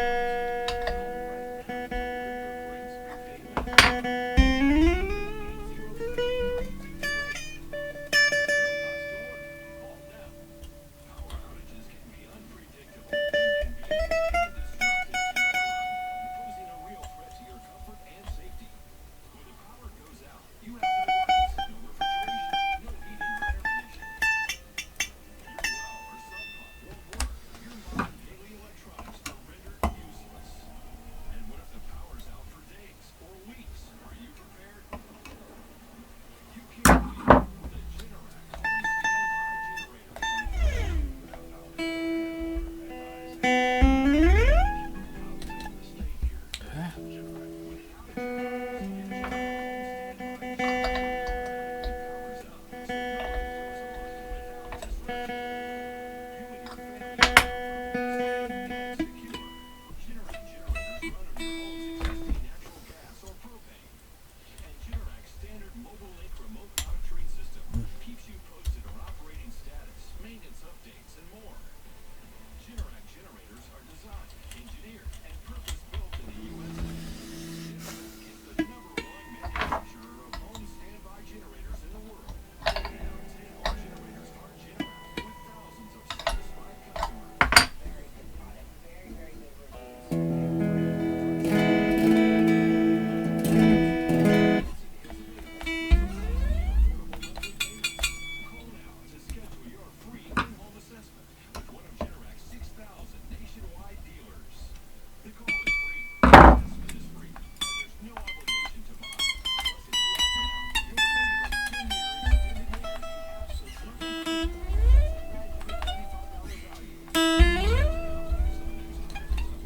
Power outages can be unpredictable, inconvenient, and disruptive to your life, posing a real threat to your comfort and safety. When the power goes out, you have no lights, no refrigeration, no heating or air conditioning. Your well or sump pump won't work. Your modern daily electronics are rendered useless. And what if the power's out for days or weeks? Are you prepared? You can't be. The Generac home standby standard mobile link remote monitoring system keeps you posted on operating status, maintenance updates, and more. Generac generators are designed, engineered, and purpose-built in the USA. Generac is the #1 manufacturer of home standby generators in the world. Now 10 home generators are Generac, with thousands of satisfied customers. Very good product. Very, very good reviews. Call now to schedule your free in-home assessment with one of Generac's 6,000 nationwide dealers. The call is free, the assessment is free, and there's no obligation to buy. Plus, if you act now, you'll receive a 10-year extended warranty absolutely free. That's a $95 value. So the next time there's a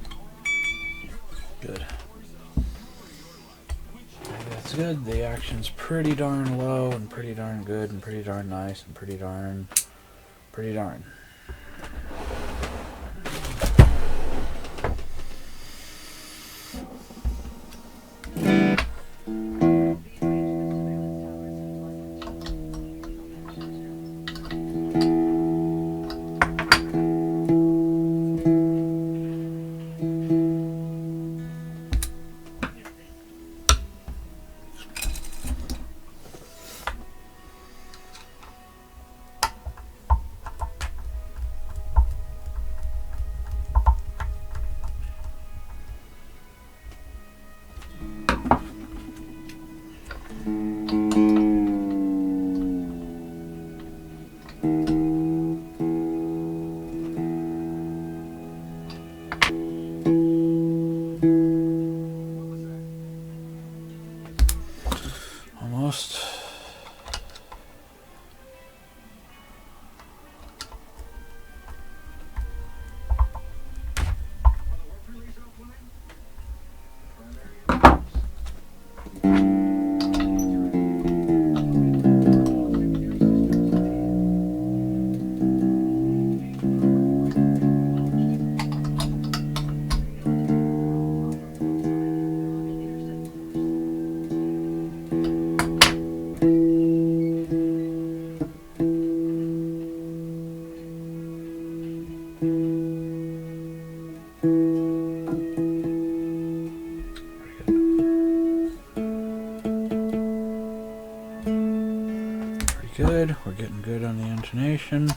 power outage, your Good. power's up. Power your life with Generac. That's good. The action's pretty darn low and pretty darn good and pretty darn nice and pretty darn. Almost. good. We're getting good on the intonation.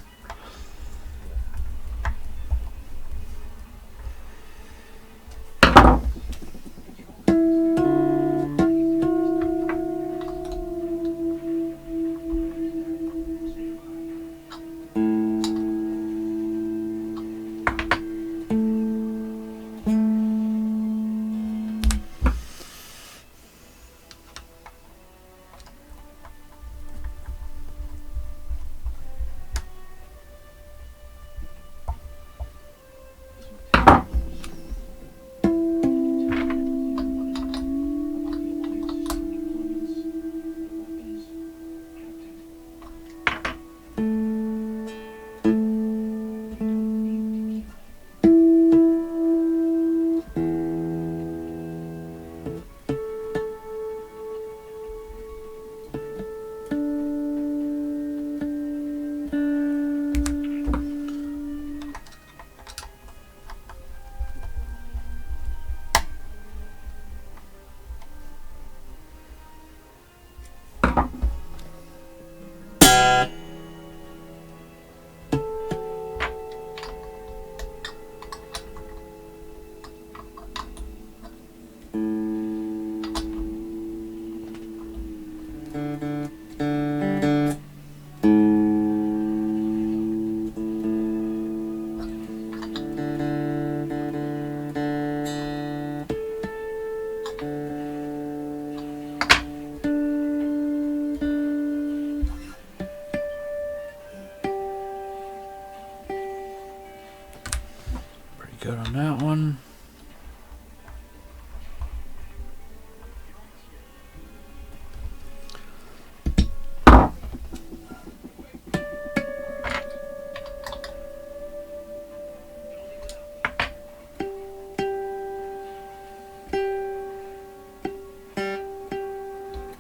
Pretty good on that one.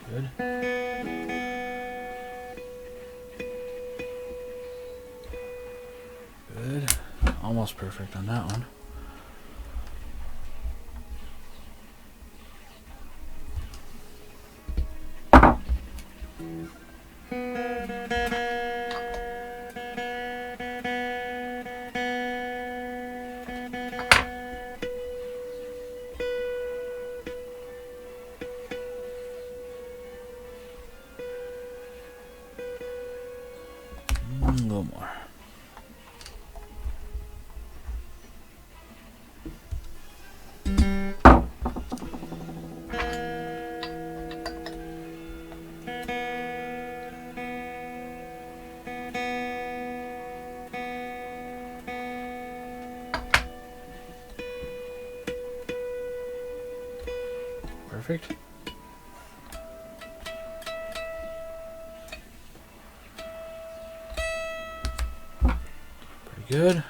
Good. Good. Almost perfect on that one. A little more. Perfect. Pretty good.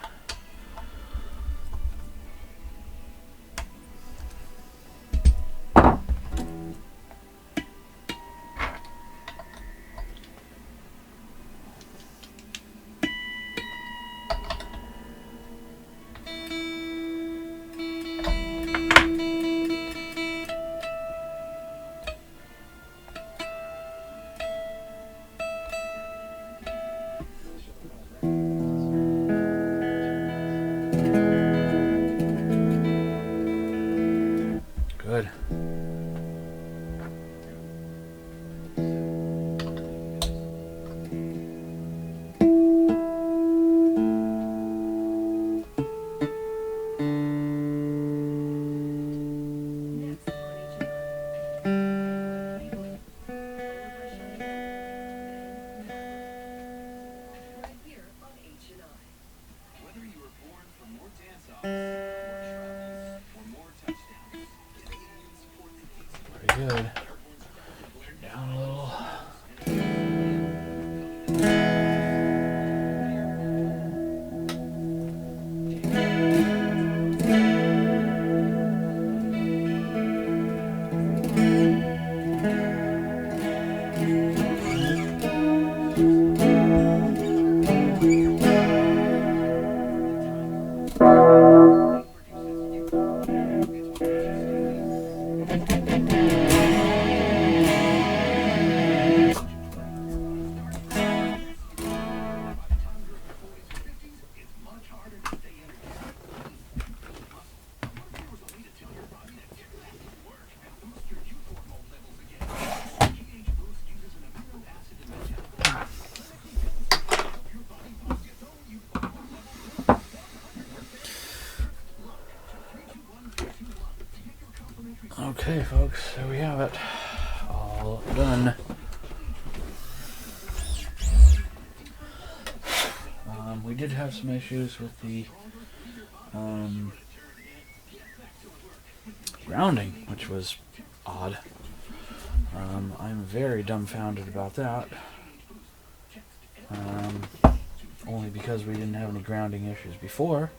Okay, folks, there we have it. All done. We did have some issues with the grounding, which was odd. I'm very dumbfounded about that. Only because we didn't have any grounding issues before.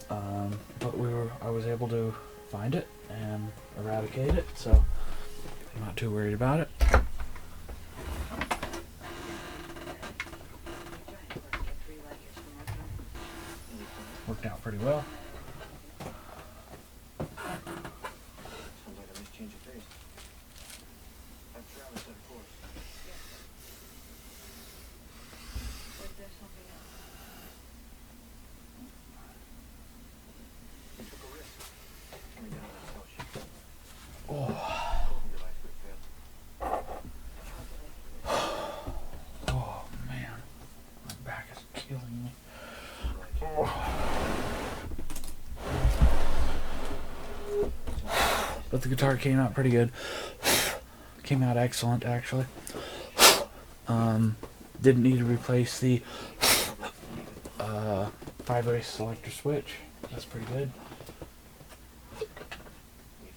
But I was able to find it and eradicate it, so I'm not too worried about it. Worked out pretty well. Sounds like a nice change of pace. Have Travis set a course. Was there something else? He took a risk. Coming down that cell sheet. Oh, Coping device could have failed. oh man, my back is killing me. But the guitar came out pretty good. Came out excellent, actually. Didn't need to replace the 5-way selector switch. That's pretty good. We've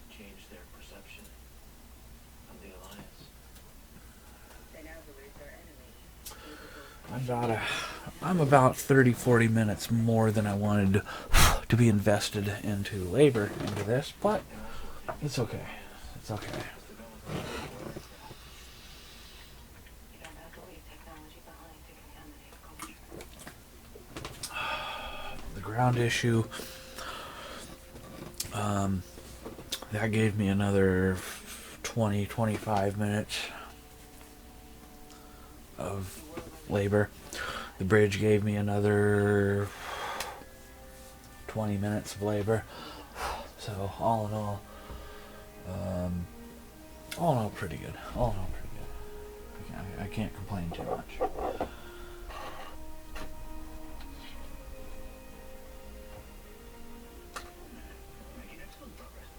changed their perception of the Alliance. They now believe their enemy. I'm about 30-40 minutes more than I wanted to be invested into labor into this, but it's okay. It's okay. You don't have to leave technology behind to contaminate culture. The ground issue, that gave me another 20-25 minutes of labor. The bridge gave me another 20 minutes of labor. So all in all, pretty good. All in all, pretty good. I can't complain too much. Making excellent progress.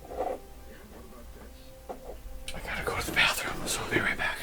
Yeah, what about this? I gotta go to the bathroom, so I'll be right back.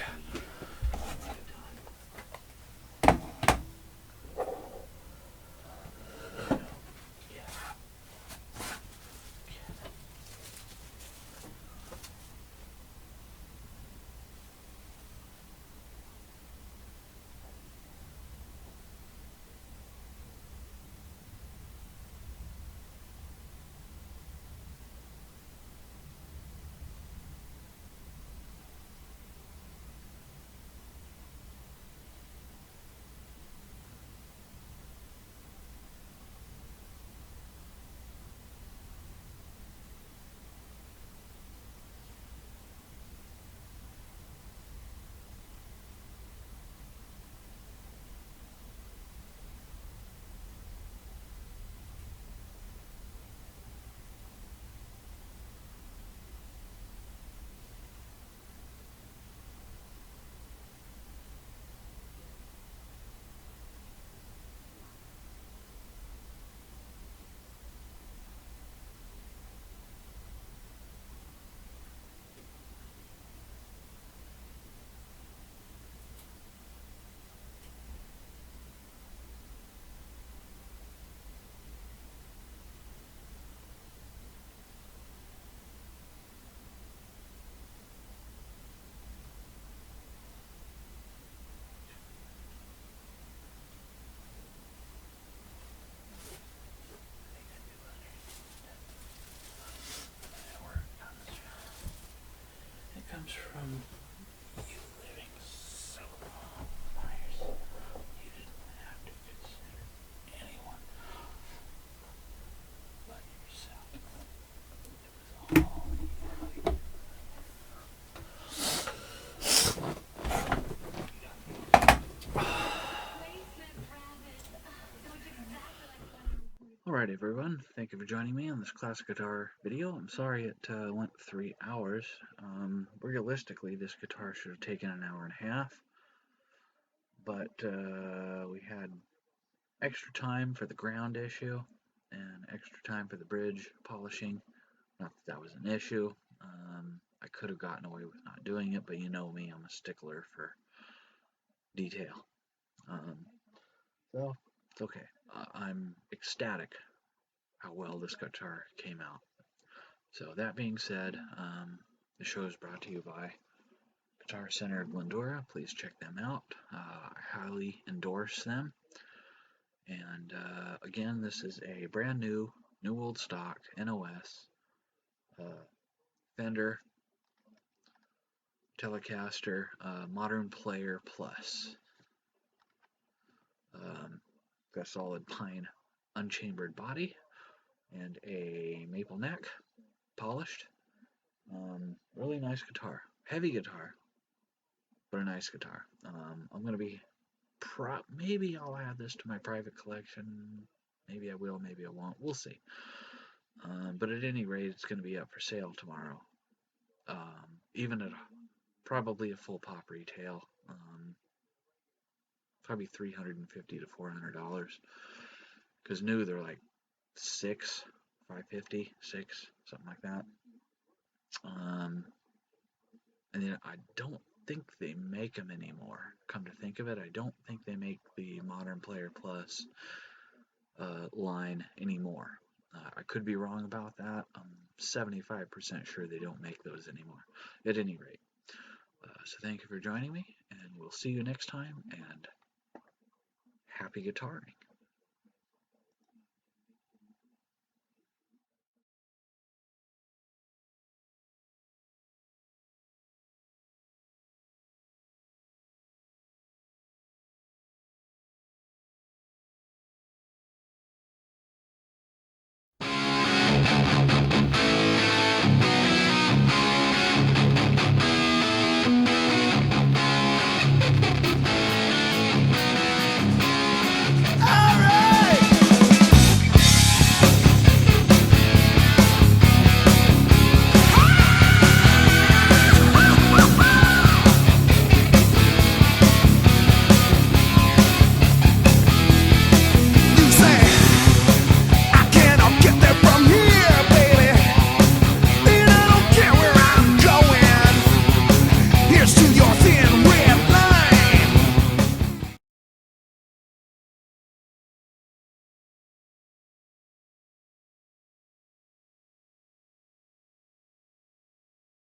It comes from you living so long, Myers. You didn't have to consider anyone but yourself. It was all you. Alright everyone, thank you for joining me on this classic guitar video. I'm sorry it went 3 hours. Realistically, this guitar should have taken an hour and a half, but we had extra time for the ground issue and extra time for the bridge polishing Not that that was an issue. I could have gotten away with not doing it, but you know me, I'm a stickler for detail. So it's okay. I'm ecstatic how well this guitar came out. So that being said, the show is brought to you by Guitar Center of Glendora. Please check them out. I highly endorse them. And again, this is a brand new old stock NOS Fender Telecaster Modern Player Plus. Got a solid pine unchambered body and a maple neck, polished. Really nice guitar. Heavy guitar, but a nice guitar. I'm going to be maybe I'll add this to my private collection. Maybe I will, maybe I won't. We'll see. But at any rate, it's going to be up for sale tomorrow. Even at probably a full pop retail. Probably $350 to $400. Because new they're like $6, $550, $6, something like that. And then I don't think they make them anymore. Come to think of it, I don't think they make the Modern Player Plus line anymore. I could be wrong about that. I'm 75% sure they don't make those anymore. At any rate, so thank you for joining me, and we'll see you next time, and happy guitaring.